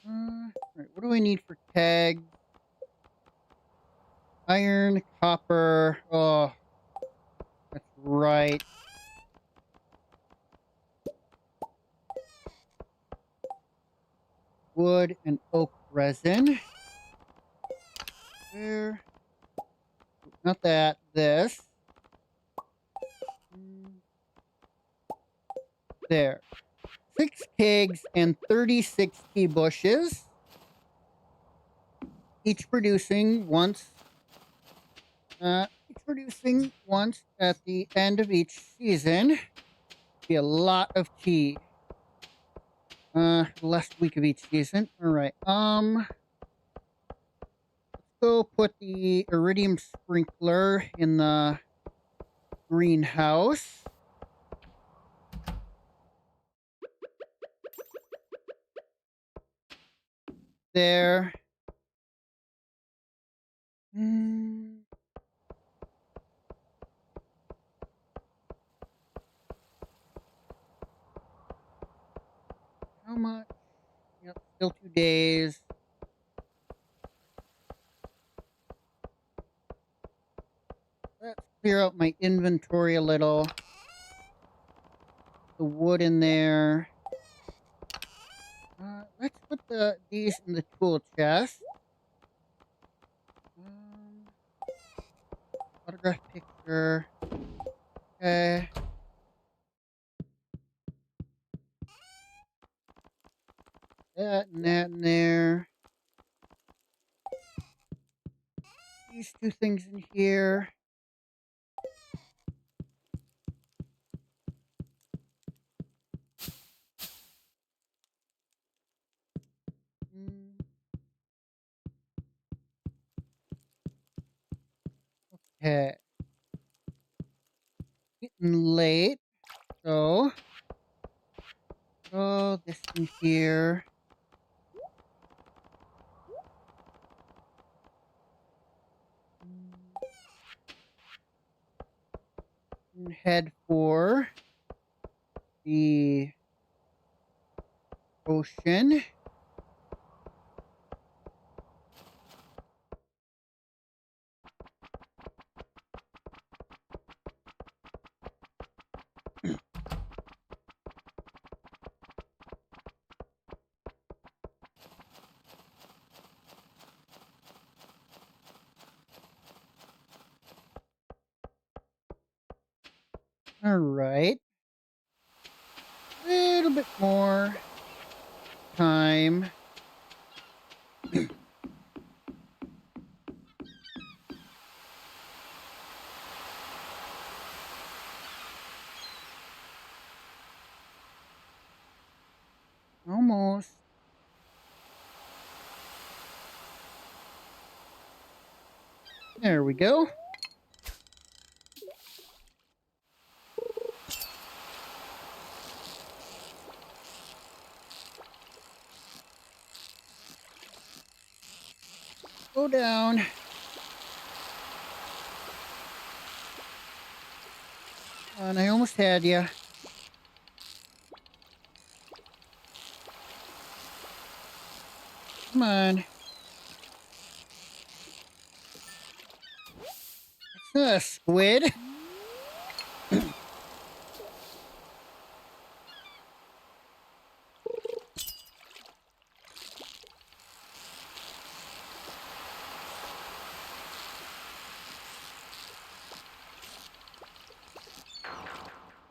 All right, what do I need for keg? Iron, copper. Oh, that's right. Wood and oak resin. There. Not that. This. There. 6 kegs and 36 tea bushes. Each producing once. At the end of each season. Be a lot of tea. Last week of each season. All right. Let's go put the iridium sprinkler in the greenhouse. There. How much? Yep, still 2 days. Let's clear out my inventory a little. The wood in there. Let's put these in the tool chest. Photograph picture. Okay. That and that in there. These two things in here. Okay. Getting late. So. Oh, this in here. And head for the ocean. All right. A little bit more time. Almost. There we go. Go down. And I almost had you. Come on. It's not a squid.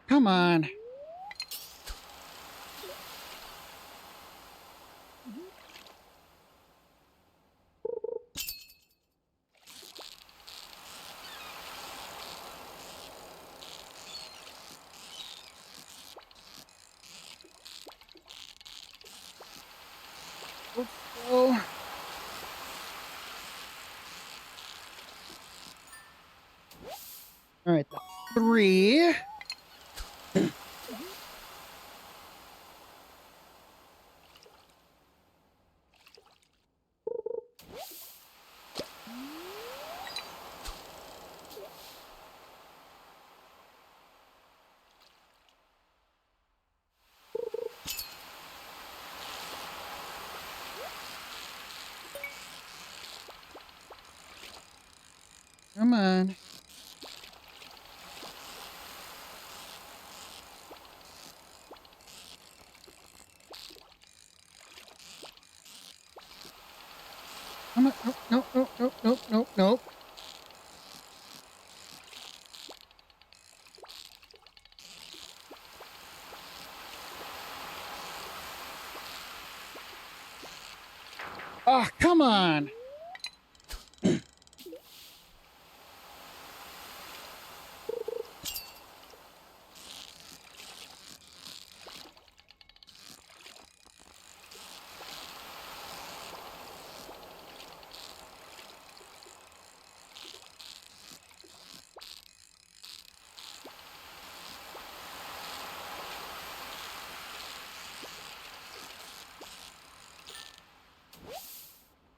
Come on. Let's go. All right, that's 3. Come on. Come on. Nope, nope, nope, nope, nope, nope, nope. Oh, come on.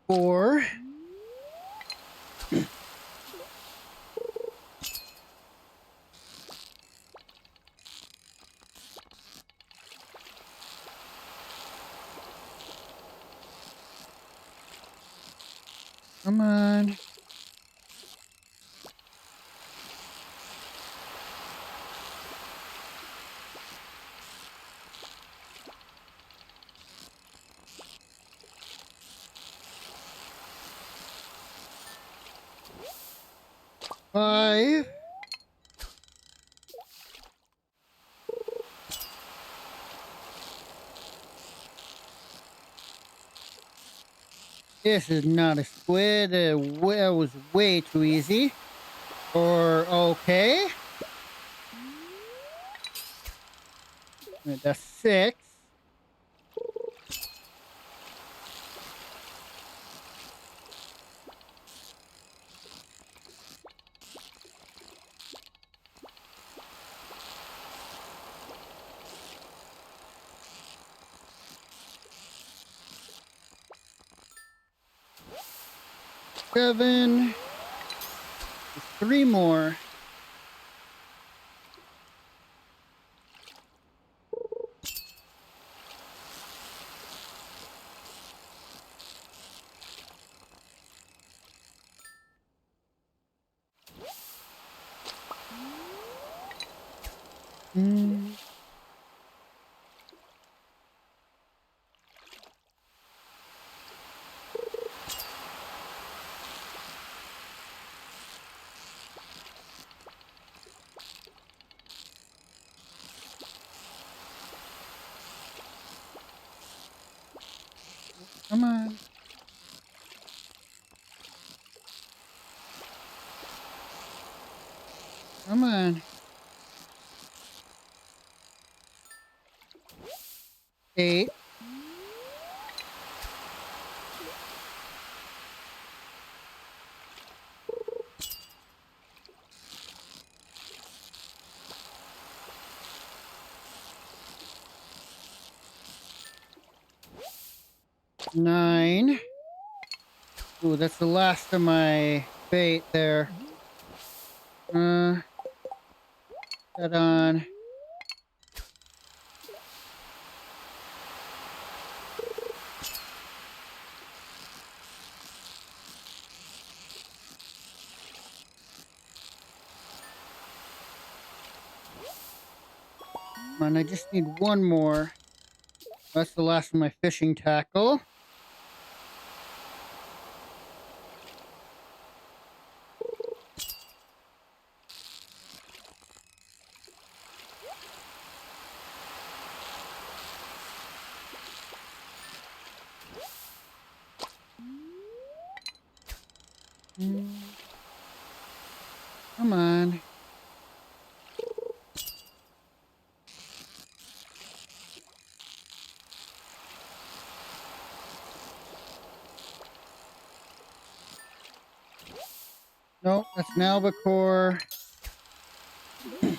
Four. Come on. 5. This is not a squid. That was way too easy. Or, okay. That's 6. 7. Just 3 more. Mm. Come on. Come on. 8. 9. Ooh, that's the last of my bait there. That on. Come on, I just need one more. That's the last of my fishing tackle. Mm. Come on. Nope, that's an albacore. I'd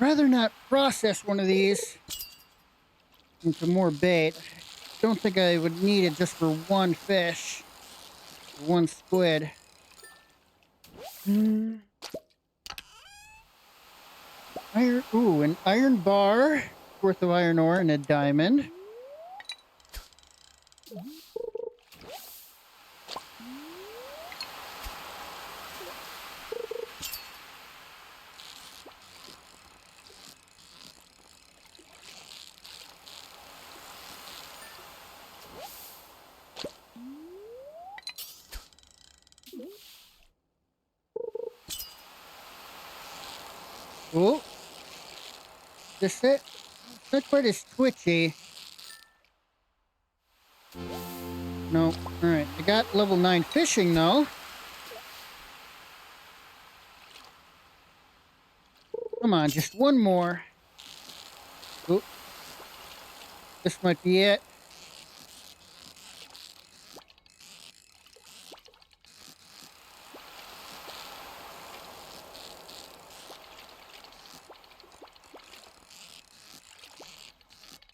rather not process one of these into more bait. I don't think I would need it just for one fish. One squid. Mm. An iron bar worth of iron ore and a diamond. Oh, this it. It's not quite as twitchy. No. All right. I got level 9 fishing though. Come on, just one more. Oh, this might be it.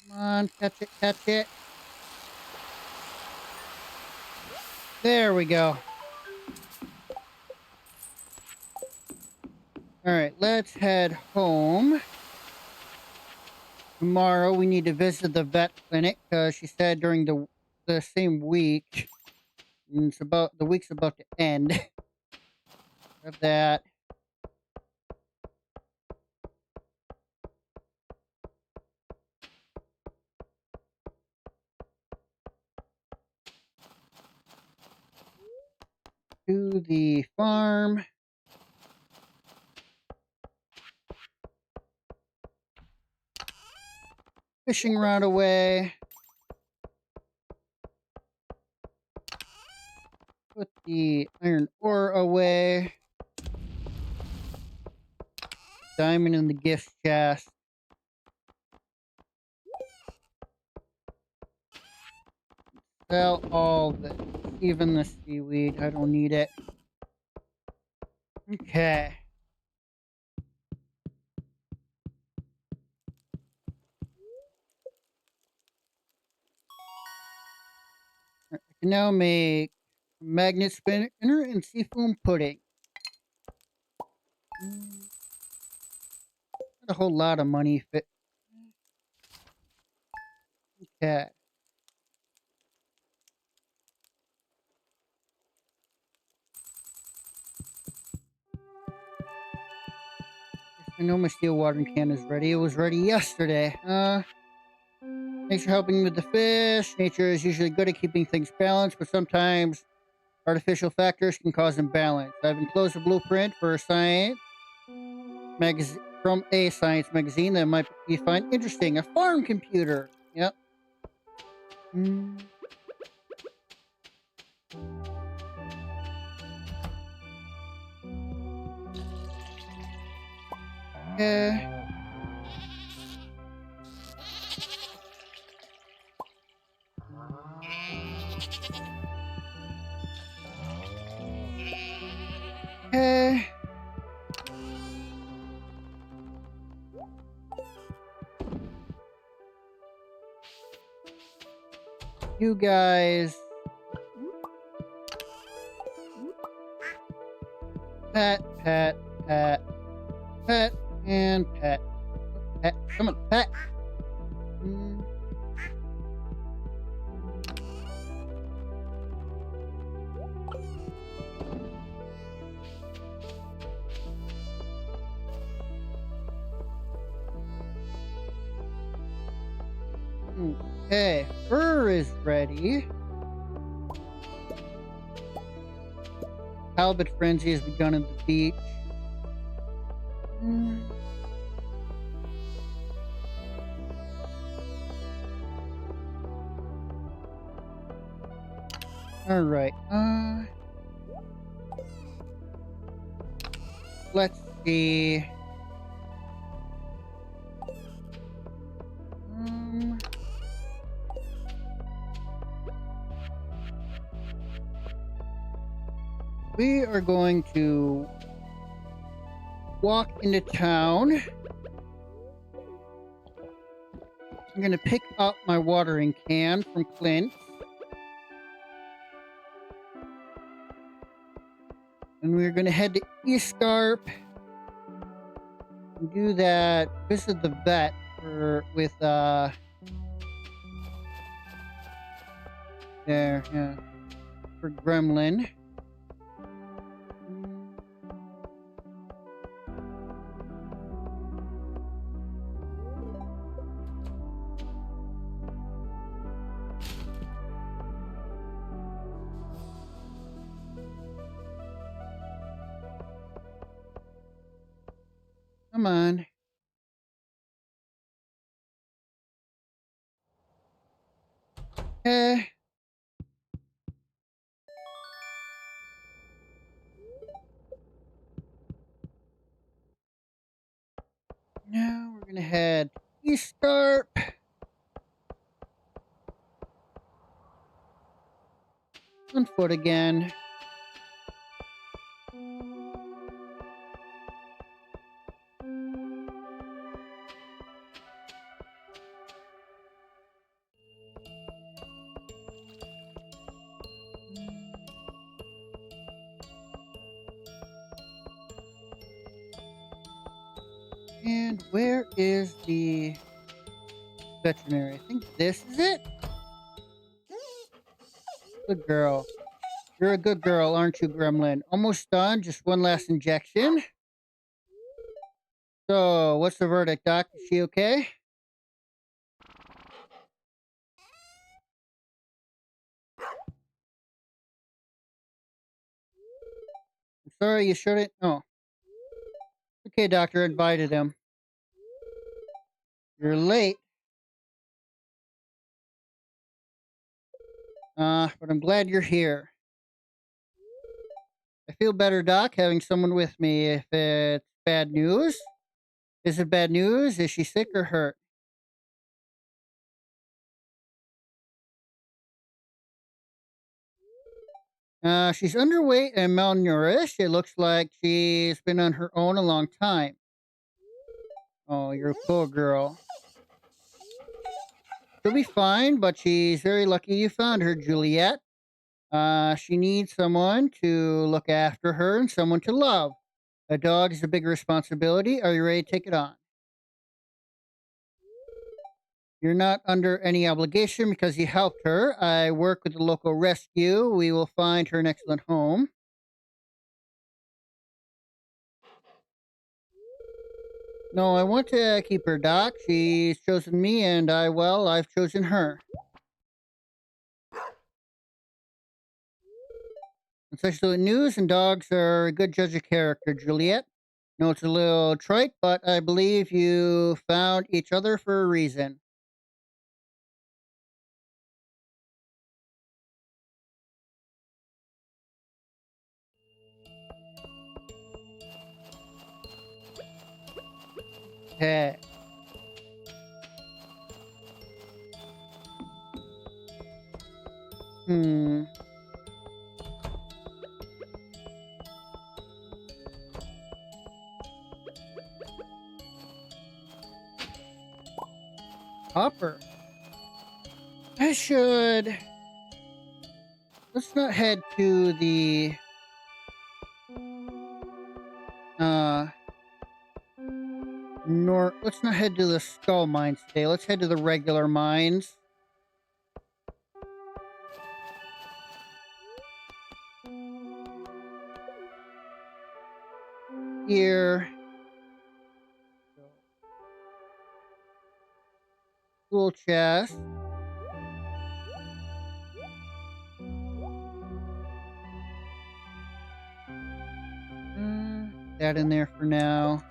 Come on, catch it, catch it. There we go. All right, let's head home. Tomorrow we need to visit the vet clinic because she said during the same week. And it's about the week's about to end. Of that. to the farm. Fishing rod away. Put the iron ore away. Diamond in the gift chest. Sell all this. Even the seaweed. I don't need it. Okay. I can now make magnet spinner and seafoam pudding. Not a whole lot of money fit. Okay. I know my steel watering can is ready. It was ready yesterday. Thanks for helping with the fish. Nature is usually good at keeping things balanced, but sometimes artificial factors can cause imbalance. I've enclosed a blueprint for a science magazine from a science magazine that might you find interesting. A farm computer. Yep. Mm. Okay. Okay. You guys. Pet, pet, pet, pet, and pet. Pet. Come on, pet. Mm. Okay. Fur is ready. Halibut frenzy has begun at the beach. Mm. All right. Let's see. We are going to walk into town. I'm going to pick up my watering can from Clint. And we're going to head to Eastscarp and do that. Visit the vet with there, yeah, for Gremlin. Come on. Okay. Now we're going to head to Eastscarp. On foot again. And where is the veterinary? I think this is it. Good girl. You're a good girl, aren't you, Gremlin? Almost done. Just one last injection. So, what's the verdict, Doc? Is she okay? sorry you shouldn't. Oh, okay, doctor, invited him. You're late. But I'm glad you're here. I feel better, Doc, having someone with me. If it's bad news, is it bad news? Is she sick or hurt? She's underweight and malnourished. It looks like she's been on her own a long time. Oh, you're a poor girl. She'll be fine, but she's very lucky you found her, Juliet. She needs someone to look after her and someone to love. A dog is a big responsibility. Are you ready to take it on? You're not under any obligation because you helped her. I work with the local rescue. We will find her an excellent home. No, I want to keep her, Doc. She's chosen me, and I've chosen her. It's excellent news, and dogs are a good judge of character, Juliet. No, it's a little trite, but I believe you found each other for a reason. Hey. Hmm. Hopper. I should. Let's not head to the uh let's not head to the skull mines today. Let's head to the regular mines. Here. Tool chest. That in there for now.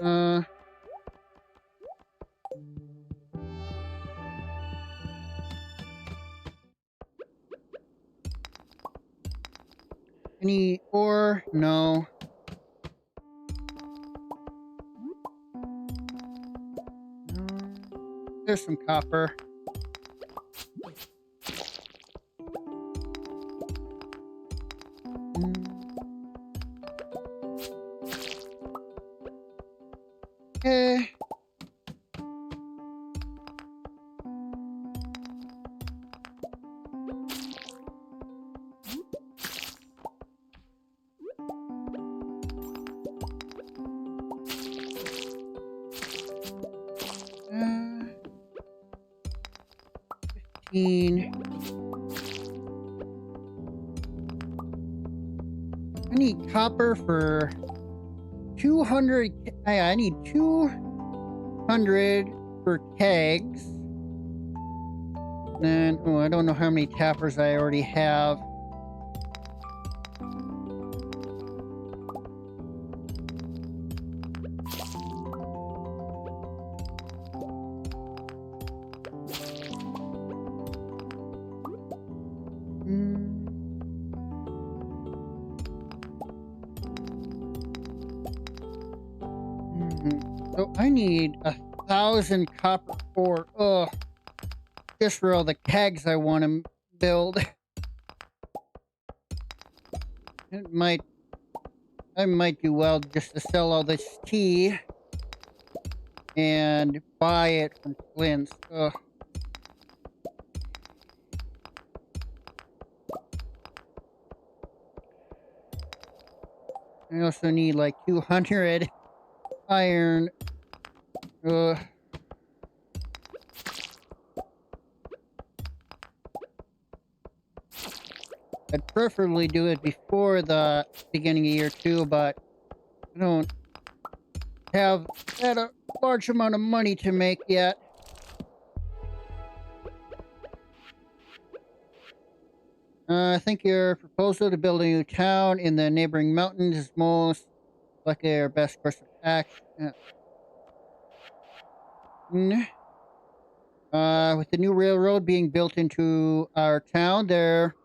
Any ore? No. There's some copper. Okay. Uh, 15. I need copper for 200. I need 200 for kegs. Then, oh, I don't know how many tappers I already have. So I need 1,000 copper ore. Ugh. Just for all the kegs I want to build. I might do well just to sell all this tea and buy it from Flint's. Ugh. I also need like 200 iron. Ugh. I'd preferably do it before the beginning of year 2, but I don't have that a large amount of money to make yet. I think your proposal to build a new town in the neighboring mountains is most likely our best course of action. With the new railroad being built into our town, there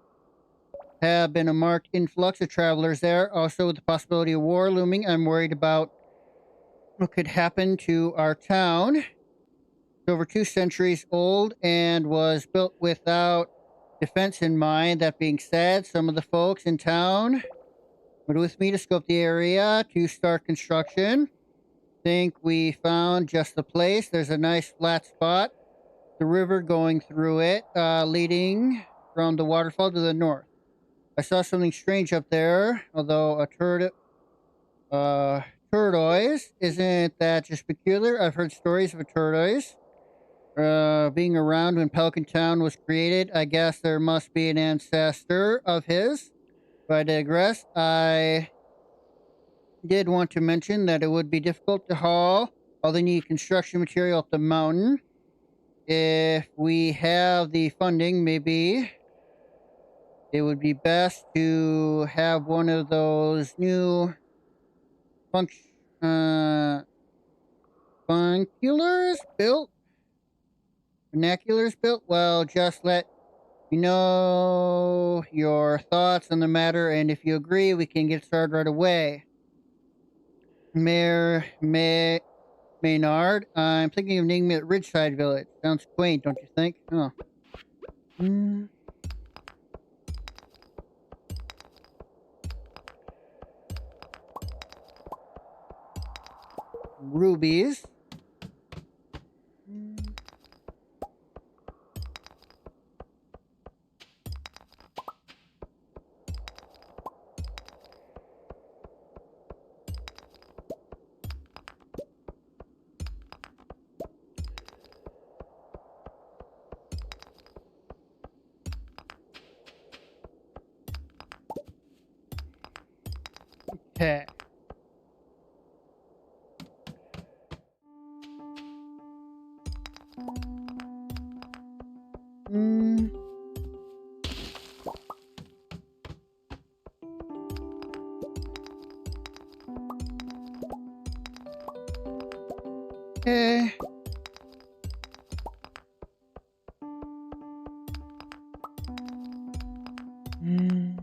have been a marked influx of travelers there. Also, with the possibility of war looming, I'm worried about what could happen to our town. It's over 2 centuries old and was built without defense in mind. That being said, some of the folks in town went with me to scope the area to start construction. Think we found just the place. There's a nice flat spot, the river going through it, leading from the waterfall to the north. I saw something strange up there, although uh, tortoise isn't that just peculiar? I've heard stories of a tortoise being around when Pelican Town was created. I guess there must be an ancestor of his. But I digress. I did want to mention that it would be difficult to haul all the needed construction material up the mountain. If we have the funding, maybe it would be best to have one of those new func- uh, funculars built, vernaculars built. Well, just let me know your thoughts on the matter, and if you agree, we can get started right away. Maynard, I'm thinking of naming it Ridgeside Village. Sounds quaint, don't you think? Huh. Mm, rubies. Mm, Okay. Mm, okay. Mm,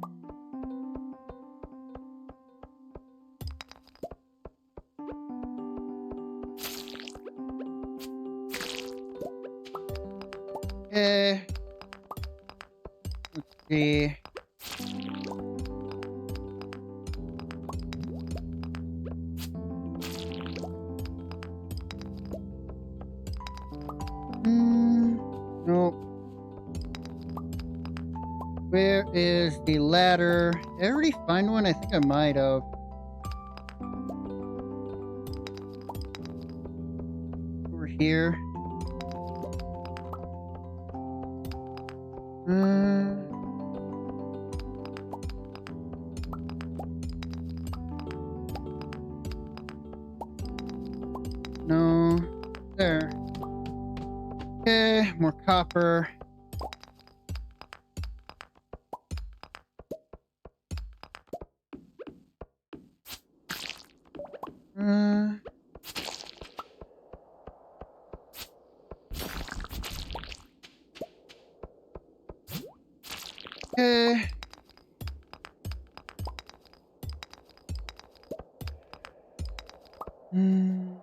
okay. Let's see. Nope. Where is the ladder? Did I already find one? I think I might have. Over here. Uh, no. There. Okay, more copper. Uh, okay. Mm.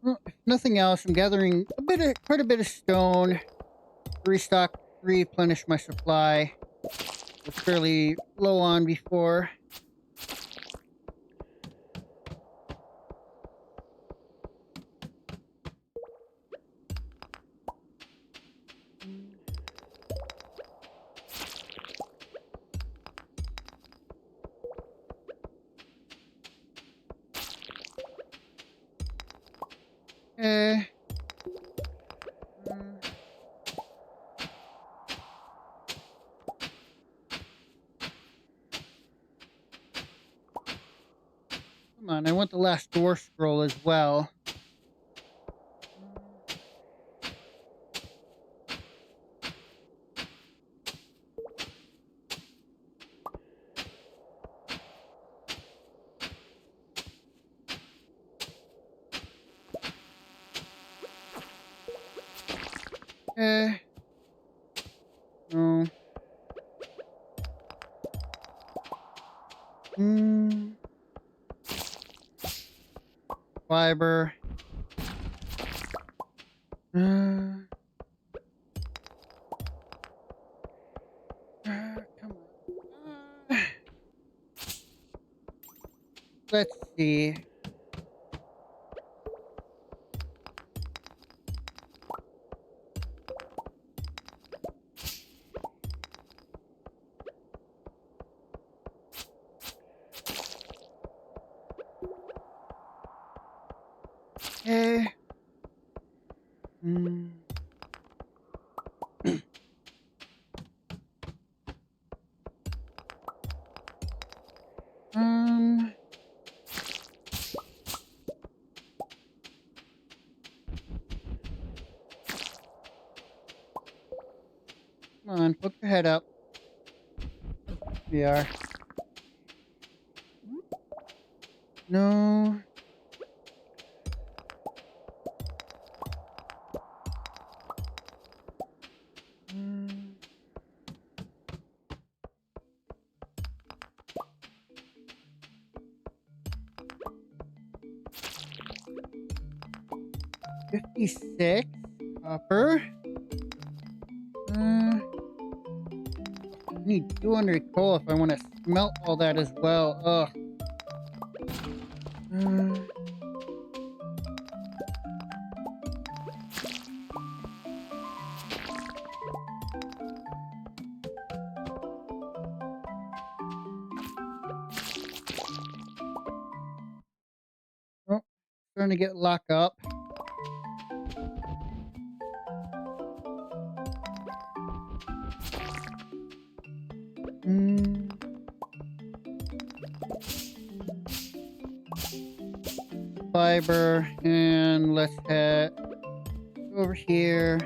Well, if nothing else, I'm gathering quite a bit of stone to replenish my supply. Was fairly low on before. Okay. Mm. Come on, I want the last door scroll as well. Eh. No. Hmm. Fiber. Come on. Let's see. Okay. Hmm. 'Come on, poke your head up. We are. No. 56 copper. I need 200 coal if I want to smelt all that as well. Ugh. Uh, oh, starting to get locked up. Mm, fiber, and let's head over here.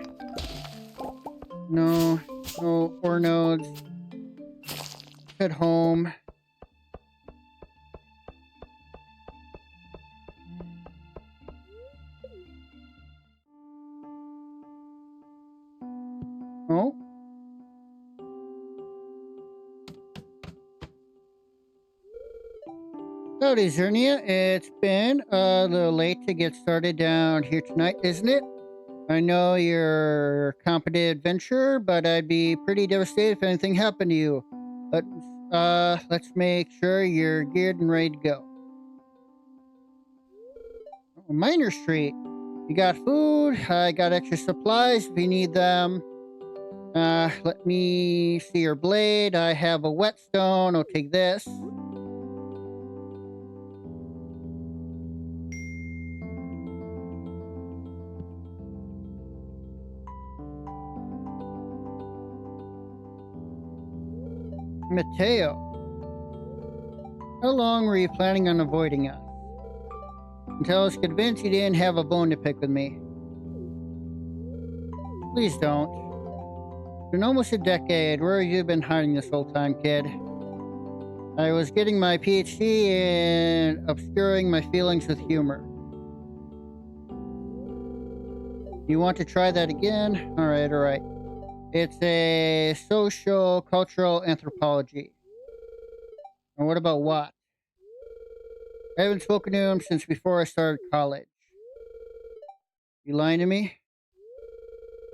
No, no ore nodes. Head home. Oh. Howdy, Zernia. It's been a little late to get started down here tonight, isn't it? I know you're a competent adventurer, but I'd be pretty devastated if anything happened to you. Let's make sure you're geared and ready to go. Oh, Miner Street. You got food. I got extra supplies if you need them. Let me see your blade. I have a whetstone. I'll take this. Mateo, how long were you planning on avoiding us? Until I was convinced you didn't have a bone to pick with me. Please don't. It's been almost a decade. Where have you been hiding this whole time, kid? I was getting my PhD in obscuring my feelings with humor. You want to try that again? Alright. It's a social cultural anthropology. And what about Watt? I haven't spoken to him since before I started college. You lying to me?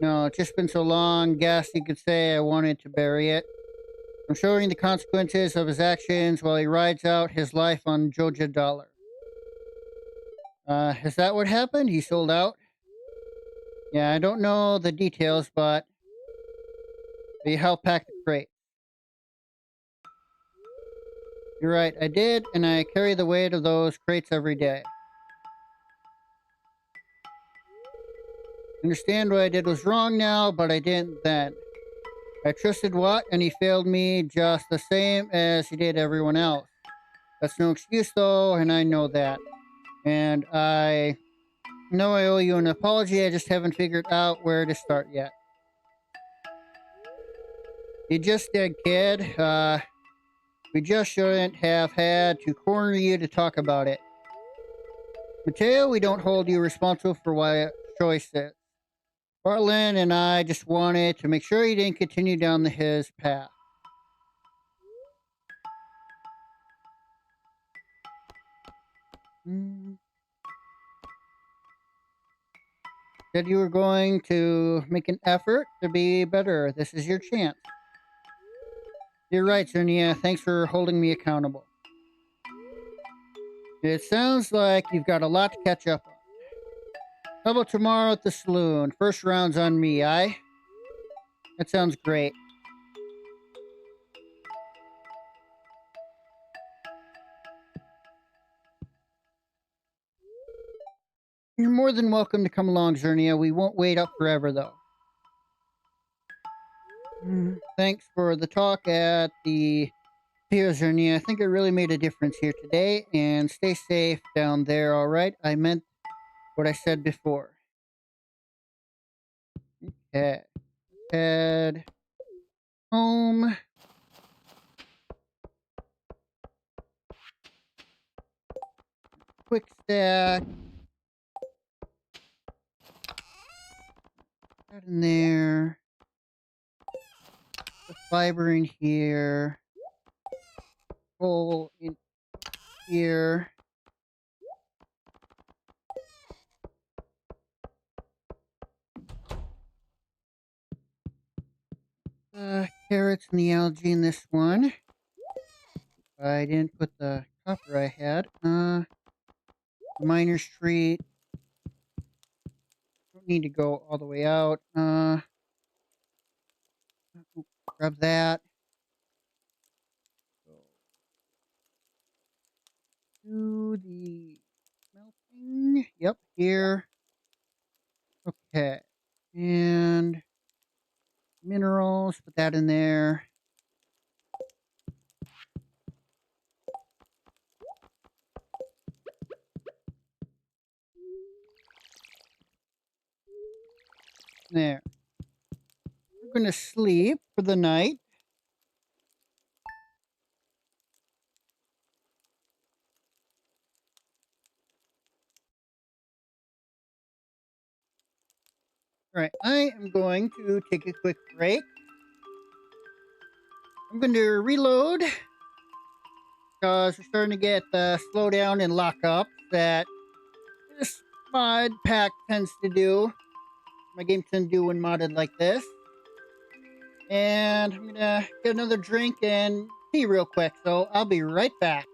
No, it's just been so long. Guess you could say I wanted to bury it. I'm showing the consequences of his actions while he rides out his life on Georgia Dollar. Is that what happened? He sold out? Yeah, I don't know the details, but he helped pack the crate. You're right, I did, and I carry the weight of those crates every day. I understand what I did was wrong now, but I didn't then. I trusted Watt, and he failed me just the same as he did everyone else. That's no excuse, though, and I know that. And I know I owe you an apology, I just haven't figured out where to start yet. You just did, kid. We just shouldn't have had to corner you to talk about it. Mateo, we don't hold you responsible for what choices. Bartlin and I just wanted to make sure he didn't continue down his path. Said you were going to make an effort to be better. This is your chance. You're right, Sonia. Thanks for holding me accountable. It sounds like you've got a lot to catch up on. How about tomorrow at the saloon? First round's on me, aye? That sounds great. You're more than welcome to come along, Zernia. We won't wait up forever, though. Thanks for the talk at the pier, Zernia. I think it really made a difference here today. And stay safe down there, all right? I meant what I said before. Okay. Head home. Quick stack. That in there. The fiber in here. Coal in here. Carrots and the algae in this one. I didn't put the copper I had. Miner's Street. Don't need to go all the way out. Grab that. Go to the smelting. Yep, here. Okay. And minerals, put that in there. There. We're going to sleep for the night. All right, I am going to take a quick break. I'm going to reload because we're starting to get slowdown and lockup that this mod pack tends to do. My game tends to do when modded like this. And I'm going to get another drink and pee real quick, so I'll be right back.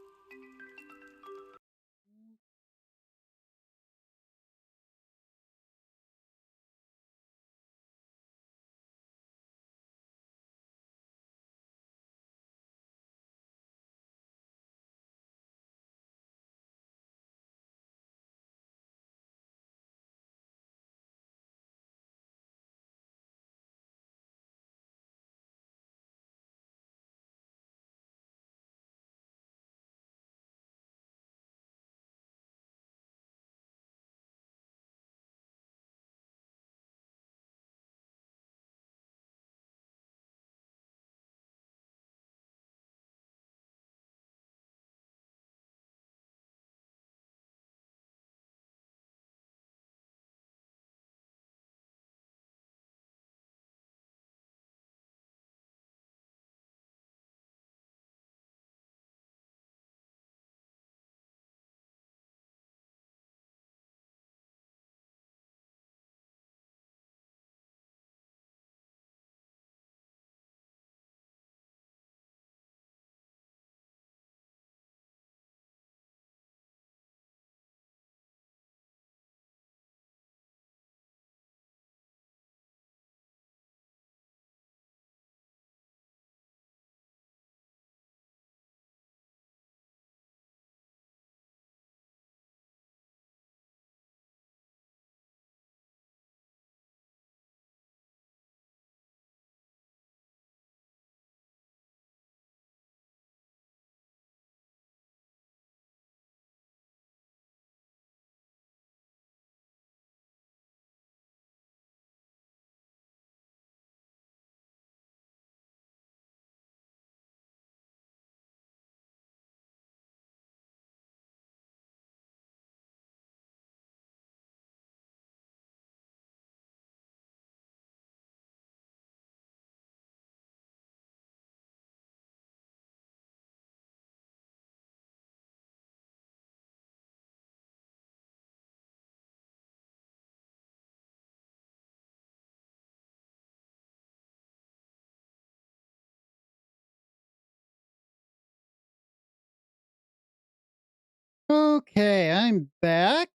Okay, I'm back.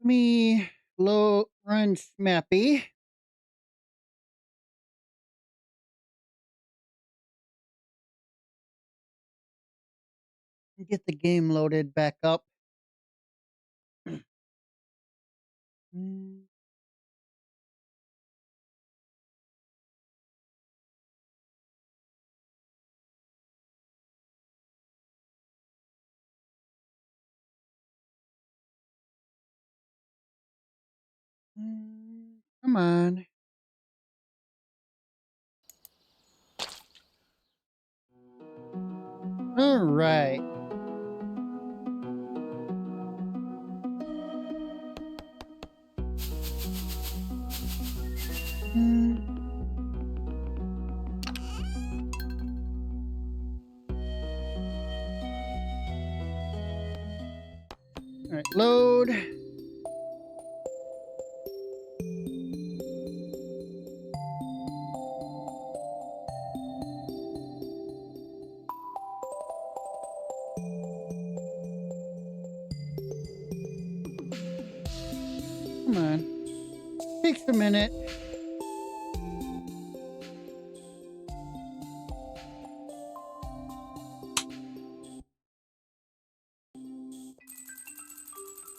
Let me run Smappy. And get the game loaded back up. Mm, Come on. All right. Mm, all right, load. Come on. Takes a minute.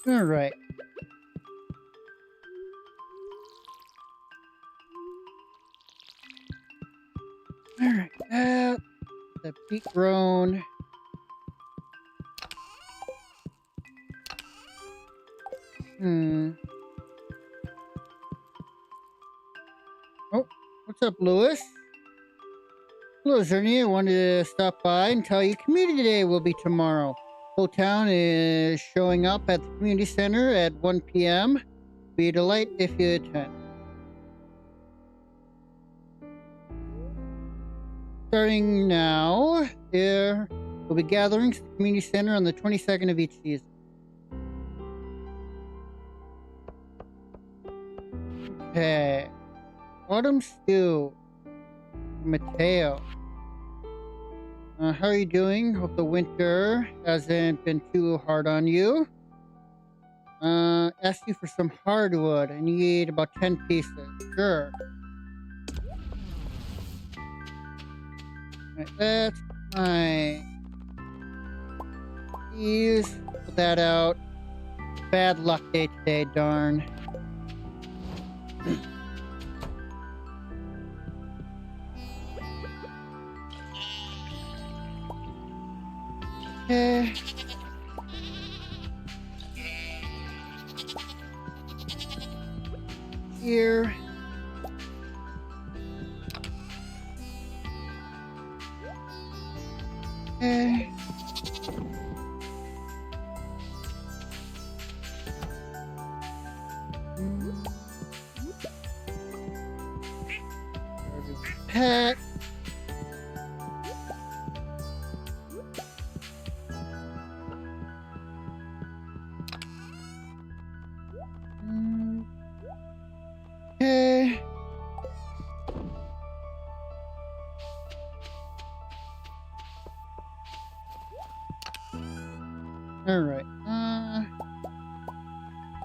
All right. All right. The peak grown. Oh, what's up, Lewis? Hello, Zerny. I wanted to stop by and tell you Community Day will be tomorrow. Whole town is showing up at the community center at 1 p.m. Be a delight if you attend. Starting now, there will be gatherings at the community center on the 22nd of each season. Okay. Autumn Stew. Mateo. How are you doing? Hope the winter hasn't been too hard on you. Ask you for some hardwood. I need about 10 pieces. Sure. Right, that's fine. Please put that out. Bad luck day today, darn. Okay. Here. Okay. Pet. Okay. All right.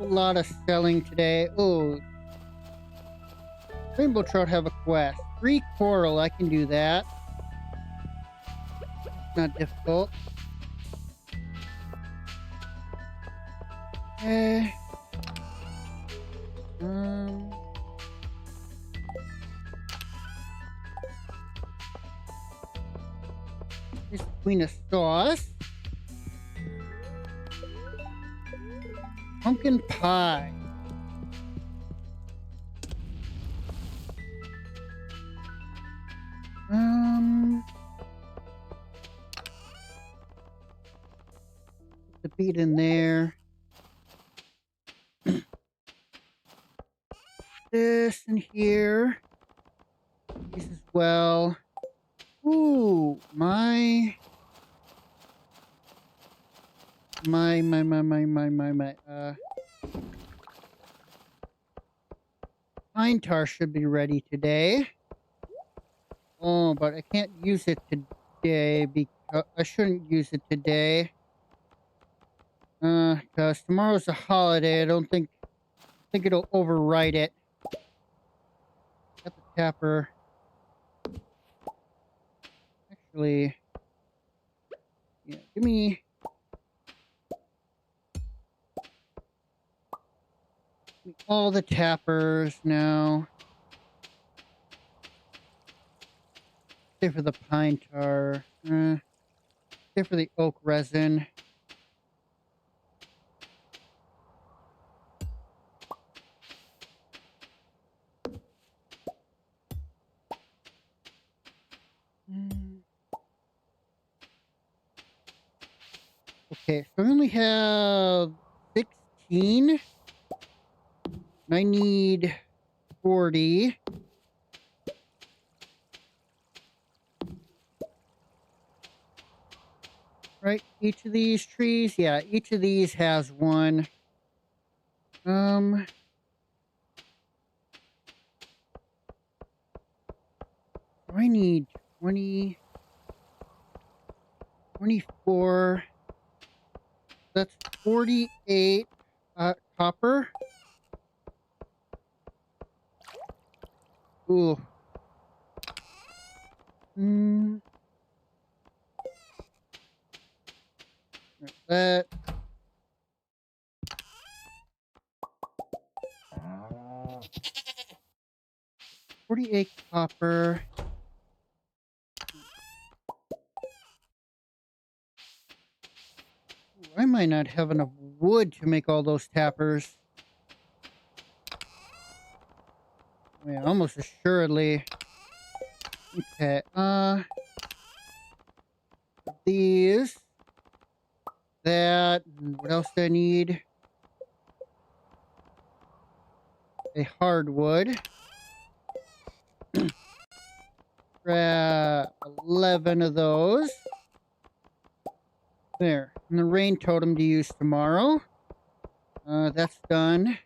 A lot of selling today. Oh, Rainbow Trout have a quest. 3 coral. I can do that. It's not difficult. Okay. Here's the queen of sauce. Pumpkin pie. The beet in there. This in here. These as well. Ooh, my. Pine tar should be ready today. Oh, but I can't use it today because I shouldn't use it today. because tomorrow's a holiday. I don't think it'll overwrite it. Got the tapper. Actually, yeah, give me all the tappers now. Stay for the pine tar. Stay for the oak resin. Okay, so I only have 16. And I need 40. Right, each of these trees, yeah, each of these has one. I need 20, 24. That's 48 copper. Ooh. That. 48 copper. Ooh, I might not have enough wood to make all those tappers. Yeah, almost assuredly. Okay, these. That. What else do I need? A hardwood. Grab 11 of those. There. And the rain totem to use tomorrow. That's done.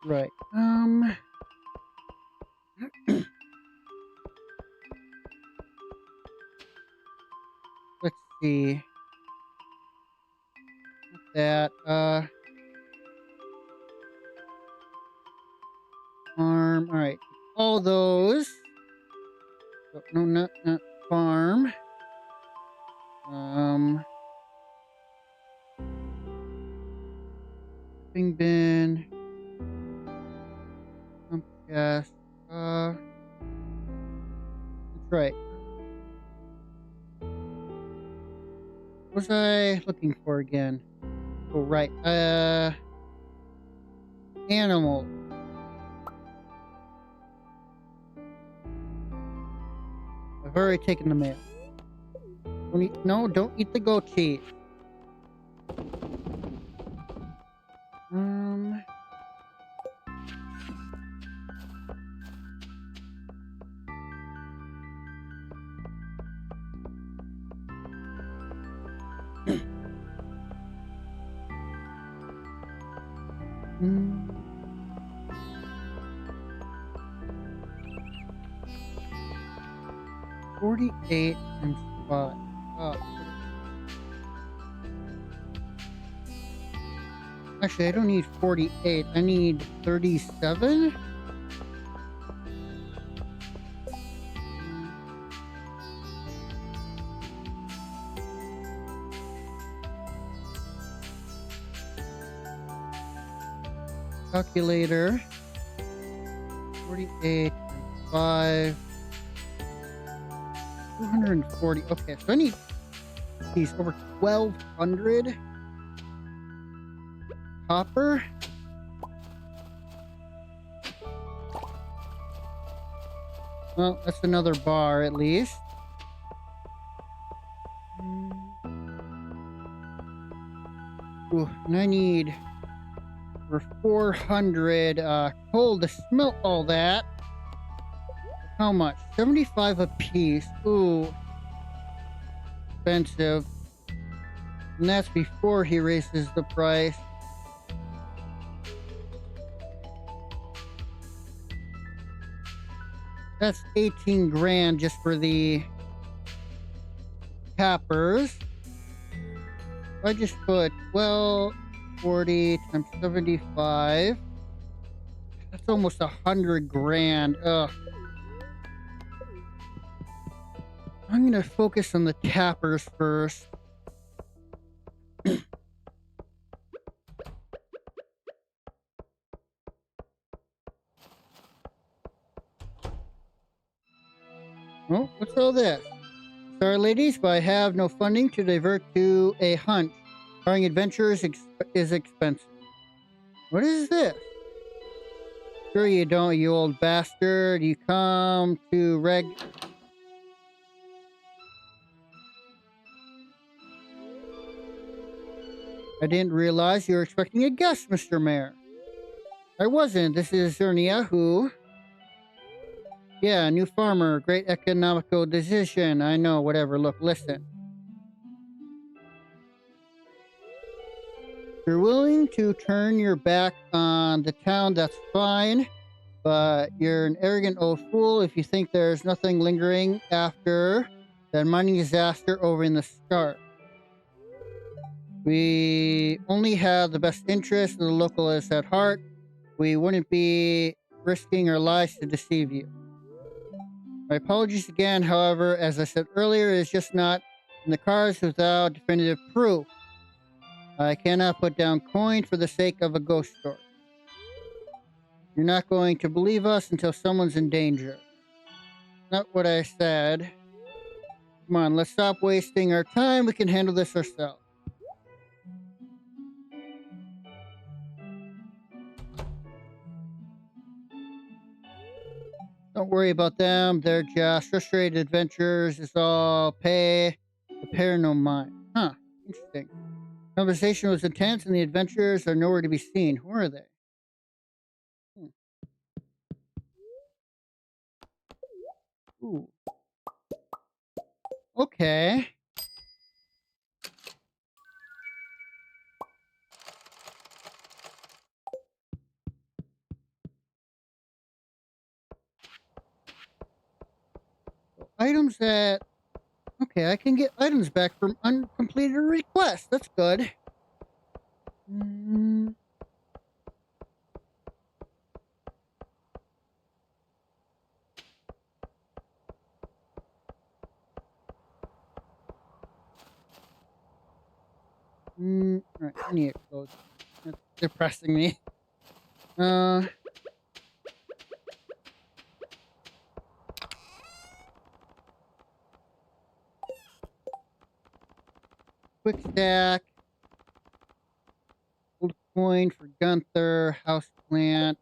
Right. Let's see. That, farm. All right. All those. Oh, no, not farm. Shipping bin. Pump chest. That's right. What was I looking for again? Oh, right. Animal. I've already taken the mail. Don't eat the goat cheese. Mm. 48 and 5. Oh. Actually, I don't need 48. I need 37. Calculator. 48 and 5. 240. Okay, so I need these over 1,200 copper. Well, that's another bar at least. Ooh, and I need over 400 coal to smelt all that. How much? 75 a piece. Ooh. Expensive. And that's before he raises the price. That's 18 grand just for the cappers. I just put 1240 times 75. That's almost 100 grand. Ugh. I'm gonna focus on the cappers first. Oh, what's all this? Sorry, ladies, but I have no funding to divert to a hunt. Hiring adventurers is expensive. What is this? Sure you don't, you old bastard. You come to I didn't realize you were expecting a guest, Mr. Mayor. I wasn't. This is Zernia, who... Yeah, new farmer. Great economical decision. I know, whatever. Look, listen. If you're willing to turn your back on the town, that's fine. But you're an arrogant old fool if you think there's nothing lingering after that mining disaster over in the start. We only have the best interest of the localists at heart. We wouldn't be risking our lives to deceive you. My apologies again, however, as I said earlier, it's just not in the cards without definitive proof. I cannot put down coin for the sake of a ghost story. You're not going to believe us until someone's in danger. Not what I said. Come on, let's stop wasting our time. We can handle this ourselves. Don't worry about them. They're just frustrated adventurers. It's all pay. The pair no mind. Huh. Interesting. Conversation was intense and the adventurers are nowhere to be seen. Who are they? Ooh. Okay. So items that... Okay, I can get items back from uncompleted requests. That's good. Mm. Alright, I need to close. That's depressing me. Quick stack. Gold coin for Gunther. House plant.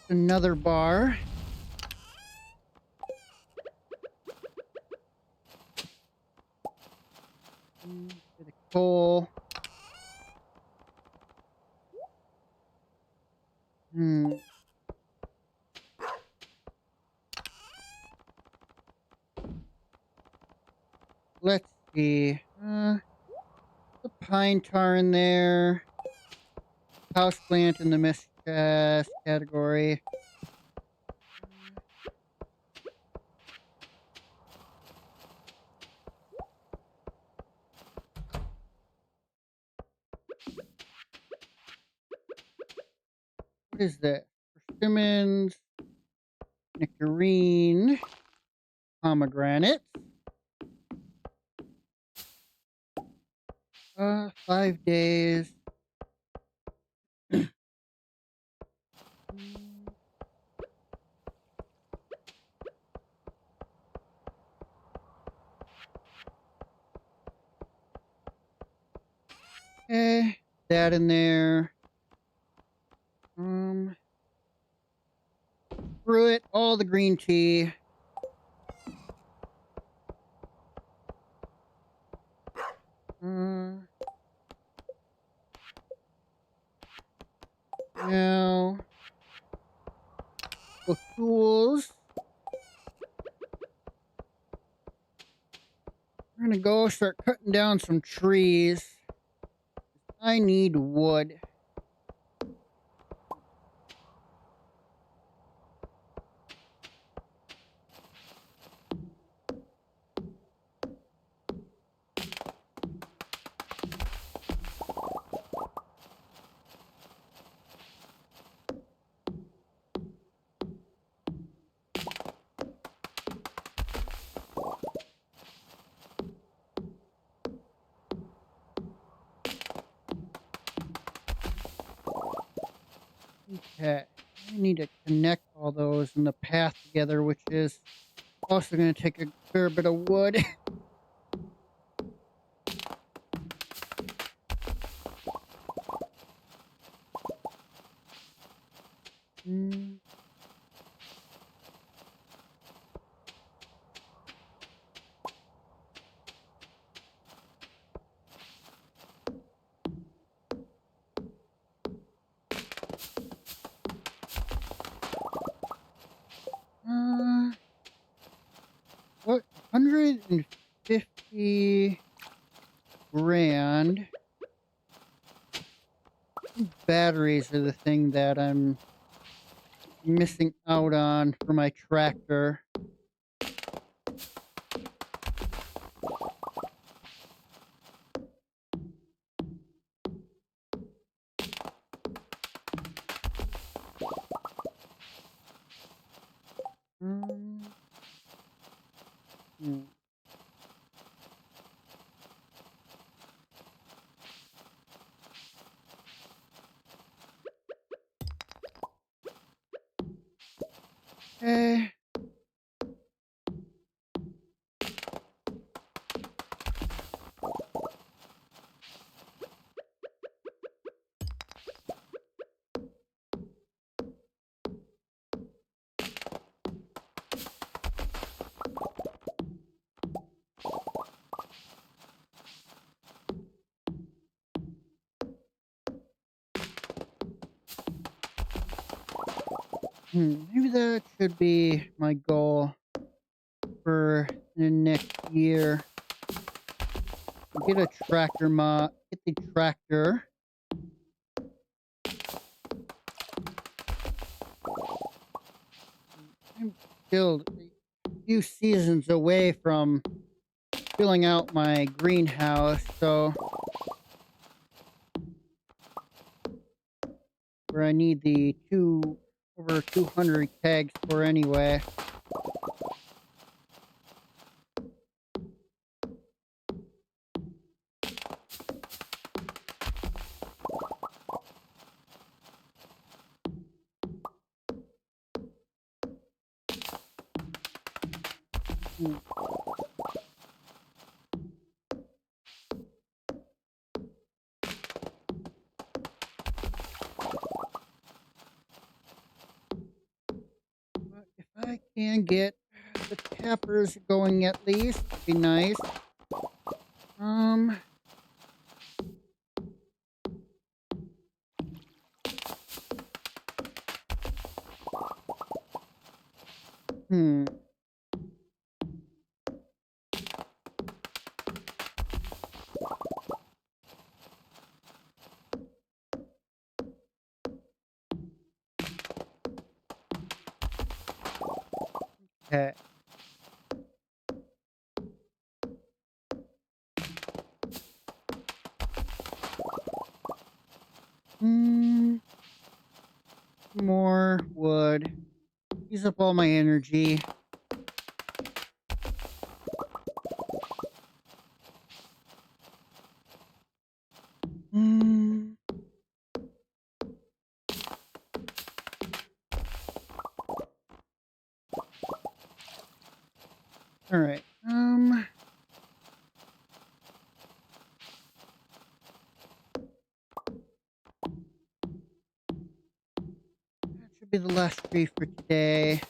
Another bar. Bit of coal. Let's see. The pine tar in there. House plant in the mist chest category. What is that? Persimmons, nectarine, pomegranate. 5 days. Okay, that in there. Brew it, all the green tea. Now, the tools. gonna go start cutting down some trees. I need wood. Okay, I need to connect all those in the path together, which is also going to take a fair bit of wood. Mm, uh, what? 150 grand. Batteries are the thing that I'm missing out on for my tractor. Um, hmm. Okay. Maybe that should be my goal for the next year. Get a tractor get the tractor. I'm still a few seasons away from filling out my greenhouse, so where I need the over 200 kegs for anyway. Hmm. But if I can get the tappers going at least, it'd be nice. Um, hmm. Okay. Hmm. More wood. Use up all my energy. Hmm. All right. That should be the last tree for today.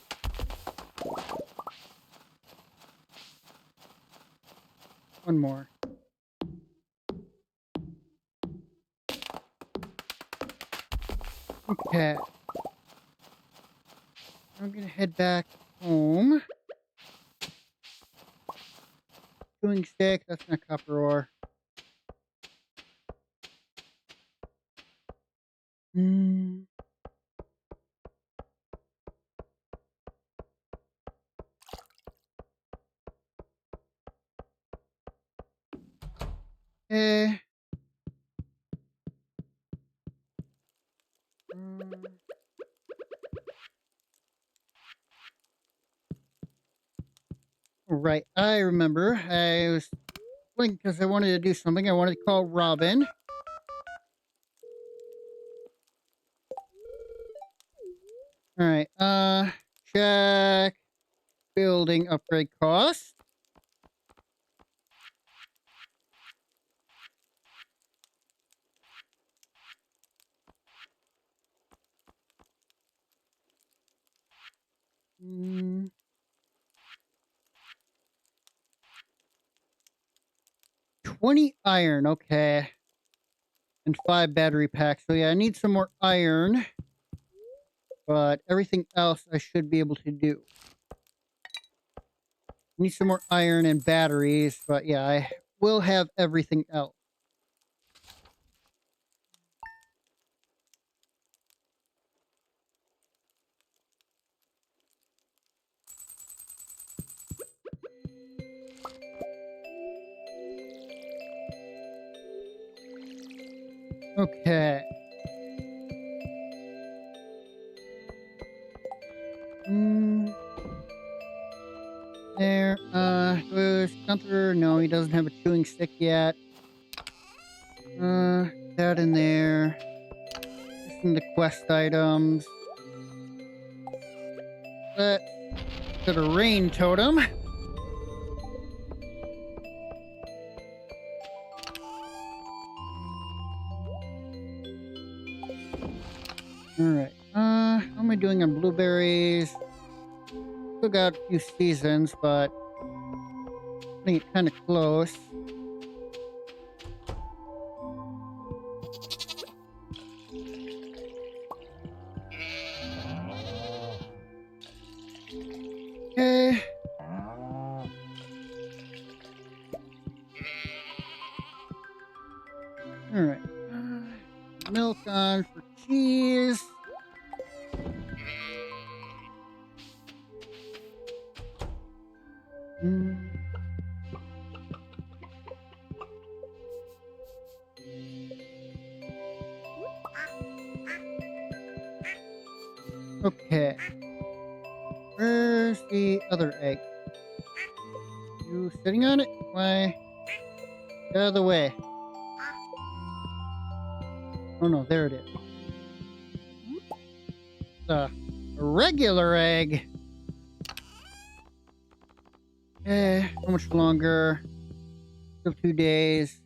One more. Okay. I'm gonna head back home. chewing stick. That's not copper ore. Hmm. Eh. Right. I remember. I was blinking because I wanted to do something. I wanted to call Robin. All right. Check building upgrade cost. Hmm. 20 iron. Okay. And 5 battery packs. So yeah, I need some more iron. But everything else I should be able to do. Need some more iron and batteries. But yeah, I will have everything else. Okay. Hmm. There. Was Gunther? No, he doesn't have a chewing stick yet. That in there. Just in the quest items. Let's go to rain totem. Alright. How am I doing on blueberries? Still got a few seasons, but I think it's kind of close. Okay. Alright. Milk on for cheese. Mm. Okay. Where's the other egg? You sitting on it? Why? Get out of the way. Oh no, there it is. A regular egg. How much longer? Still 2 days.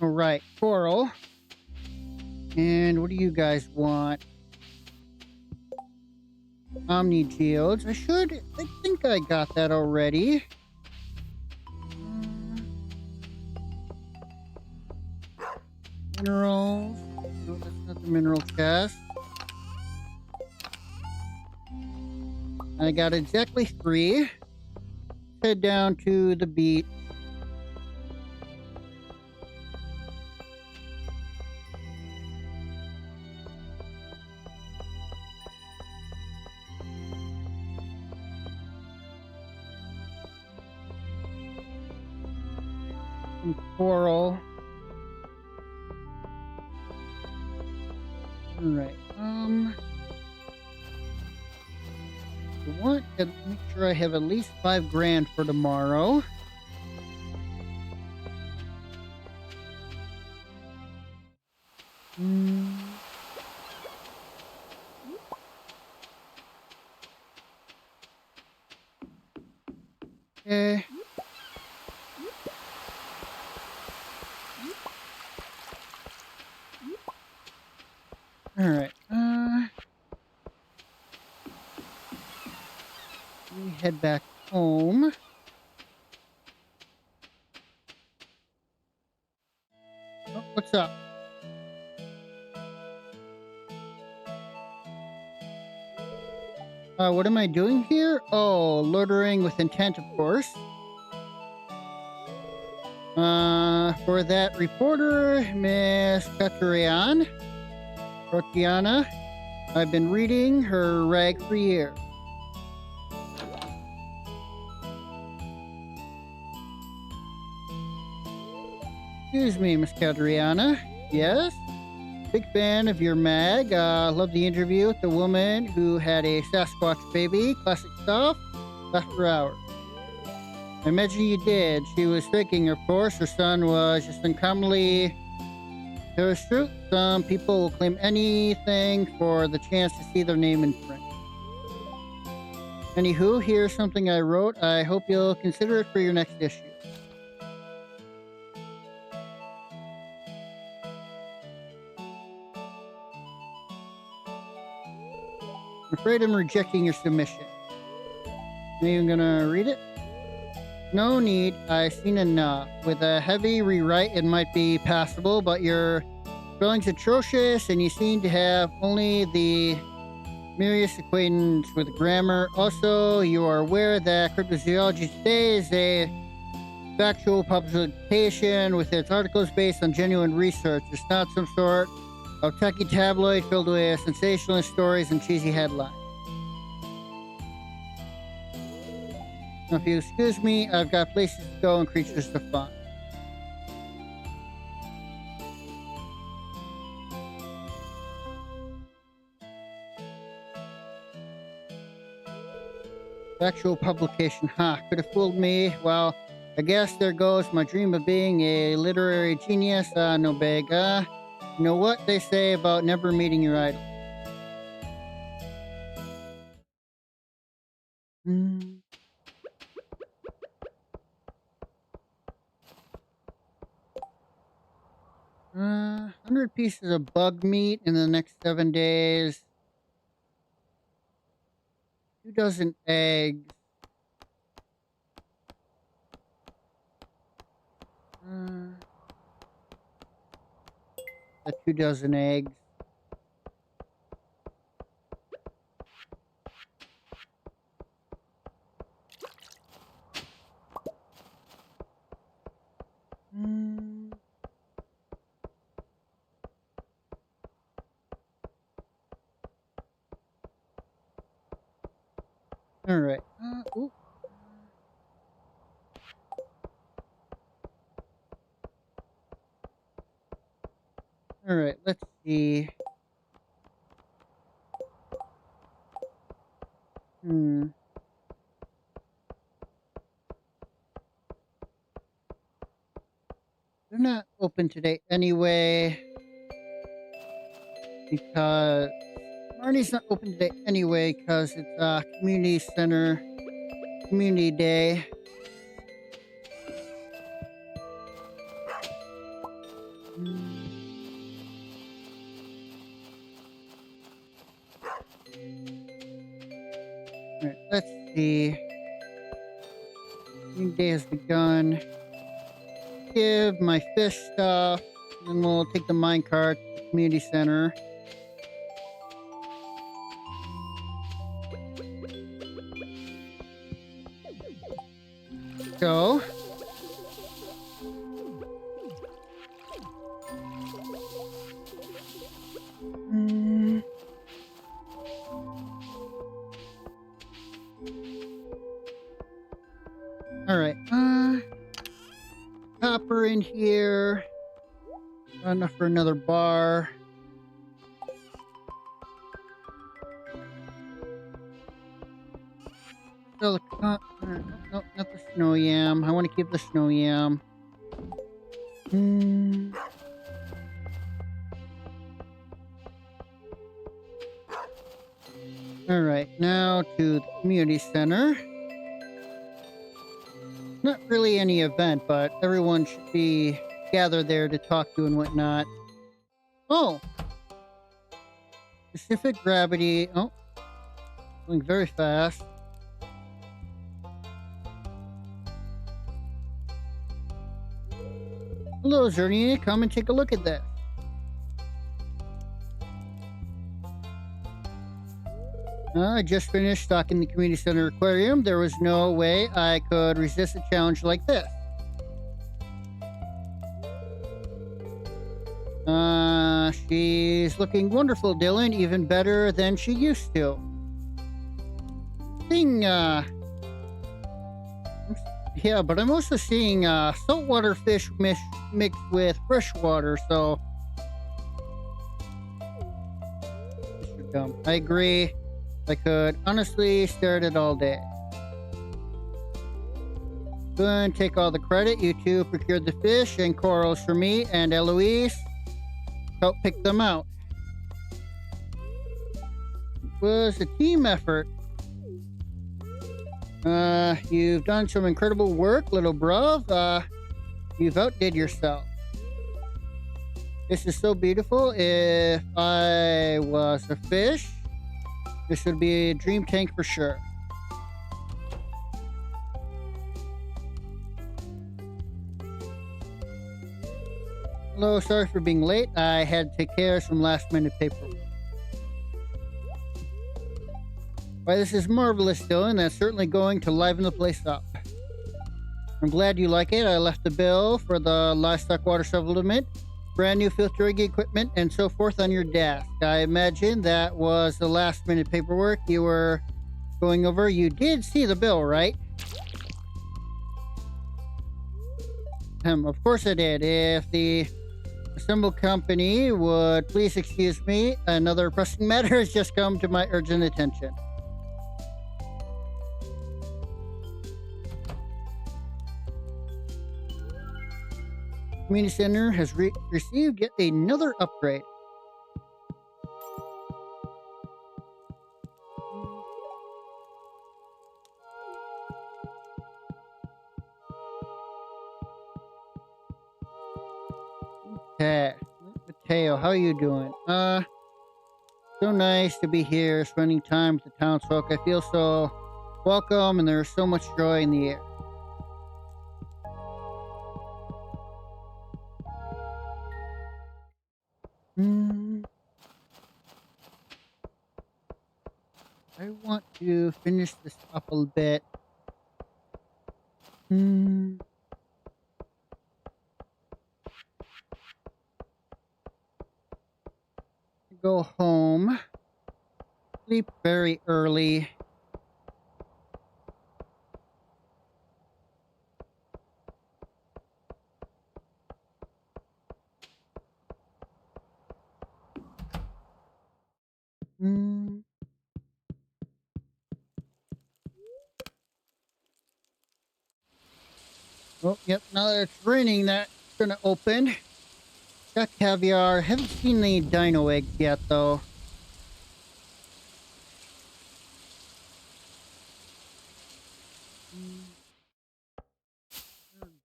Alright, coral. And what do you guys want? Omni geodes. I think I got that already. Minerals. No, that's not the mineral chest. I got exactly 3. Head down to the beach. Some coral. Alright, I want to make sure I have at least 5 grand for tomorrow. Hmm. Okay. Alright, we head back home. Oh, what's up? What am I doing here? Oh, loitering with intent, of course. For that reporter, Miss Rotiana, I've been reading her rag for years. Excuse me, Miss Catriana. Yes? Big fan of your mag. Love the interview with the woman who had a Sasquatch baby. Classic stuff. Left for hours. I imagine you did. She was faking, of course. Her son was just uncommonly. It was true. Some people will claim anything for the chance to see their name in print. Anywho, here's something I wrote. I hope you'll consider it for your next issue. I'm afraid I'm rejecting your submission. Are you gonna read it? No need. I've seen enough. With a heavy rewrite, it might be passable, but your spelling's atrocious, and you seem to have only the merest acquaintance with grammar. Also, you are aware that Cryptozoology Today is a factual publication with its articles based on genuine research. It's not some sort of techie tabloid filled with sensationalist stories and cheesy headlines. Now, if you excuse me, I've got places to go and creatures to find. Factual publication, could have fooled me. Well, I guess there goes my dream of being a literary genius. No big. You know what they say about never meeting your idol. 100 pieces of bug meat in the next 7 days. 2 dozen eggs. 2 dozen eggs. All right. Ooh. All right. Let's see. They're not open today anyway. Because Marnie's not open today anyway because it's community center community day. Alright, let's see. Community day has begun. Give my fish stuff, and then we'll take the minecart to the community center. Go. All right. Copper in here. Not enough for another bar. Silicon. No, not the snow yam. I want to keep the snow yam. All right, now to the community center. Not really any event, but everyone should be gathered there to talk to and whatnot. Oh! Specific gravity. Oh. Going very fast. Hello, Zernie. Come and take a look at this. I just finished stocking the community center aquarium. There was no way I could resist a challenge like this. She's looking wonderful, Dylan, even better than she used to. Seeing, yeah, but I'm also seeing, saltwater fish mixed with freshwater, so. Mr. Dumb. I agree. I could honestly stare at it all day. Go and take all the credit. You two procured the fish and corals for me, and Eloise helped pick them out. It was a team effort. You've done some incredible work, little bruv. You've outdid yourself. This is so beautiful. If I was a fish, this would be a dream tank for sure. Hello, sorry for being late. I had to take care of some last minute paperwork. Why, this is marvelous, Dylan. That's certainly going to liven the place up. I'm glad you like it. I left the bill for the livestock water supplement, brand new filtering equipment, and so forth on your desk. I imagine that was the last minute paperwork you were going over. You did see the bill, right? Of course I did. If the assembled company would please excuse me, another pressing matter has just come to my urgent attention. Community Center has received yet another upgrade. Okay, Mateo, how are you doing? So nice to be here, spending time with the townsfolk. I feel so welcome, and there's so much joy in the air. I want to finish this up a little bit. Go home. Sleep very early. Oh, yep, now that it's raining, that's gonna open. Got caviar. Haven't seen the dino eggs yet, though.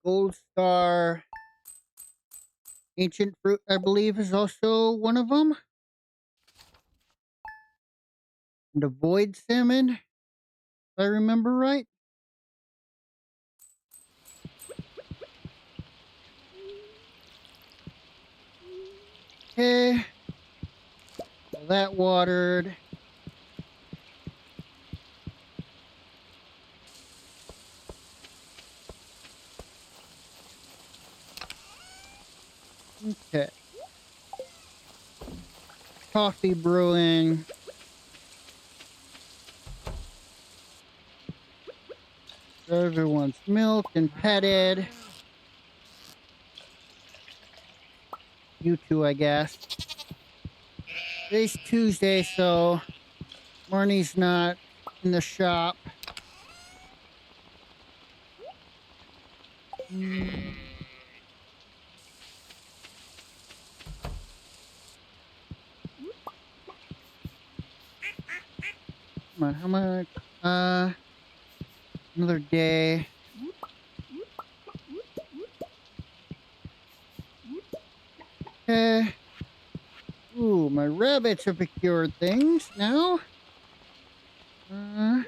Gold Star. Ancient fruit, I believe, is also one of them. The void salmon, if I remember right. Okay. All that watered. Okay. Coffee brewing. Everyone's milked and petted. You two, I guess. Today's Tuesday, so Marnie's not in the shop. Come on, how much? Another day. Okay. Ooh, my rabbits have procured things now. I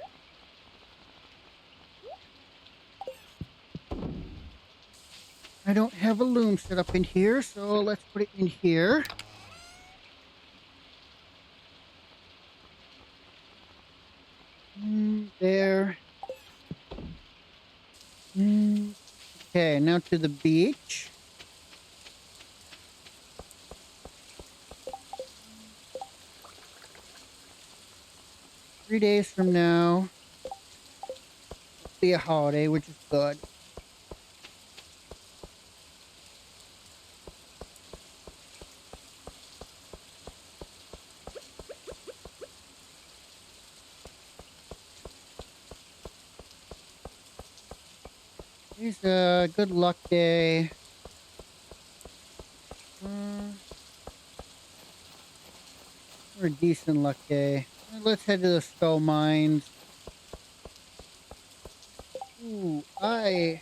don't have a loom set up in here, so let's put it in here. Okay, now to the beach. Three days from now, it'll be a holiday, which is good. Today's a good luck day. Uh, or a decent luck day. Let's head to the skull mines. Ooh, I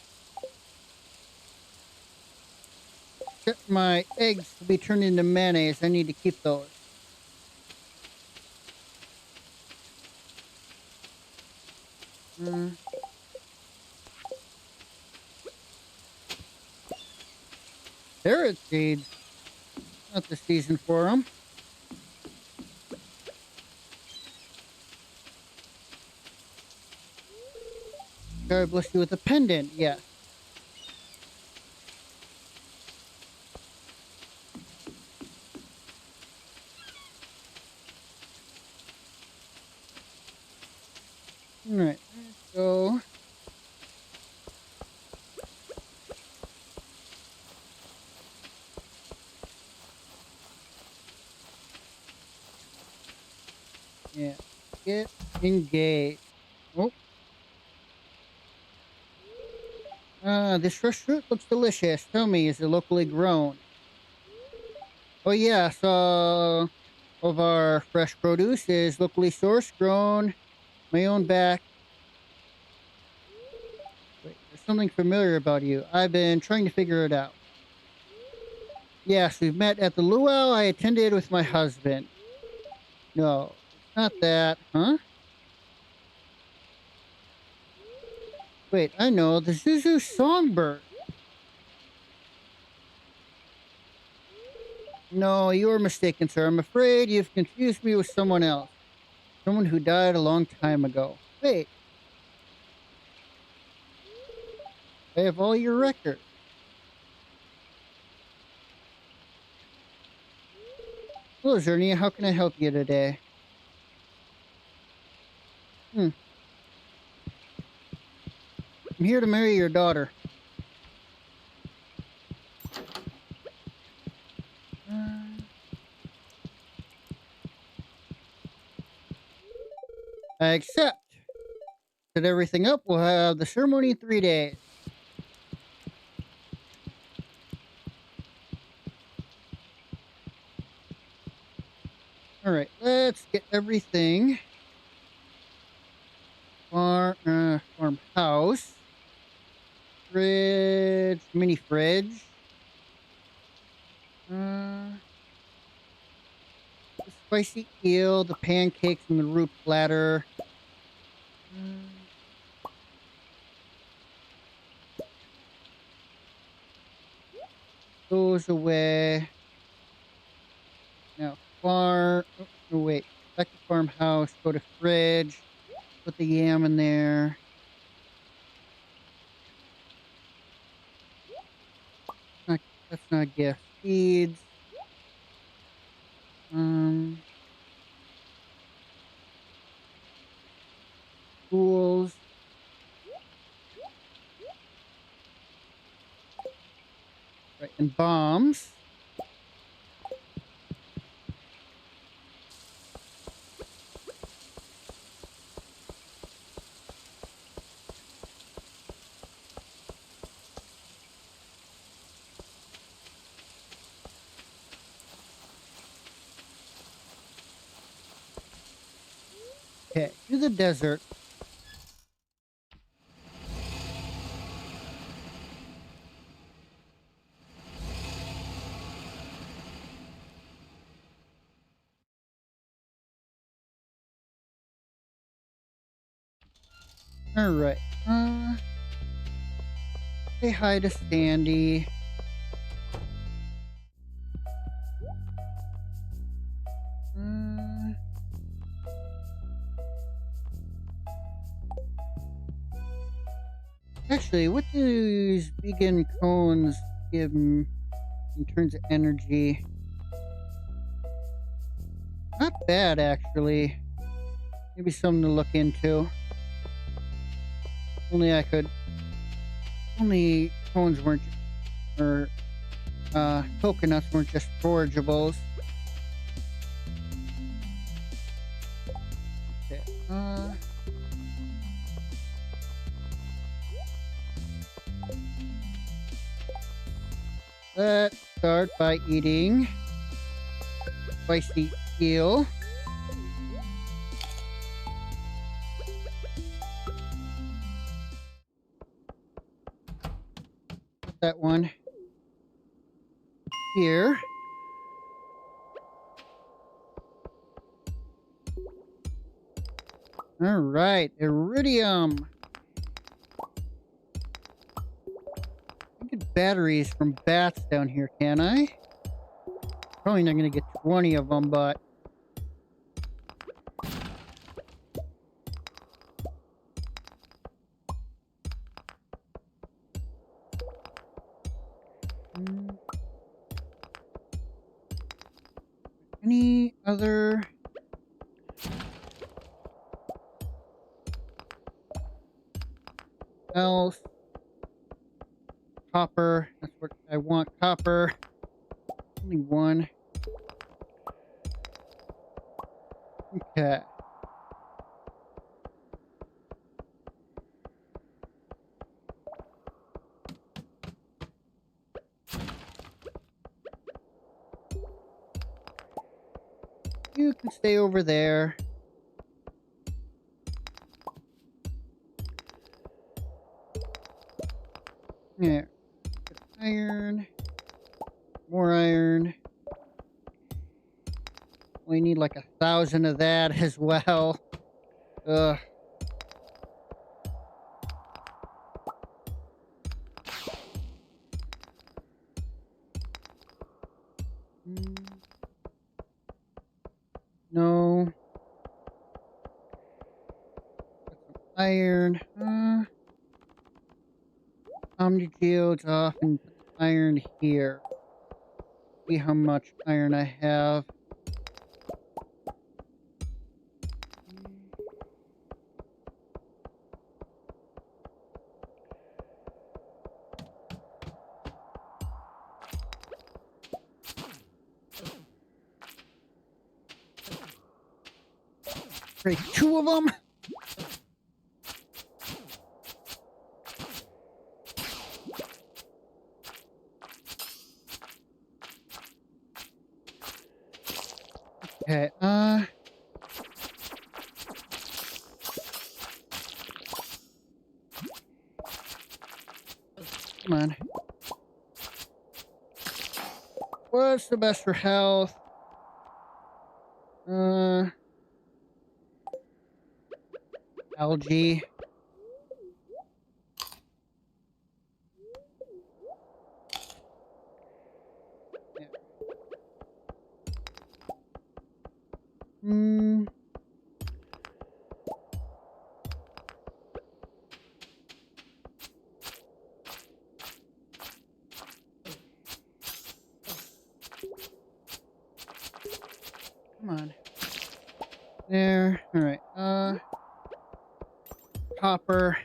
set my eggs to be turned into mayonnaise. I need to keep those. Uh, Carrot seeds. Not the season for them. God bless you with a pendant. Yes. All right. Let's go. Yeah. Get engaged. Oh. This fresh fruit looks delicious. Tell me, is it locally grown? Oh, yeah. So, of our fresh produce is locally sourced, grown, my own back. Wait, there's something familiar about you. I've been trying to figure it out. Yes, we've met at the luau I attended with my husband. No, it's not that. Huh? Wait, I know. The Zuzu songbird. No, you are mistaken, sir. I'm afraid you've confused me with someone else. Someone who died a long time ago. Wait, I have all your records. Hello, Zernia. How can I help you today? Hmm. I'm here to marry your daughter. Uh, I accept. Set everything up. We'll have the ceremony in 3 days. All right, let's get everything. Farmhouse, fridge, mini fridge. Uh, the spicy eel, the pancakes, and the root platter. Uh, goes away. Now farm. Oh, no, wait. Back to farmhouse. Go to fridge. Put the yam in there. Not, that's not gift. Seeds. Um. Tools. Right, and bombs. Okay, to the desert. All right. Say hi to Sandy. Uh, Actually, Actually, what do these vegan cones give in terms of energy? Not bad, actually. Maybe something to look into. Only cones weren't, or coconuts weren't just forageables. Okay. Let's start by eating spicy eel. Put that one here. All right, iridium. I can get batteries from bats down here, can I? Probably not going to get 20 of them, but... Any other... else? Copper. That's what I want. Copper. Only one. Okay. You can stay over there. Yeah. Iron. More iron. We need like 1,000 of that as well. Ugh. No. Got some iron. Omni geodes off and put the iron here. See how much iron I have. Break 2 of them. Okay, come on. What's the best for health? Algae. Yeah. Come on. There. All right. Copper.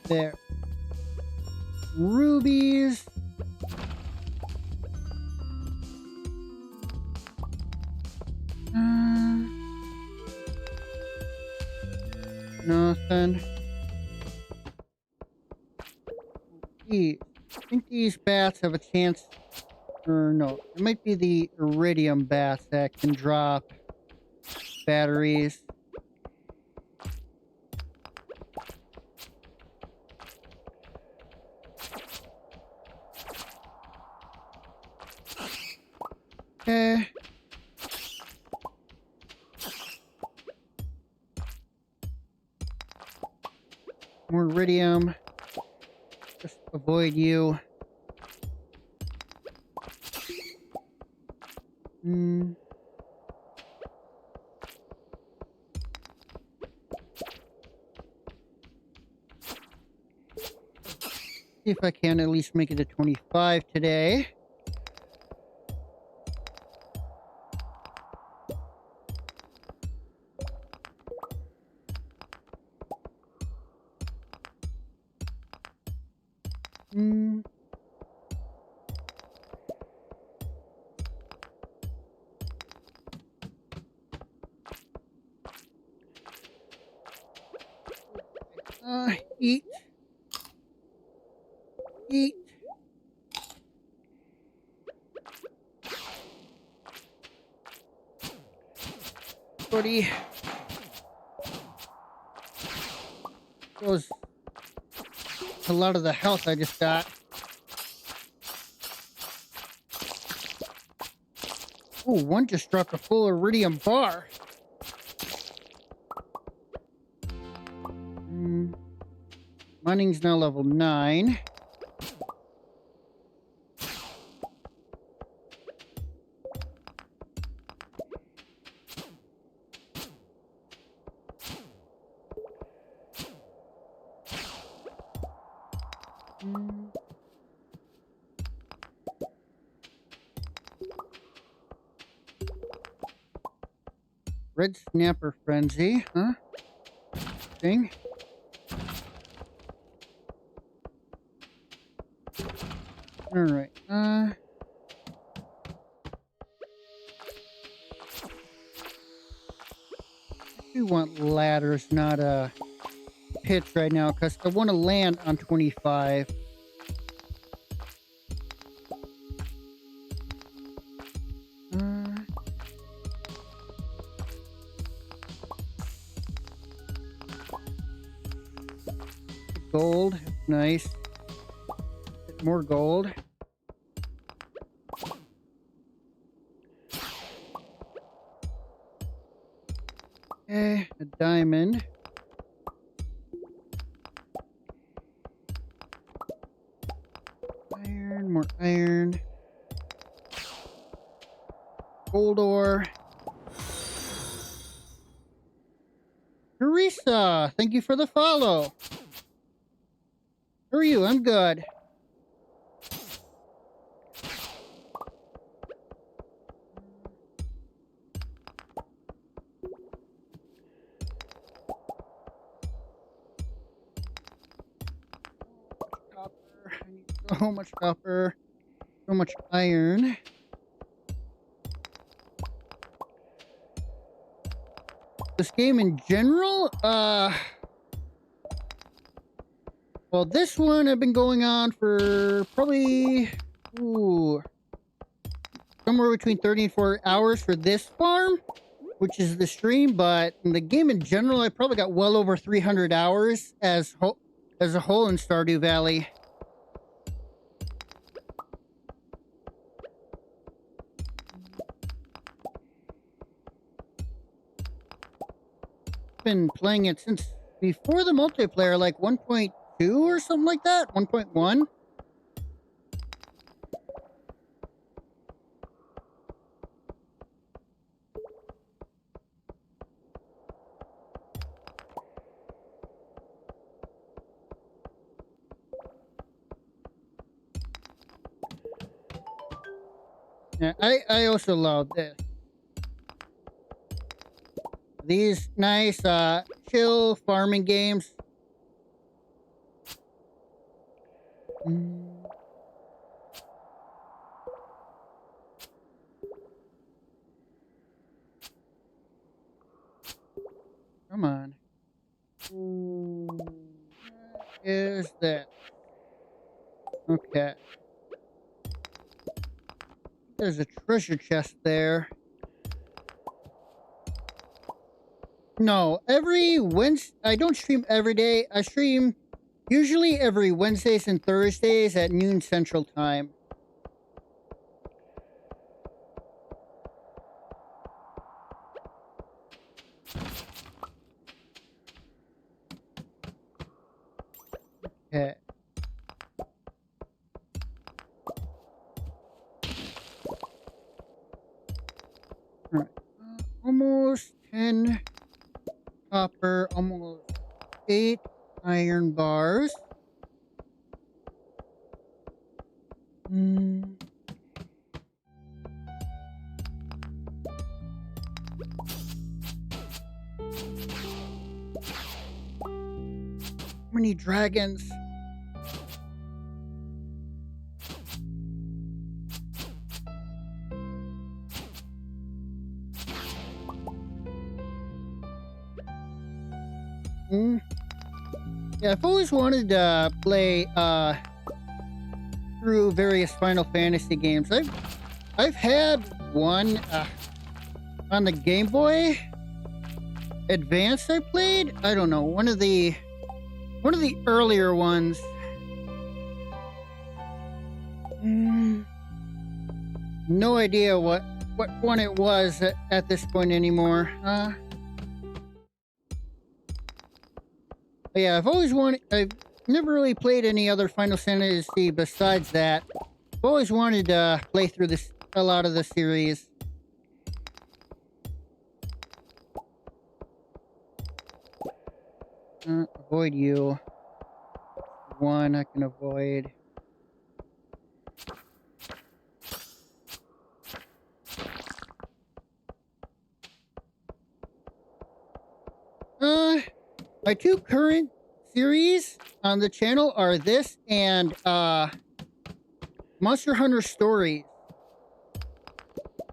There. Rubies. Nothing. I think these bats have a chance. Or no, it might be the iridium bats that can drop batteries. Okay. More iridium. Just avoid you. Hmm. See if I can at least make it to 25 today. Hmm. Eat. Eat. Buddy. Goes a lot of the health I just got. Ooh, one just dropped a full iridium bar. Mining's now level 9. Red Snapper Frenzy, huh? Thing. Alright, we want ladders, not pits right now, because I want to land on 25. Gold, nice. Get more gold. Okay, a diamond. Iron, more iron. Gold ore. Teresa, thank you for the follow. How are you? I'm good. Copper. I need so much copper. So much iron. This game in general, well, this one I've been going on for probably, somewhere between 30 and 40 hours for this farm, which is the stream, but in the game in general, I probably got well over 300 hours as a whole in Stardew Valley. Been playing it since before the multiplayer, like 1.2 or something like that, 1.1. Yeah, I also love this. These nice, chill farming games. Come on. What is that? Okay. There's a treasure chest there. No, every Wednesday. I don't stream every day. I stream usually every Wednesdays and Thursdays at noon Central Time. Okay. All right. Almost 10 copper, almost 8 iron bars. Mm. How many dragons? Mm. Yeah, I've always wanted to play through various Final Fantasy games. I've had one on the Game Boy Advance I played. I don't know, one of the earlier ones. Mm, no idea what one it was at this point anymore. But yeah, I've always wanted. I've never really played any other Final Fantasy besides that. I've always wanted to play through this a lot of the series. Avoid you. One I can avoid. My two current series on the channel are this and Monster Hunter Stories.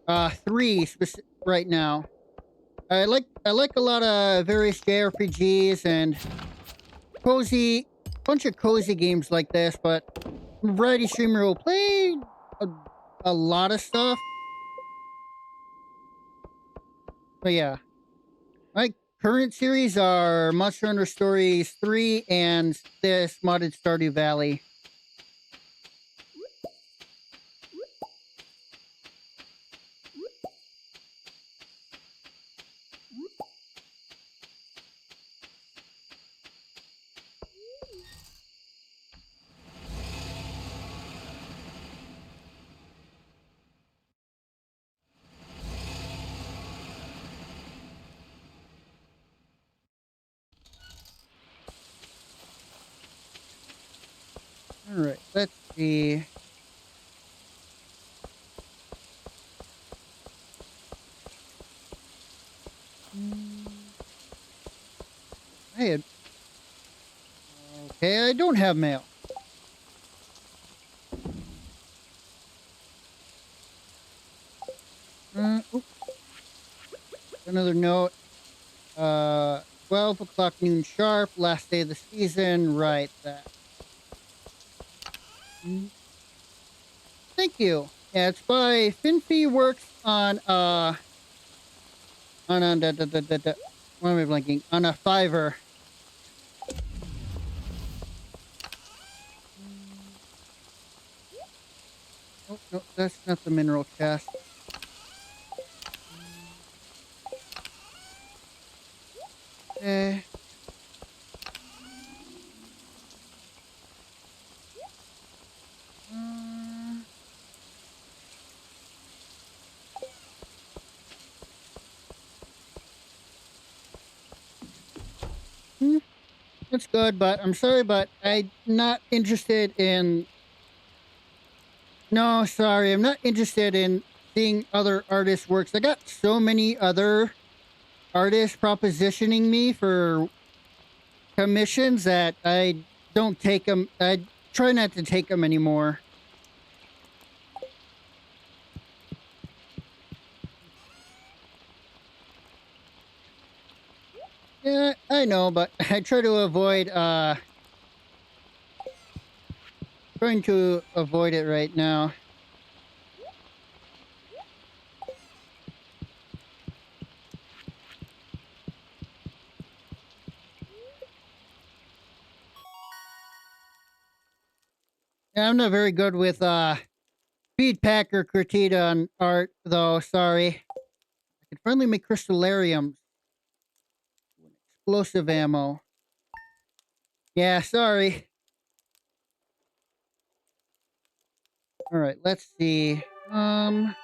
3 right now. I like a lot of various JRPGs and bunch of cozy games like this, but variety streamer will play a, a lot of stuff. But yeah, my current series are Monster Hunter Stories 3 and this modded Stardew Valley. Alright, let's see. I had... Okay, I don't have mail. Oops. Another note. 12 o'clock noon sharp, last day of the season. Right, that. Thank you. Yeah, it's by Finfee Works on what am I blanking? On a Fiverr. Oh no, that's not the mineral chest. Okay. That's good, but I'm sorry, but I'm not interested in. No, sorry, I'm not interested in seeing other artists' works. I got so many other artists propositioning me for commissions that I don't take them. I try not to take them anymore. Yeah, I know, but I try to avoid trying to avoid it right now. Yeah, I'm not very good with feedback or critique on art, though. Sorry. I can finally make crystallariums. Explosive ammo. Yeah, sorry. All right, let's see. Right.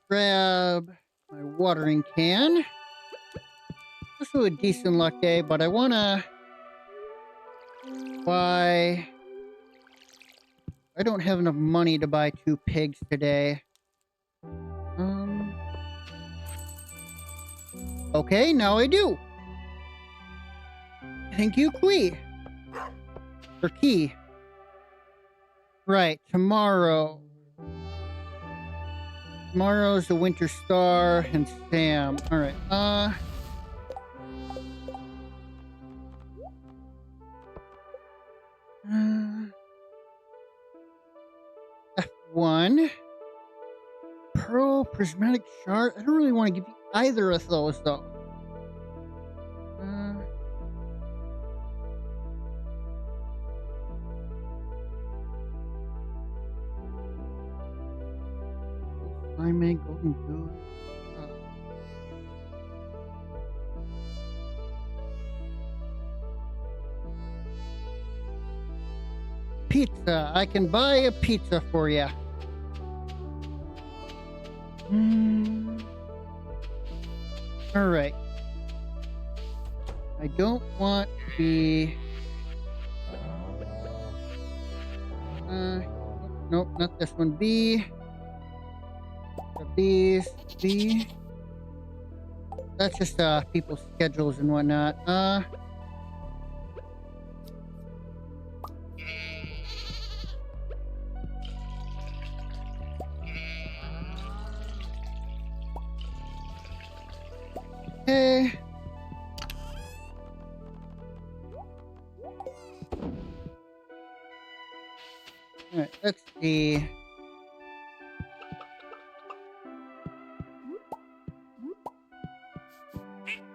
Grab my watering can. This was a decent luck day, but I wanna buy. I don't have enough money to buy 2 pigs today. Um. Okay, now I do. Thank you, Key. Or Key. Right, tomorrow. Tomorrow's the Winter Star and Sam. Alright, F1. Pearl, Prismatic Shard. I don't really want to give you either of those, though. Slime Golden Goose. Pizza. I can buy a pizza for you. Alright. I don't want to be... nope, not this one. B. These. B. That's just people's schedules and whatnot. Okay. Alright, let's see.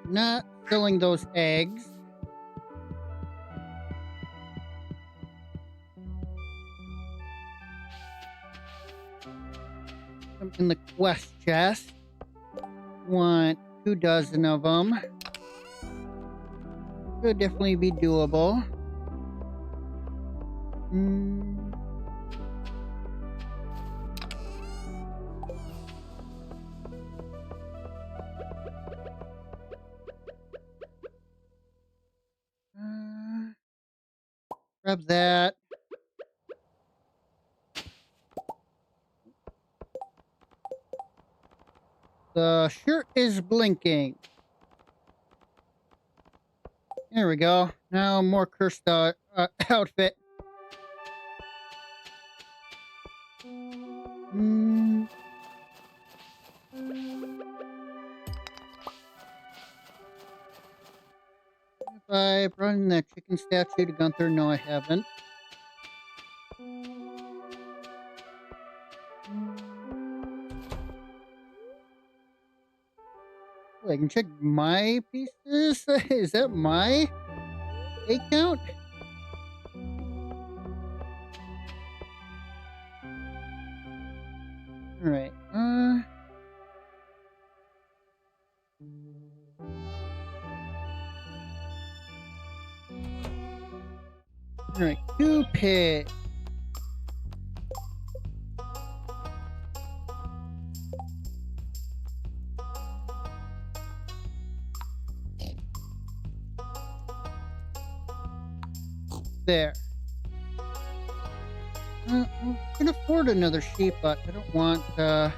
Not selling those eggs. In the quest chest. Want 2 dozen of them. Could definitely be doable. Grab that. The shirt is blinking. There we go. Now more cursed outfit. Have I brought in that chicken statue to Gunther? No, I haven't. Oh, I can check my pieces. Is that my egg count? Alright, Alright, 2 pigs. There. I can afford another sheep, but I don't want, I'll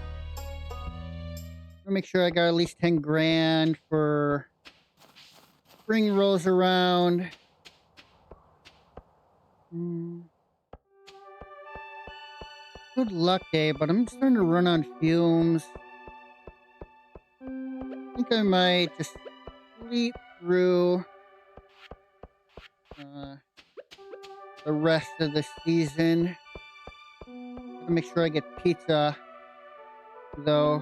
make sure I got at least 10 grand for spring rolls around. Good luck day, but I'm starting to run on fumes. I think I might just sleep through the rest of the season. Gotta make sure I get pizza, though.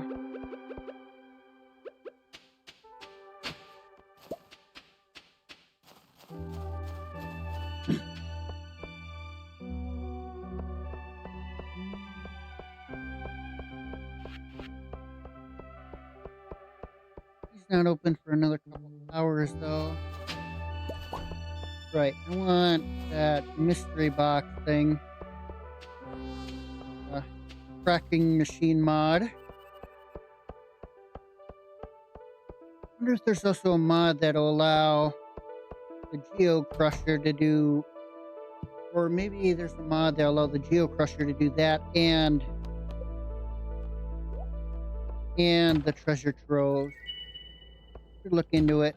not open for another couple hours, though. Right, I want that mystery box thing. Cracking machine mod. I wonder if there's also a mod that'll allow the Geo Crusher to do, or maybe there's a mod that'll allow the Geo Crusher to do that and the treasure trove. Should look into it.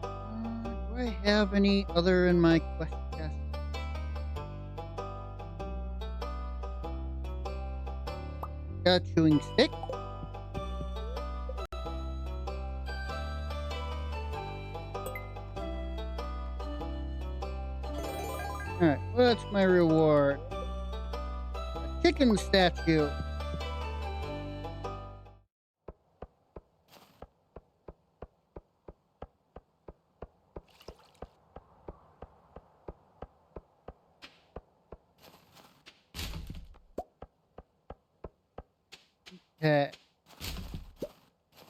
Do I have any other in my quest chest? Got a chewing stick. Alright, what's my reward? A chicken statue. Okay.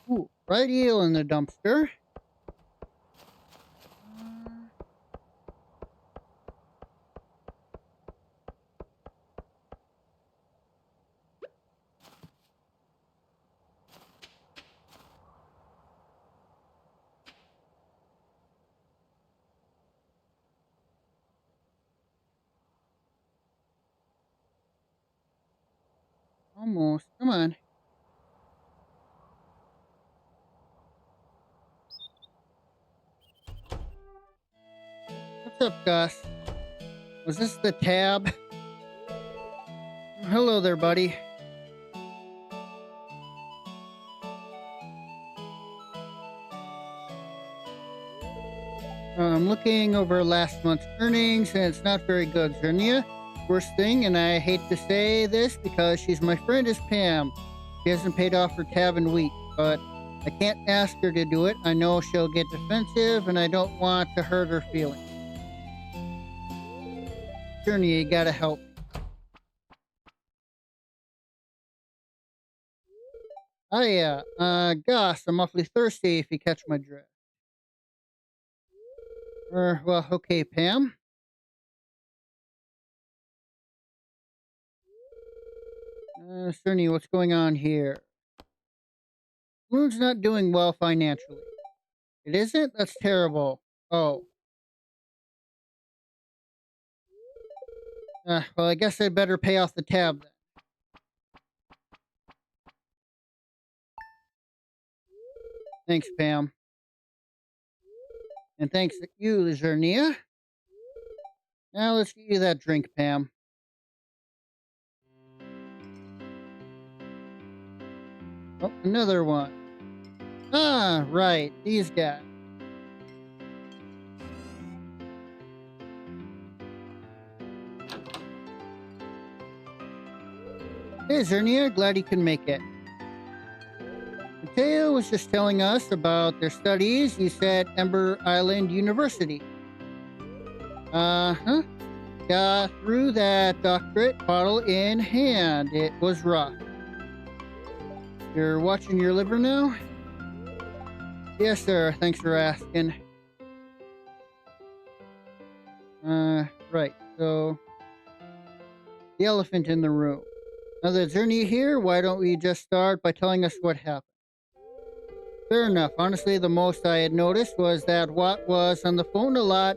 Ooh, fried eel in the dumpster. Almost. Come on. What's up, Gus? Was this the tab? Hello there, buddy. I'm looking over last month's earnings, and it's not very good, Zernia. Worst thing, and I hate to say this because she's my friend, is Pam. She hasn't paid off her tab in weeks, but I can't ask her to do it. I know she'll get defensive, and I don't want to hurt her feelings. Zernia, you gotta help. Oh yeah, Gus, I'm awfully thirsty if you catch my drift. Well, okay, Pam. Cerny, what's going on here? Moon's not doing well financially. It isn't? That's terrible. Oh. Well, I guess I'd better pay off the tab then. Thanks, Pam. And thanks to you, Zernia. Now let's get you that drink, Pam. Oh, another one. Ah, right. These guys. Hey, Zernia. Glad you can make it. Mateo was just telling us about their studies. You said Ember Island University. Uh-huh. Got through that doctorate bottle in hand. It was rough. You're watching your liver now? Yes, sir. Thanks for asking. Right. So, the elephant in the room. Now that Zernia here, why don't we just start by telling us what happened? Fair enough. Honestly, the most I had noticed was that Watt was on the phone a lot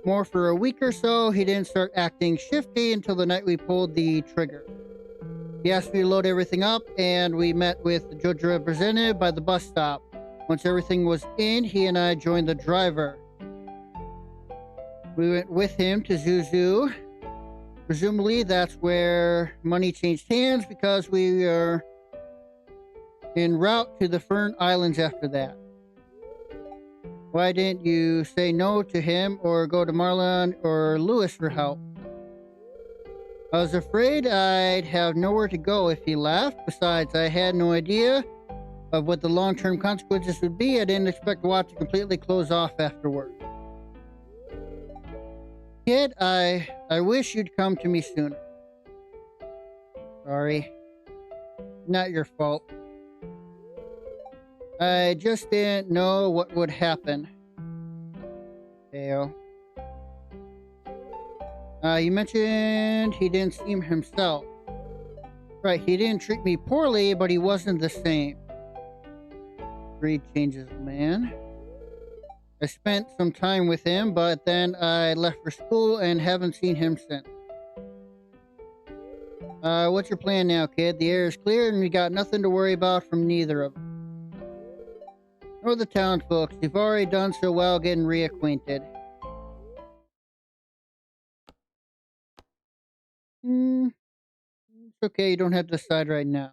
more for a week or so. He didn't start acting shifty until the night we pulled the trigger. He asked me to load everything up, and we met with Jojo representative by the bus stop. Once everything was in, he and I joined the driver. We went with him to Zuzu. Presumably, that's where money changed hands because we were en route to the Fern Islands after that. Why didn't you say no to him or go to Marlon or Lewis for help? I was afraid I'd have nowhere to go if he left. Besides, I had no idea of what the long-term consequences would be, I didn't expect the watch to completely close off afterward. Kid, I wish you'd come to me sooner. Sorry. Not your fault. I just didn't know what would happen. Theo. You mentioned he didn't seem himself. Right, he didn't treat me poorly, but he wasn't the same. Greed changes a man. I spent some time with him, but then I left for school and haven't seen him since. What's your plan now, kid? The air is clear and we got nothing to worry about from neither of them. Nor the town folks. You've already done so well getting reacquainted. It's okay, you don't have to decide right now.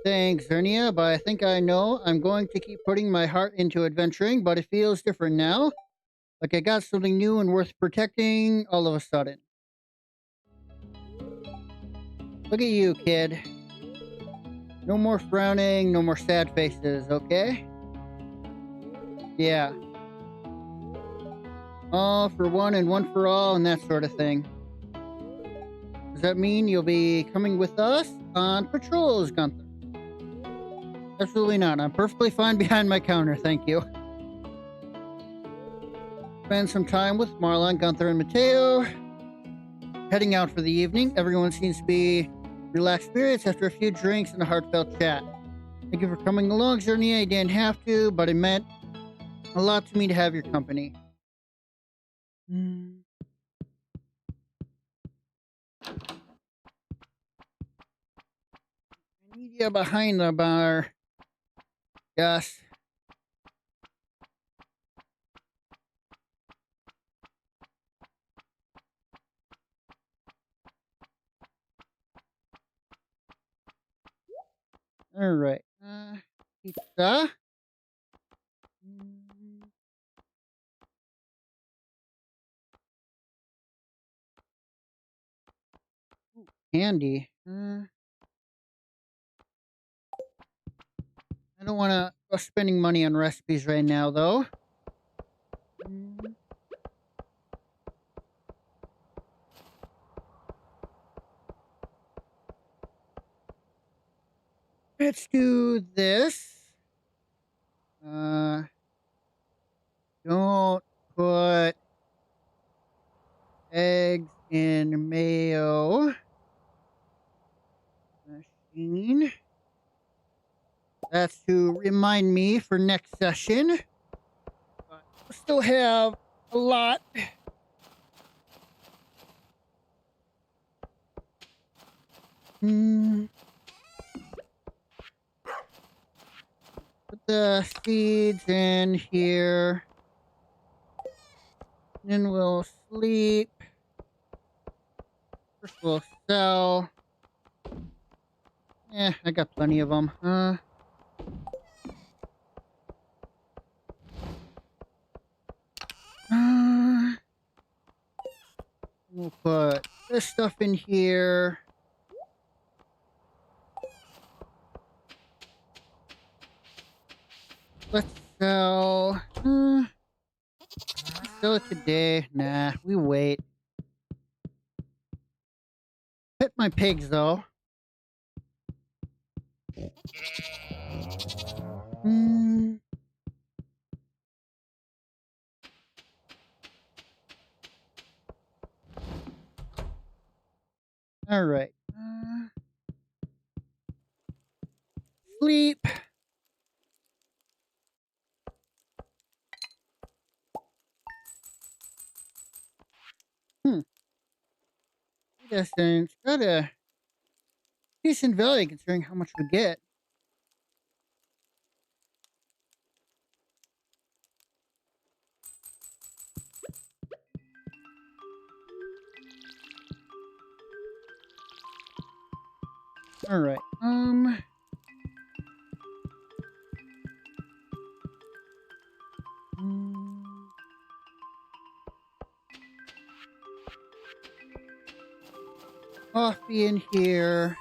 Thanks, Zernia, but I think I know I'm going to keep putting my heart into adventuring, but it feels different now. Like I got something new and worth protecting all of a sudden. Look at you, kid. No more frowning, no more sad faces, okay? Yeah. All for one and one for all and that sort of thing. Does that mean you'll be coming with us on patrols, Gunther? Absolutely not. I'm perfectly fine behind my counter, thank you. Spend some time with Marlon, Gunther, and Mateo. Heading out for the evening. Everyone seems to be relaxed spirits after a few drinks and a heartfelt chat. Thank you for coming along, Zernia. You didn't have to, but it meant a lot to me to have your company. I need you behind the bar. Yes. All right. Pizza. Ooh, candy. I don't want to go spending money on recipes right now, though. Let's do this. Don't put eggs in mayo machine. That's to remind me for next session. But we still have a lot. Put the seeds in here. Then we'll sleep. First we'll sell. I got plenty of them. We'll put this stuff in here. Let's sell. Sell it today. Nah, we wait. Pet my pigs though. All right. Sleep. It's got a decent value considering how much we get. All right. Coffee in here.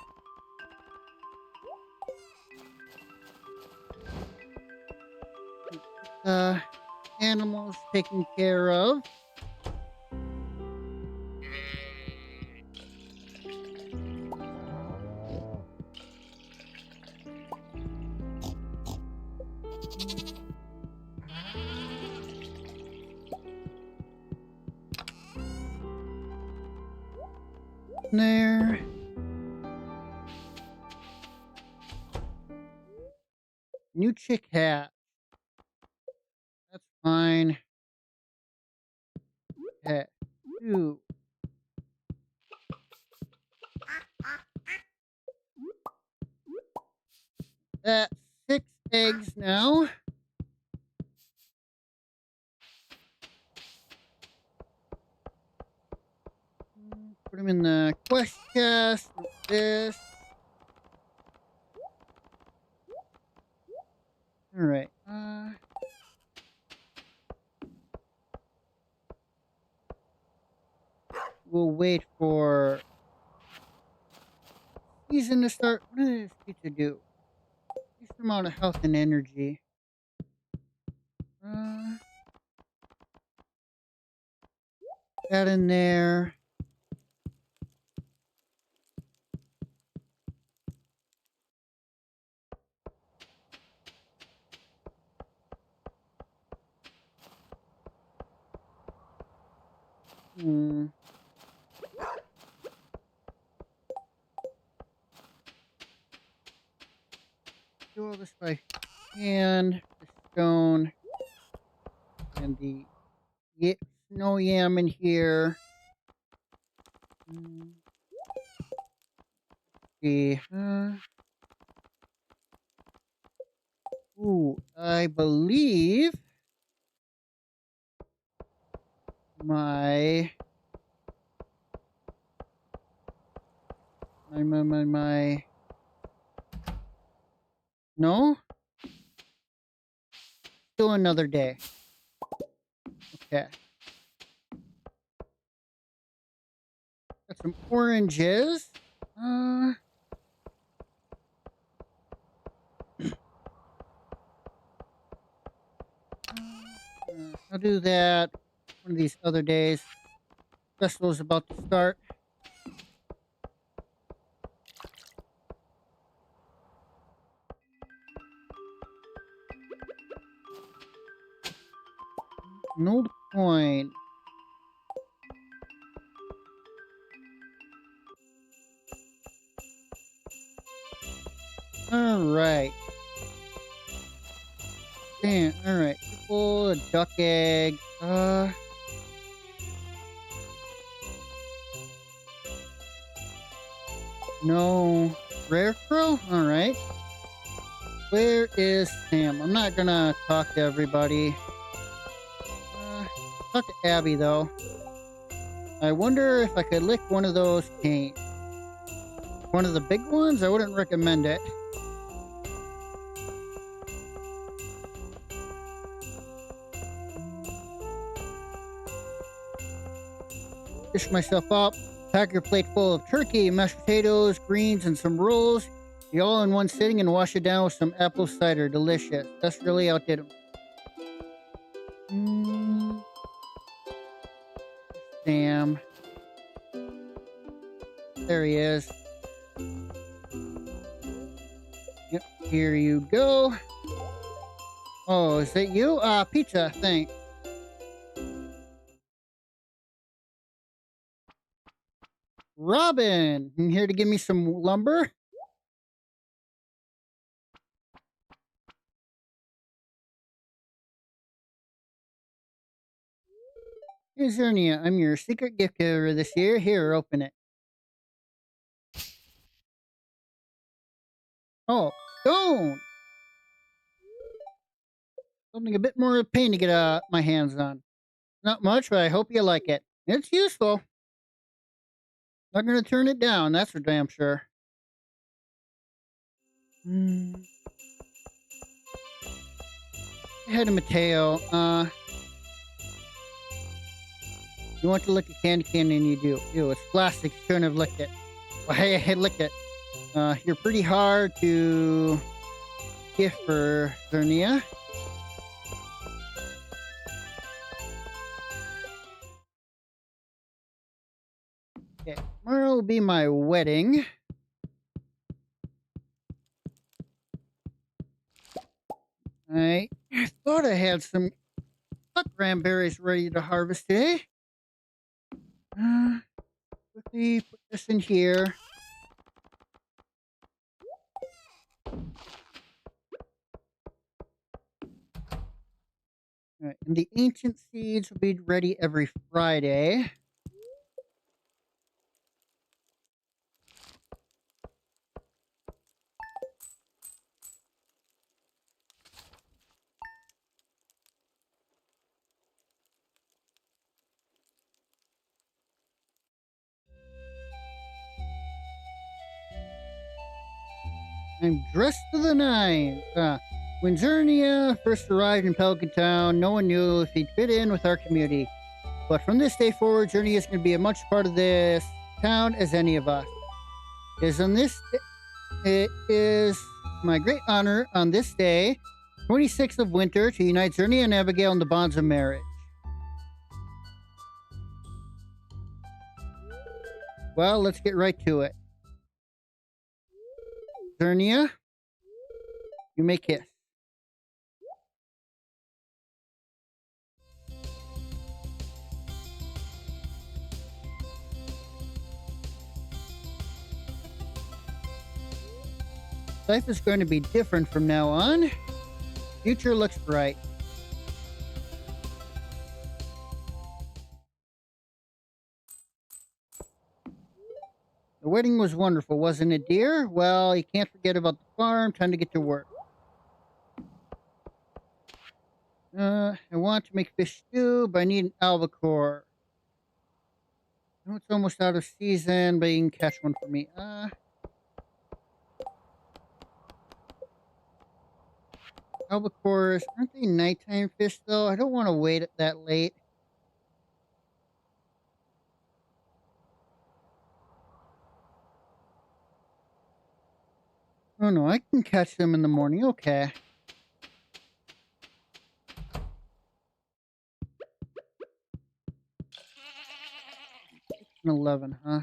taken care of. There. New chick hat. That's fine. Hat. 2. That's 6 eggs now. Put them in the quest chest with this. All right. We'll wait for season to start. What does this pizza do? Increase the amount of health and energy. That in there. Do all this by hand. The stone and the snow yam in here. See. Ooh, I believe my no? Still another day. Okay. Got some oranges. I'll do that one of these other days. Festival's about to start. An old coin. Alright. Damn, alright. Triple, a duck egg. No. Rare crow? Alright. Where is Sam? I'm not gonna talk to everybody. Talk to Abby, though. I wonder if I could lick one of those canes. One of the big ones? I wouldn't recommend it. Dish myself up. Pack your plate full of turkey, mashed potatoes, greens, and some rolls. You all in one sitting and wash it down with some apple cider. Delicious. That's really outdid him. Sam. There he is. Yep, here you go. Oh, is it you? Pizza, thanks. Robin, you here to give me some lumber? Hey, Zernia, I'm your secret gift giver this year. Here, open it. Oh, stone! Something a bit more of a pain to get my hands on. Not much, but I hope you like it. It's useful. Not gonna turn it down, that's for damn sure. Hey, Mateo, you want to lick a candy cane and you do. Ew, it's plastic. You shouldn't have licked it. Well, hey, I licked it. You're pretty hard to gift for Zernia. Okay, tomorrow will be my wedding. I thought I had some cranberries ready to harvest today. Quickly put this in here. All right, and the ancient seeds will be ready every Friday. I'm dressed to the nines. When Zernia first arrived in Pelican Town, no one knew if he'd fit in with our community. But from this day forward, Zernia is going to be as much part of this town as any of us. It is my great honor on this day, 26th of winter, to unite Zernia and Abigail in the bonds of marriage. Well, let's get right to it. Zernia, you may kiss. Life is going to be different from now on. Future looks bright. The wedding was wonderful, wasn't it, dear? Well, you can't forget about the farm. Time to get to work. I want to make fish stew, but I need an albacore. I know it's almost out of season, but you can catch one for me. Albacores, aren't they nighttime fish, though? I don't want to wait that late. Oh, no, I can catch them in the morning. Okay. 11, huh?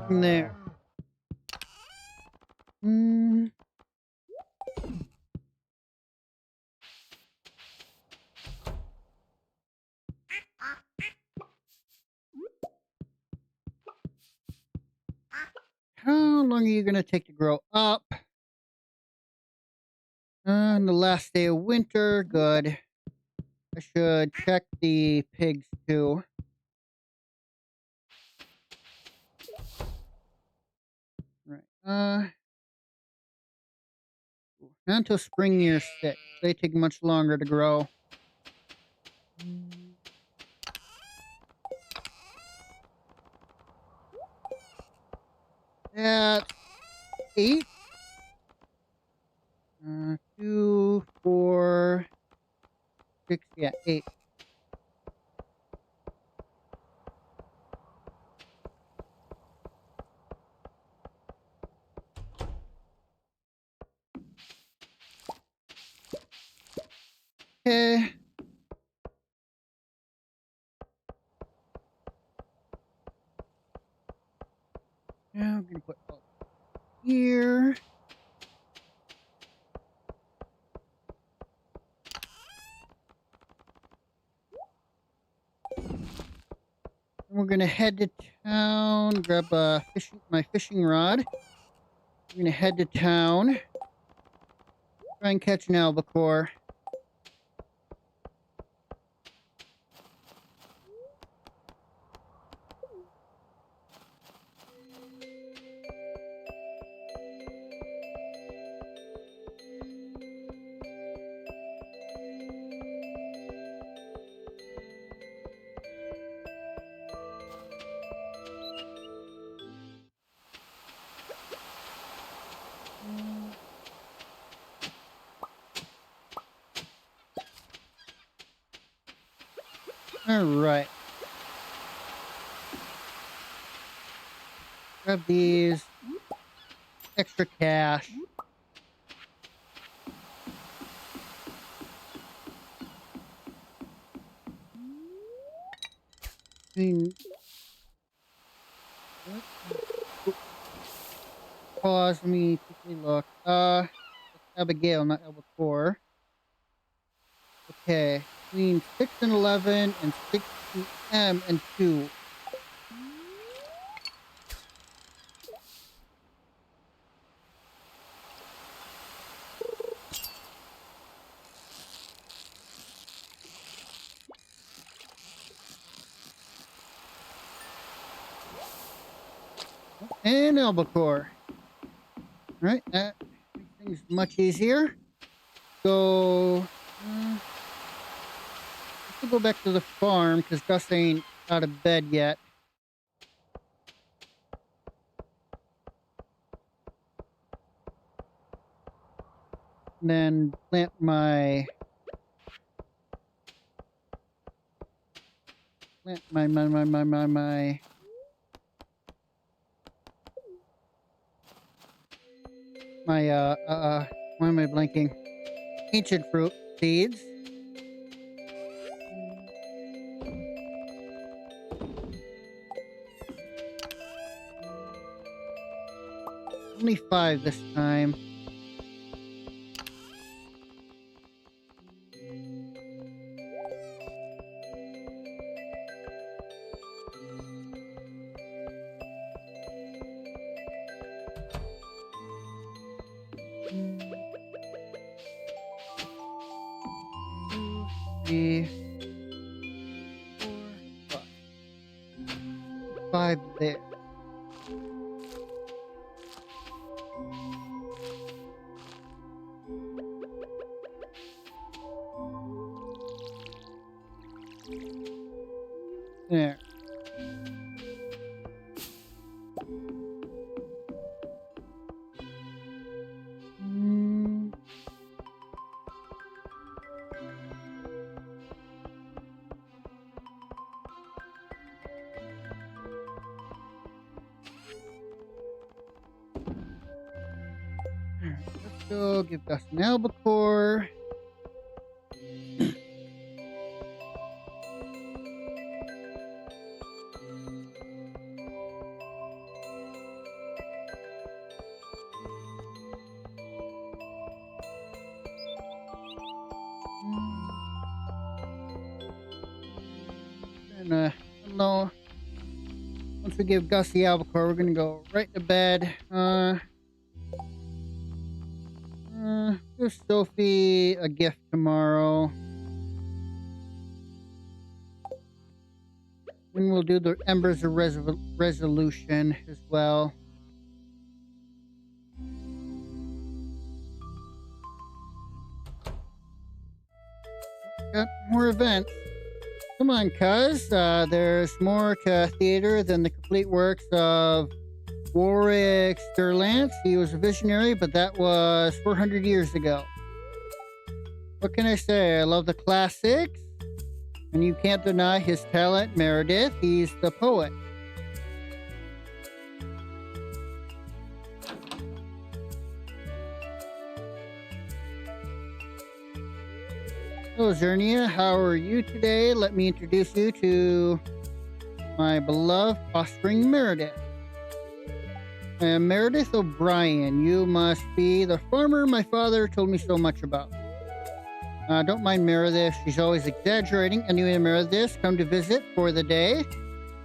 There. Hmm. How long are you going to take to grow up? On the last day of winter. Good. I should check the pigs, too. Right. Not until spring year 6. They take much longer to grow. At 8. 2, 4, 6. Yeah, 8. Okay. Now I'm going to put all here. And we're going to head to town, grab my fishing rod. We're going to head to town. Try and catch an albacore. All right. Grab these. Extra cash. between what? Pause. Let me quickly look. That's Abigail, not Albacore. Okay, between 6 and 11 and 6 p.m. and 2. And Albacore. Alright, that makes things much easier. So, let's go back to the farm because Gus ain't out of bed yet. And then plant my why am I blanking? Ancient fruit seeds. Only 5 this time. Three, 4, 5. 5 there. There. Let's go give Gus an albacore. And I don't know. Once we give Gus the albacore, we're gonna go right to bed. Give Sophie a gift tomorrow. And we'll do the Embers of Resolution as well. Got more events. Come on, cuz. There's more to theater than the complete works of Warwick Stirlance. He was a visionary, but that was 400 years ago. What can I say? I love the classics, and you can't deny his talent, Meredith. He's the poet. Hello, Zernia. How are you today? Let me introduce you to my beloved offspring, Meredith. Meredith O'Brien, you must be the farmer my father told me so much about. Don't mind Meredith, she's always exaggerating. Anyway, Meredith, come to visit for the day.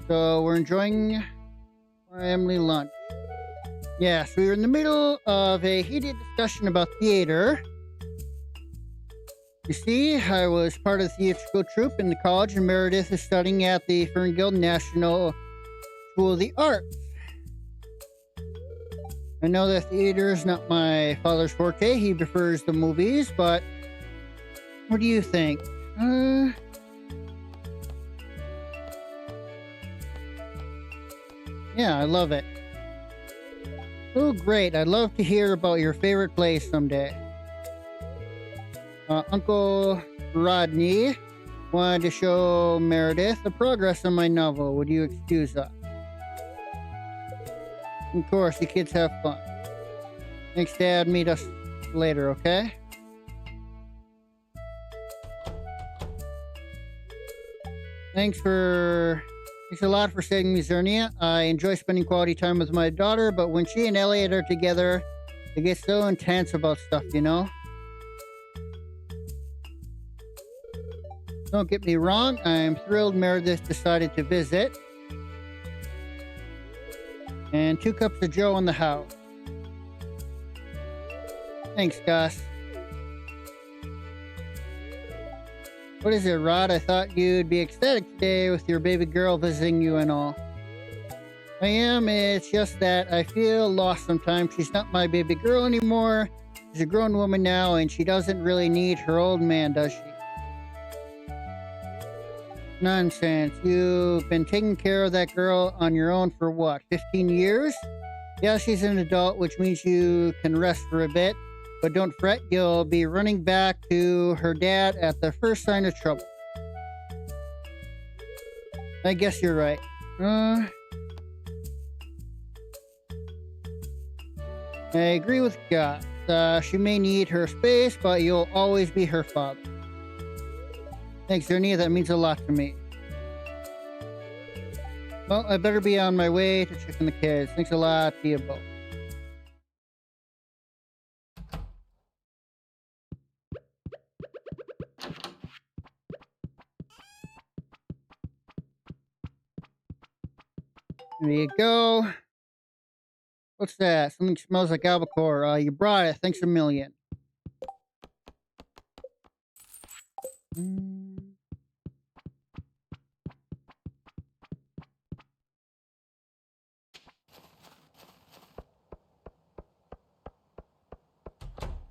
So we're enjoying our family lunch. Yes, we were in the middle of a heated discussion about theater. You see, I was part of the theatrical troupe in the college, and Meredith is studying at the Fernguild National School of the Arts. I know that theater is not my father's forte. He prefers the movies, but what do you think? Yeah, I love it. Oh, great. I'd love to hear about your favorite place someday. Uncle Rodney wanted to show Meredith the progress of my novel. Would you excuse us? Of course, you kids have fun. Thanks, Dad. Meet us later, okay? Thanks for Thanks a lot for saving me, Zernia. I enjoy spending quality time with my daughter, but when she and Elliot are together, they get so intense about stuff, you know? Don't get me wrong, I'm thrilled Meredith decided to visit. And 2 cups of Joe in the house. Thanks, Gus. What is it, Rod? I thought you'd be ecstatic today with your baby girl visiting you and all. I am. It's just that I feel lost sometimes. She's not my baby girl anymore. She's a grown woman now, and she doesn't really need her old man, does she? Nonsense. You've been taking care of that girl on your own for what, 15 years? Yeah, she's an adult, which means you can rest for a bit. But don't fret, you'll be running back to her dad at the first sign of trouble. I guess you're right. I agree with Gus. She may need her space, but you'll always be her father. Thanks, Ernie. That means a lot to me. Well, I better be on my way to check on the kids. Thanks a lot to you both. There you go. What's that? Something smells like albacore. You brought it. Thanks a million.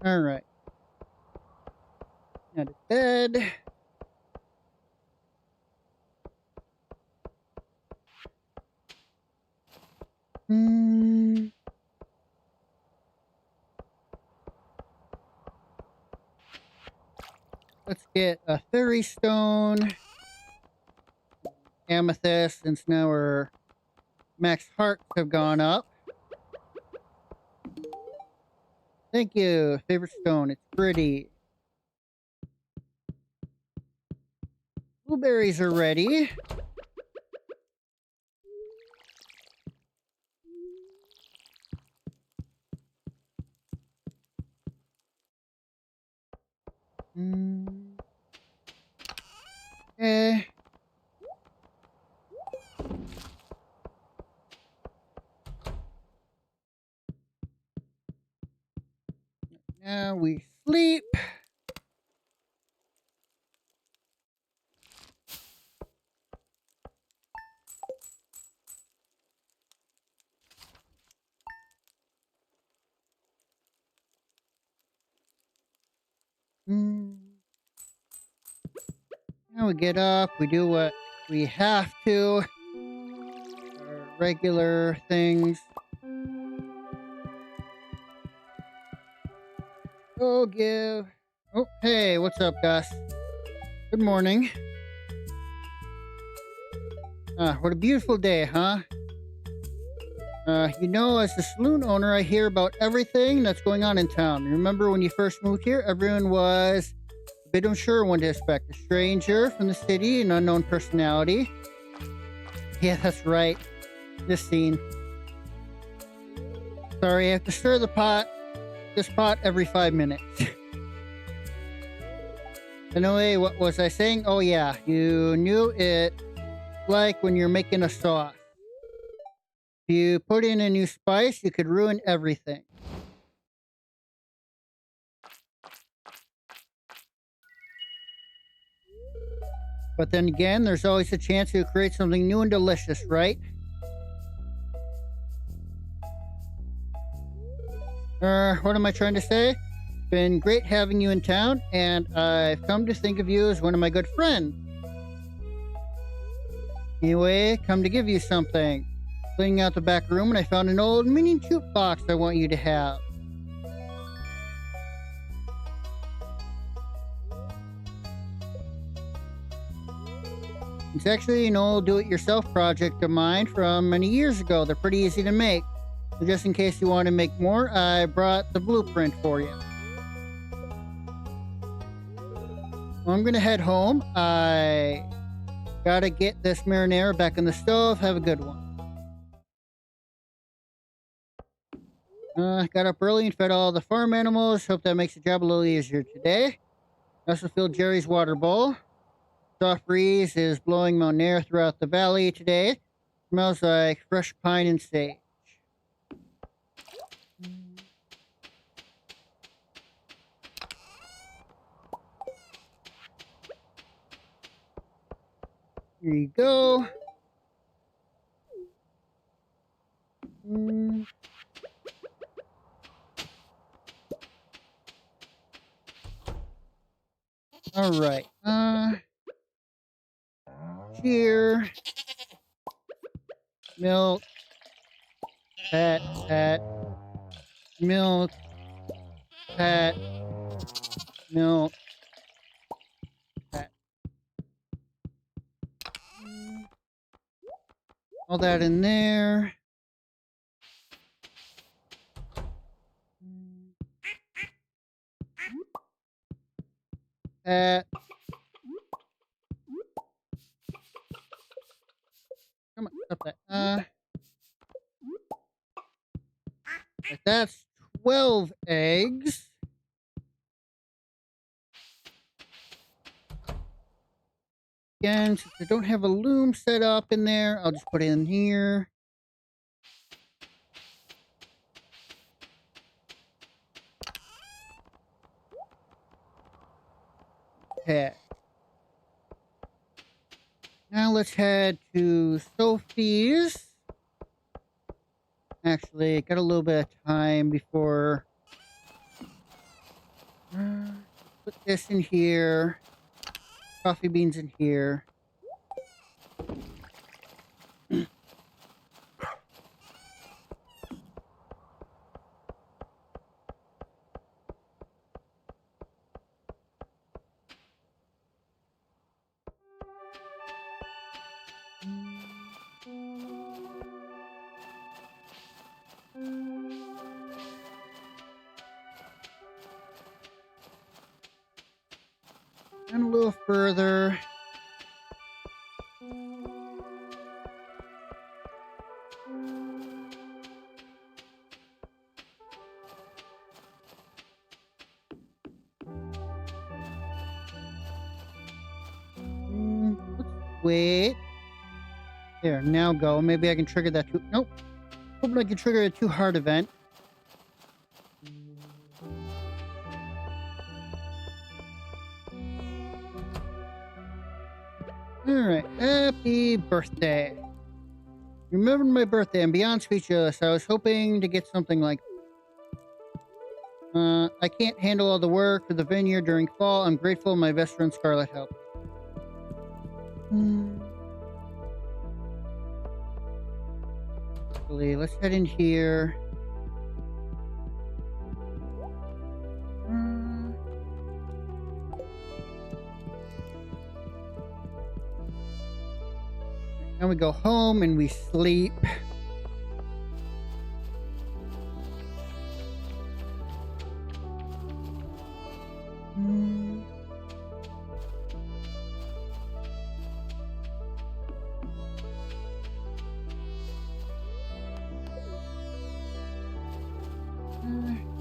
All right. Now to bed. Let's get a fairy stone, amethyst, since now our max hearts have gone up. Thank you, favorite stone. It's pretty. Blueberries are ready. Okay. Now we sleep. Now we get up, we do what we have to. Our regular things. Go give. Oh, hey, what's up, Gus? Good morning. What a beautiful day, huh? You know, as the saloon owner, I hear about everything that's going on in town. Remember when you first moved here, everyone was a bit unsure what to expect. A stranger from the city, an unknown personality. Yeah, that's right. This scene. Sorry, I have to stir this pot every 5 minutes. Anyway, what was I saying? Oh yeah, you knew it like when you're making a sauce. If you put in a new spice, you could ruin everything. But then again, there's always a chance to create something new and delicious, right? What am I trying to say? Been great having you in town, and I've come to think of you as one of my good friends. Anyway, come to give you something. Cleaning out the back room, and I found an old mini jukebox I want you to have. It's actually an old do-it-yourself project of mine from many years ago. They're pretty easy to make. So just in case you want to make more, I brought the blueprint for you. Well, I'm going to head home. I Gotta get this marinara back on the stove. Have a good one. Got up early and fed all the farm animals. Hope that makes the job a little easier today. I also filled Jerry's water bowl. Soft breeze is blowing mountain air throughout the valley today. Smells like fresh pine and sage. Here you go. All right. Here. Milk. Pet. Milk. Pet. Milk. Pet. All that in there. Pet. Come on, stop that. That's 12 eggs. Again, since I don't have a loom set up in there, I'll just put it in here. Okay. Now let's head to Sophie's. Actually, got a little bit of time before... put this in here. Coffee beans in here. And a little further. Let's wait. There, now go. Maybe I can trigger that too. Nope. Hoping I can trigger a too hard event. Alright, happy birthday. Remembered my birthday. I'm beyond speechless. I was hoping to get something like... I can't handle all the work for the vineyard during fall. I'm grateful my best friend Scarlett helped. Let's head in here. Now we go home and we sleep.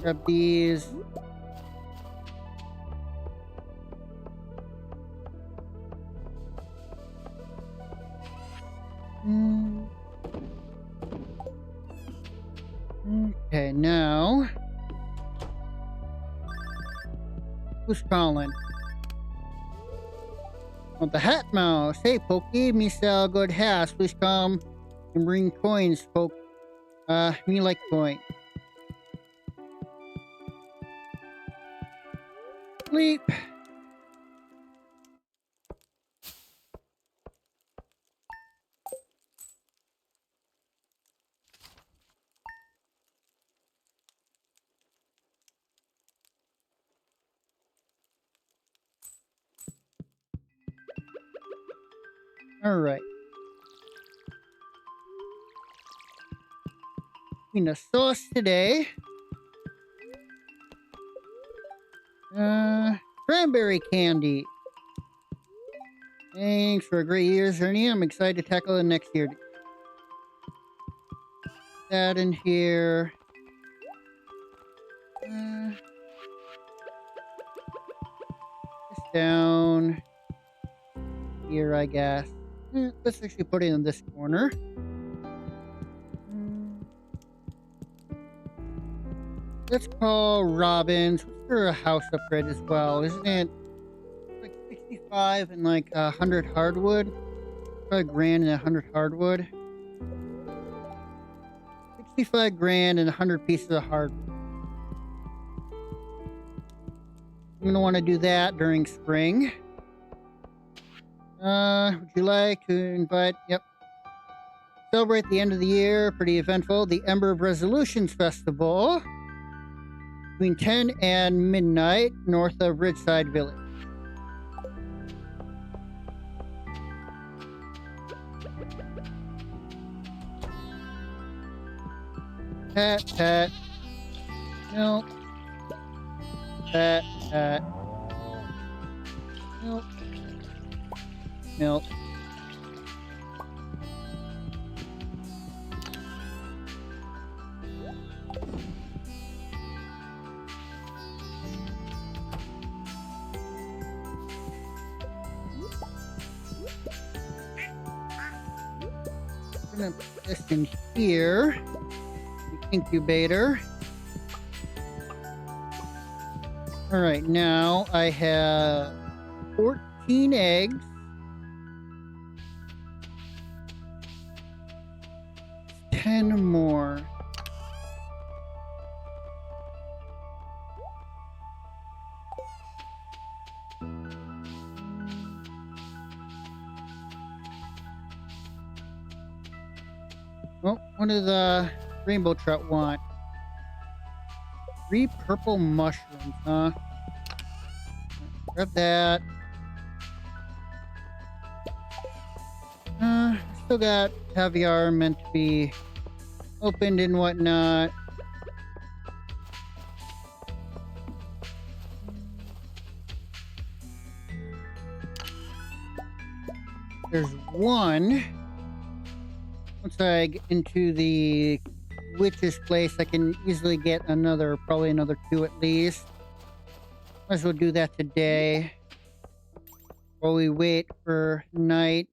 Grab these. Okay, now... who's calling? Oh, the Hat Mouse. Hey, Pokey, me sell good hats. Please come and bring coins, Poke. Me like coins. Sleep. Alright. In the sauce today. Cranberry candy. Thanks for a great year, Zerny. I'm excited to tackle the next year. That in here. This down here, I guess. Let's actually put it in this corner. Let's call Robin's. What's for a house upgrade as well? Isn't it like 65 and like 100 hardwood? $5 grand and 100 hardwood. 65 grand and 100 pieces of hardwood. I'm gonna want to do that during spring. Would you like to invite? Yep. Celebrate the end of the year. Pretty eventful. The Ember of Resolutions Festival. Between 10 and midnight, north of Ridgeside Village. Pat, pat. Milk. Pat, pat. Milk. Milk. I'm gonna put this in here. The incubator. All right, now I have 14 eggs. 10 more. Well, what does the rainbow trout want? 3 purple mushrooms, huh? Grab that. Still got caviar meant to be opened and whatnot. There's one. Once I get into the witch's place, I can easily get probably another 2 at least. Might as well do that today while we wait for night.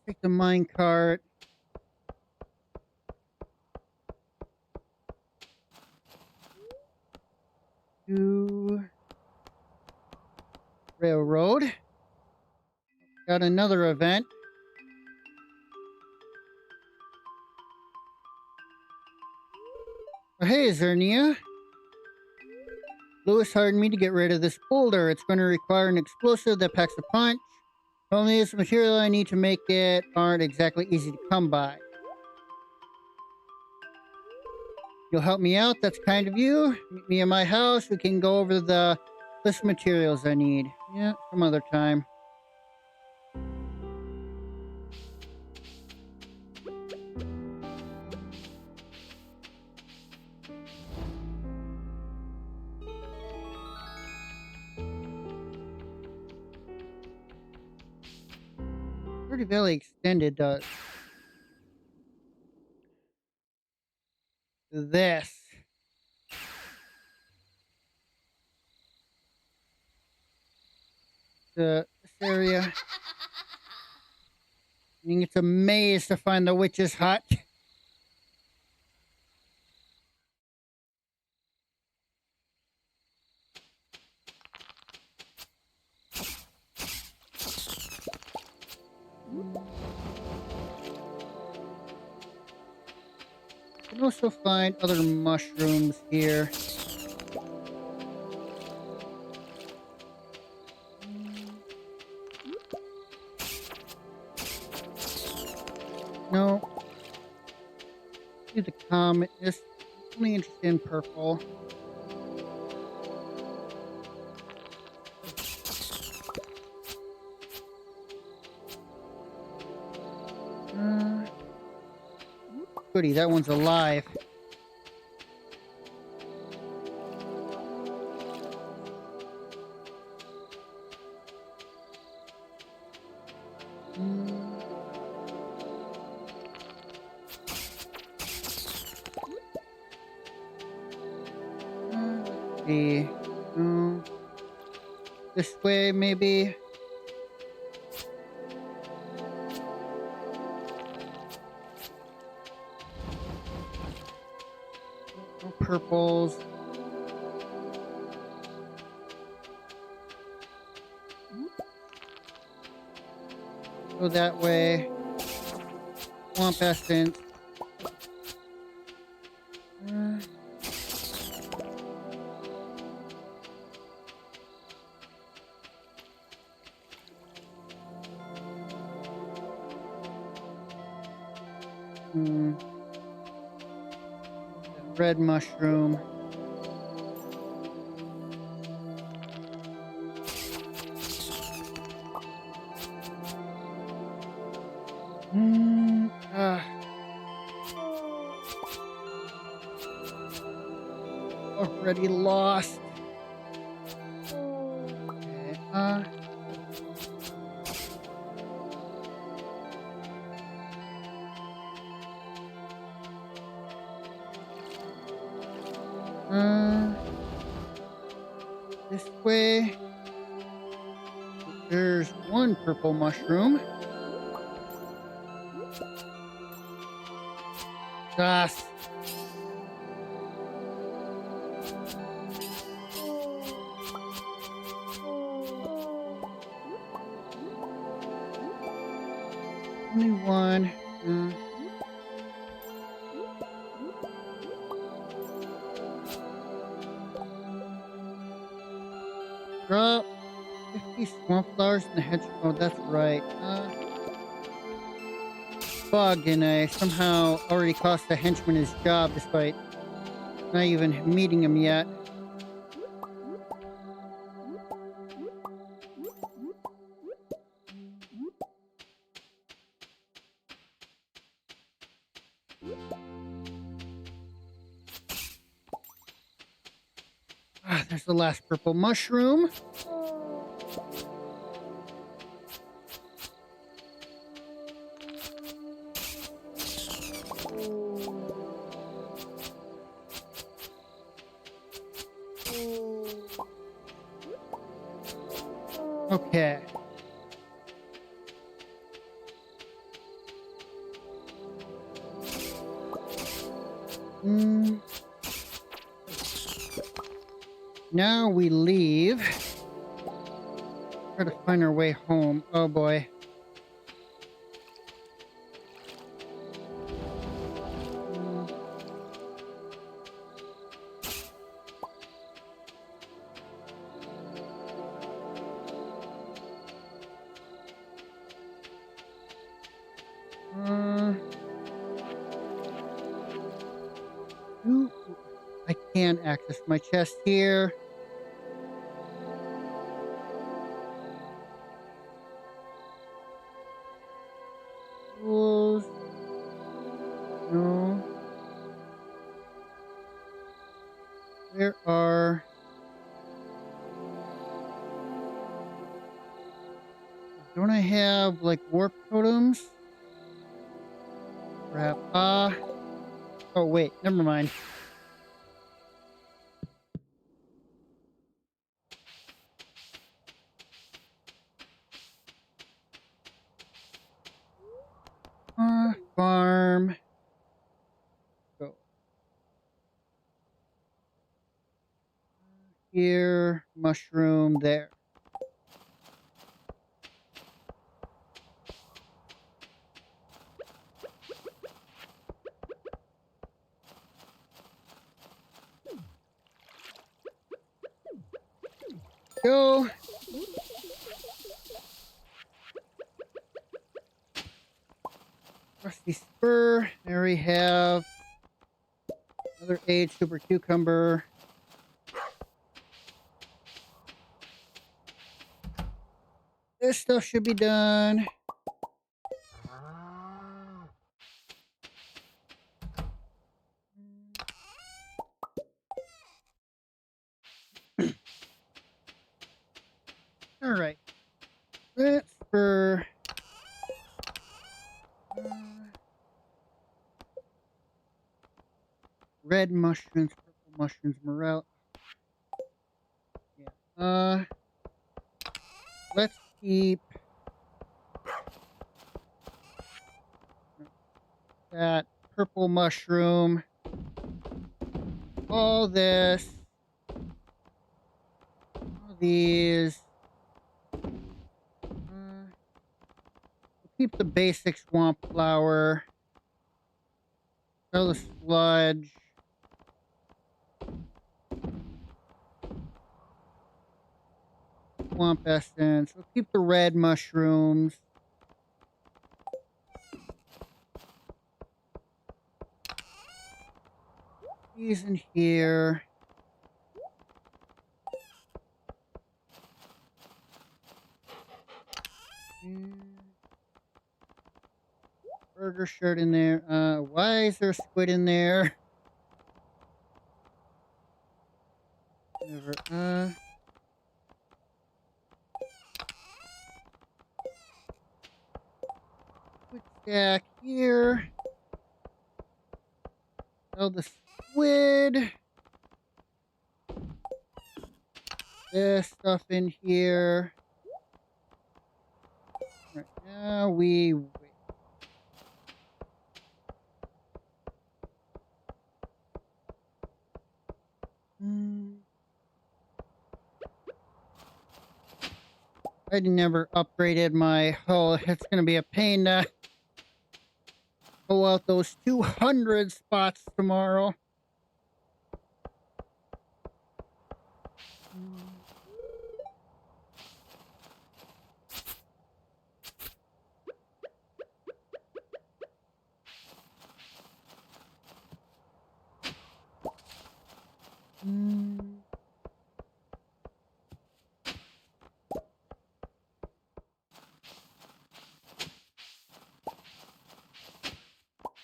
Take the minecart. To railroad. Got another event. Oh, hey, Zernia. Lewis hired me to get rid of this boulder. It's going to require an explosive that packs a punch. Only this material I need to make it aren't exactly easy to come by. You'll help me out? That's kind of you. Meet me at my house. We can go over the list of materials I need. Yeah, some other time. Pretty Valley Extended does this. This area. I think it's a maze to find the witch's hut. You can also find other mushrooms here. No. Do the comet. Just only interested in purple. Goody, that one's alive. Let's see. This way, maybe. No purples. Go that way. Swamp essence. That red mushroom. Already lost. Okay, this way. There's one purple mushroom. Gosh. Only one. Drop 50 swamp flowers in the hedge. Oh, that's right. Bug, and I somehow already cost the henchman his job despite not even meeting him yet. There's the last purple mushroom. Okay. Now we leave. Try to find our way home. Oh boy. Ooh, I can access my chest here. Tools. No. There are... Don't I have, like, warp totems? Crap. Oh, wait. Never mind. Farm. Go. Here. Mushroom. There. Go. Rusty spur. There we have another age super cucumber. This stuff should be done. purple mushrooms, morel. Yeah. Let's keep that purple mushroom. All this. All these. We'll keep the basic swamp flower. Sell the sludge. Swamp essence. We'll keep the red mushrooms. These in here. Burger shirt in there. Why is there a squid in there? Whatever. Squid stack here. Sell the squid. This stuff in here. Right now we wait. I never upgraded my... Oh, it's going to be a pain to pull out those 200 spots tomorrow.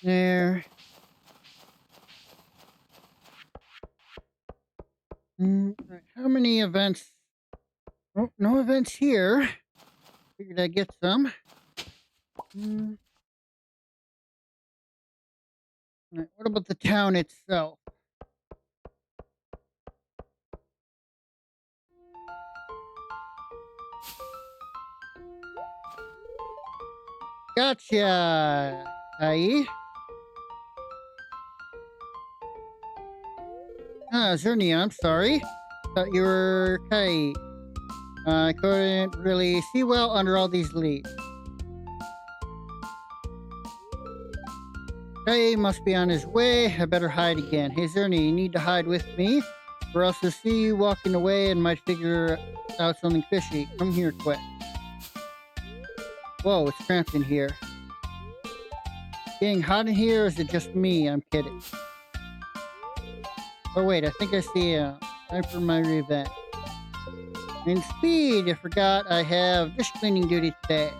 There. Right. How many events? Oh, no events here. Figured I'd get some. Right. What about the town itself? Gotcha, Kai. Zernia, I'm sorry. Thought you were Kai. I couldn't really see well under all these leaves. Kai must be on his way. I better hide again. Hey, Zernia, you need to hide with me, or else I'll see you walking away and might figure out something fishy. Come here quick. Whoa, it's cramped in here. Getting hot in here, or is it just me? I'm kidding. Oh wait, I think I see time for my revenge. And speed, I forgot I have dish cleaning duty today.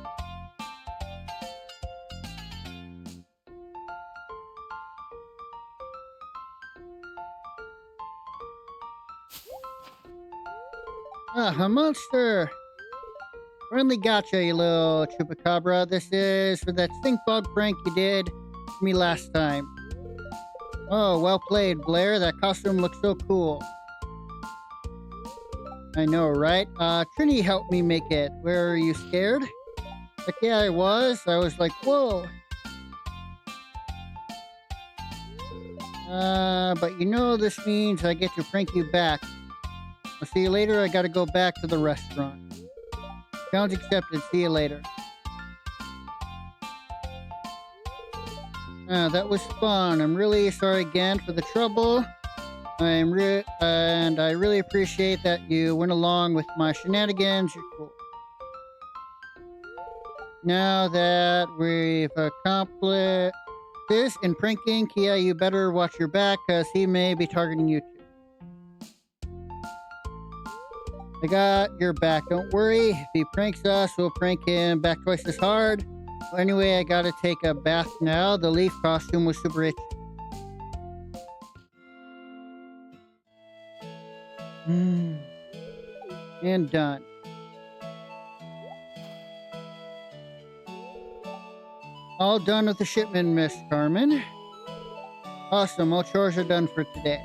A monster! Finally gotcha, you little chupacabra. This is for that stink bug prank you did to me last time. Oh, well played, Blair. That costume looks so cool. I know, right? Trini helped me make it. Were you scared? Heck yeah, I was. I was like, whoa. But you know this means I get to prank you back. I'll see you later. I gotta go back to the restaurant. Challenge accepted. See you later. That was fun. I'm really sorry again for the trouble. And I really appreciate that you went along with my shenanigans. You're cool. Now that we've accomplished this in pranking, Kia, you better watch your back, because he may be targeting you too. I got your back, don't worry. If he pranks us, we'll prank him back twice as hard. Well, anyway, I gotta take a bath now. The leaf costume was super itchy. And done. All done with the shipment, Miss Carmen. Awesome, all chores are done for today.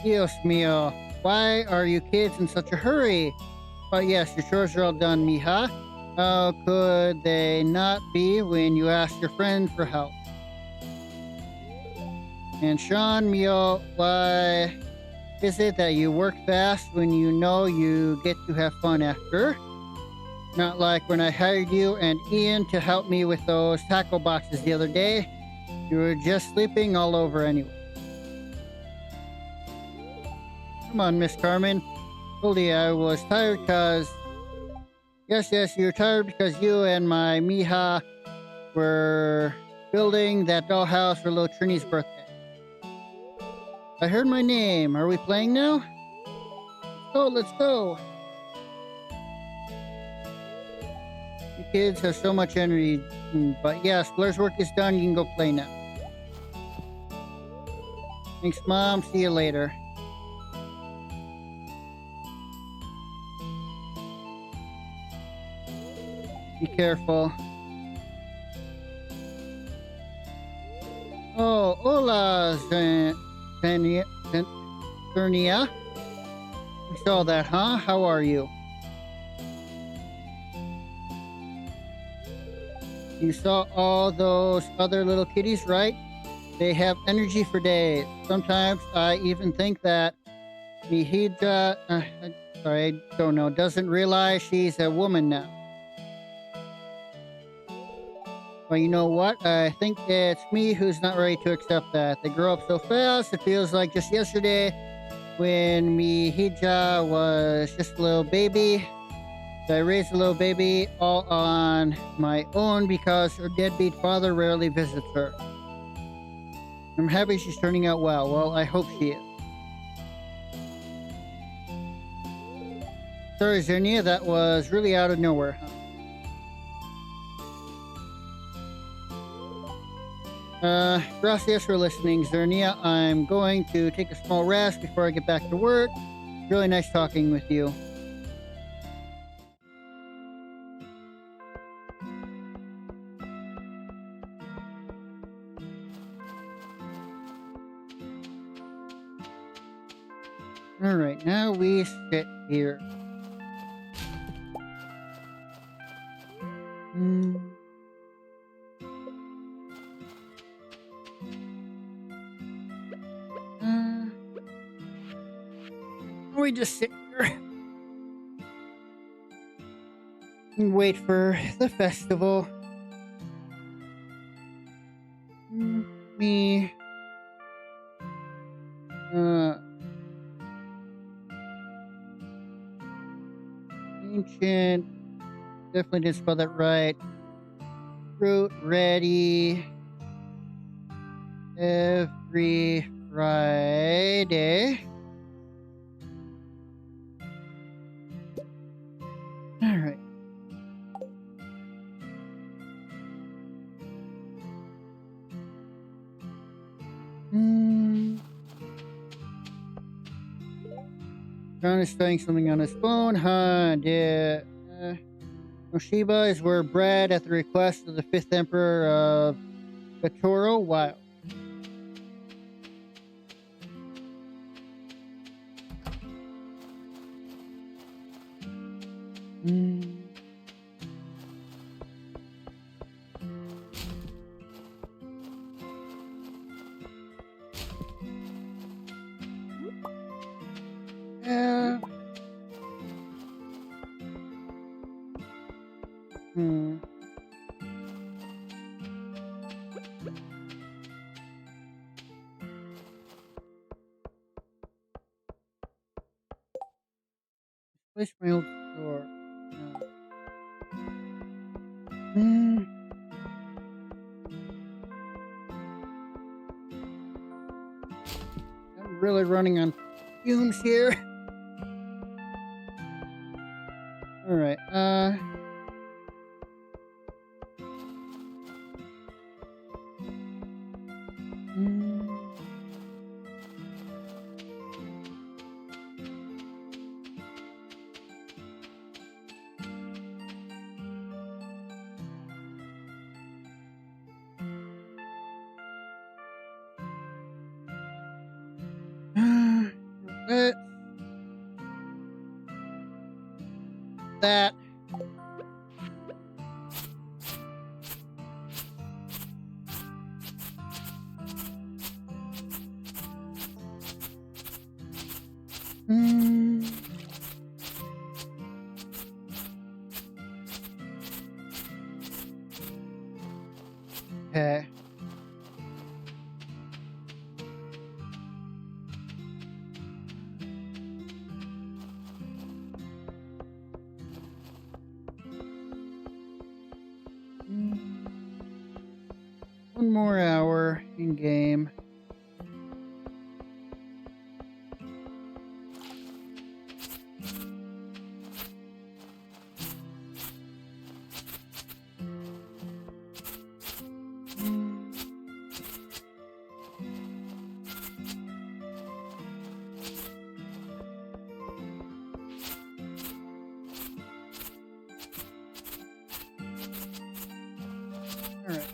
Dios mío, why are you kids in such a hurry? But yes, your chores are all done, mija. How could they not be when you ask your friend for help? And Sean, mio, why is it that you work fast when you know you get to have fun after? Not like when I hired you and Ian to help me with those tackle boxes the other day. You were just sleeping all over anyway. Come on, Miss Carmen. Told you I was tired because... Yes, you're tired because you and my mija were building that dollhouse for little Trini's birthday. I heard my name. Are we playing now? Let's go. You kids have so much energy. But yes, Blair's work is done. You can go play now. Thanks, Mom. See you later. Be careful. Oh, hola, Zernia. We saw that, huh? How are you? You saw all those other little kitties, right? They have energy for days. Sometimes I even think that Mihija, I don't know, doesn't realize she's a woman now. Well, you know what? I think it's me who's not ready to accept that. They grow up so fast, it feels like just yesterday when Mihija was just a little baby. I raised a little baby all on my own because her deadbeat father rarely visits her. I'm happy she's turning out well. Well, I hope she is. Sorry, Zernia, that was really out of nowhere, huh? Gracias for listening, Zernia. I'm going to take a small rest before I get back to work. Really nice talking with you. Alright, now we sit here. We just sit here and wait for the festival. Me. Ancient. Definitely didn't spell that right. Fruit ready every Friday. Alright. John is studying something on his phone, huh? Moshiba is were bred at the request of the 5th Emperor of Gatoro Wild. Place my old store. I'm really running on fumes here. Alright, Let's that. Mm. Okay. One more hour in game. All right.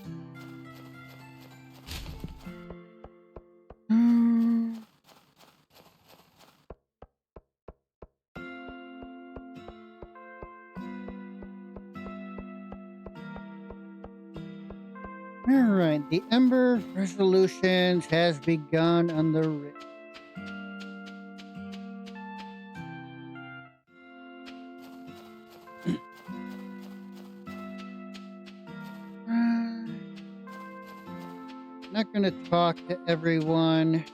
All right. The Ember Resolutions has begun on the ridge. Not going to talk to everyone.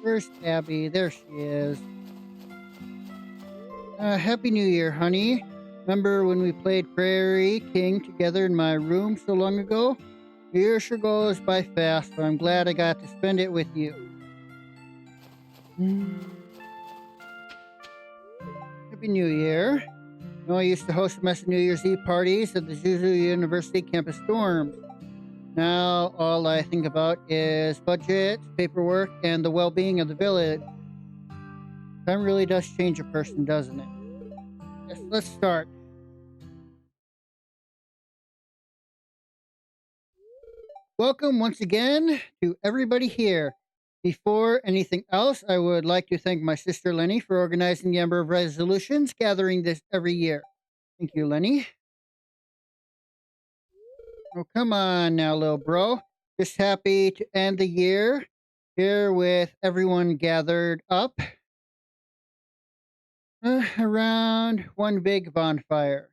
Where's Abby? There she is. Happy New Year, honey. Remember when we played Prairie King together in my room so long ago? The year sure goes by fast, so I'm glad I got to spend it with you. Happy New Year. You know, I used to host a mess of New Year's Eve parties at the Zuzu University campus dorms. Now, all I think about is budget, paperwork, and the well-being of the village. Time really does change a person, doesn't it? Yes, let's start. Welcome once again to everybody here. Before anything else, I would like to thank my sister Lenny for organizing the Ember of Resolutions gathering this every year. Thank you, Lenny. Oh, come on now, little bro. Just happy to end the year here with everyone gathered up around one big bonfire.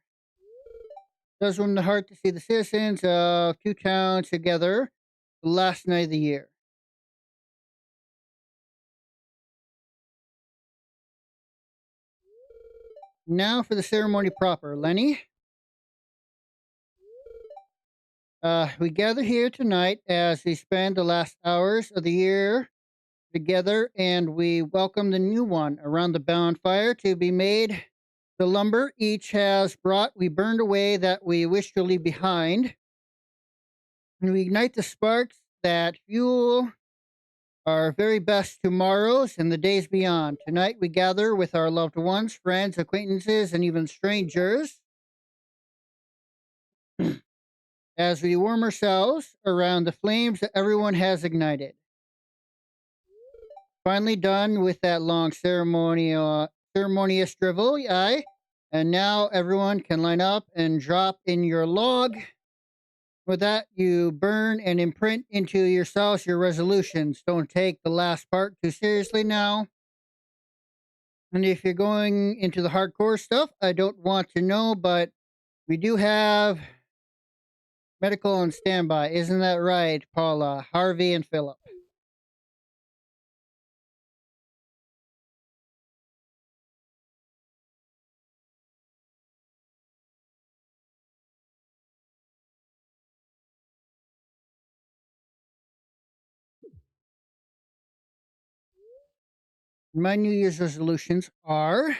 Does warm the heart to see the citizens of two towns together the last night of the year. Now for the ceremony proper. Lenny? We gather here tonight as we spend the last hours of the year together and we welcome the new one around the bonfire to be made. The lumber each has brought, we burned away that we wish to leave behind. And we ignite the sparks that fuel our very best tomorrows and the days beyond. Tonight we gather with our loved ones, friends, acquaintances, and even strangers as we warm ourselves around the flames that everyone has ignited. Finally done with that long ceremonious drivel, aye. And now everyone can line up and drop in your log. With that, you burn and imprint into yourselves your resolutions. Don't take the last part too seriously now. And if you're going into the hardcore stuff, I don't want to know, but we do have medical on standby. Isn't that right, Paula, Harvey, and Philip? My New Year's resolutions are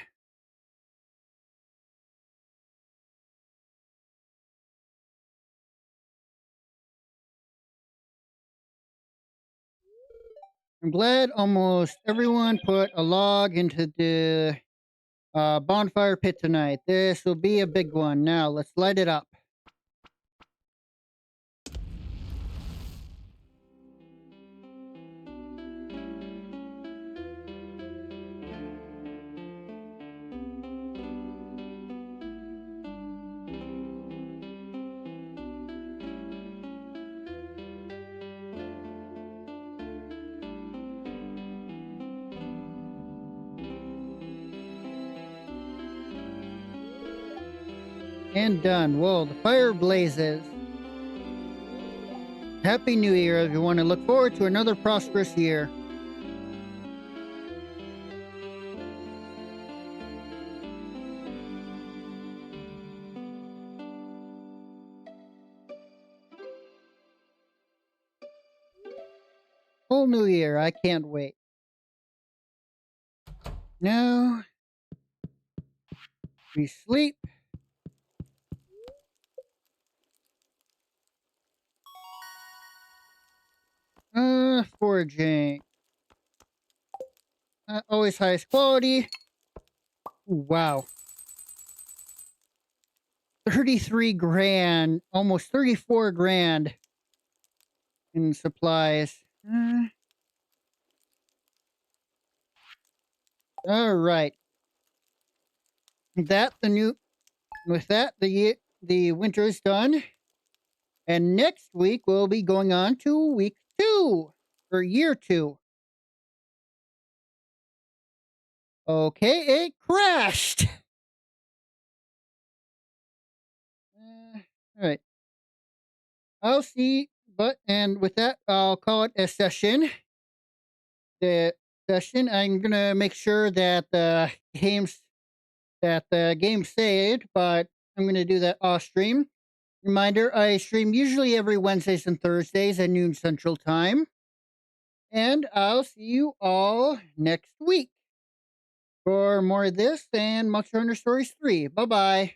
I'm glad almost everyone put a log into the bonfire pit tonight. This will be a big one. Now, let's light it up. And done. Whoa, the fire blazes. Happy New Year, everyone, and look forward to another prosperous year. Whole new year. I can't wait. Now we sleep. Foraging. Always highest quality. Ooh, wow. 33 grand. Almost 34 grand in supplies. All right. That the new with that the winter is done, and next week we'll be going on to week 2 for year 2. Okay, it crashed. All right. I'll see, but and with that, I'll call it a session. The session. I'm gonna make sure that the game saved, but I'm gonna do that off stream. Reminder: I stream usually every Wednesdays and Thursdays at noon Central Time, and I'll see you all next week for more of this and Monster Hunter Stories 3. Bye bye.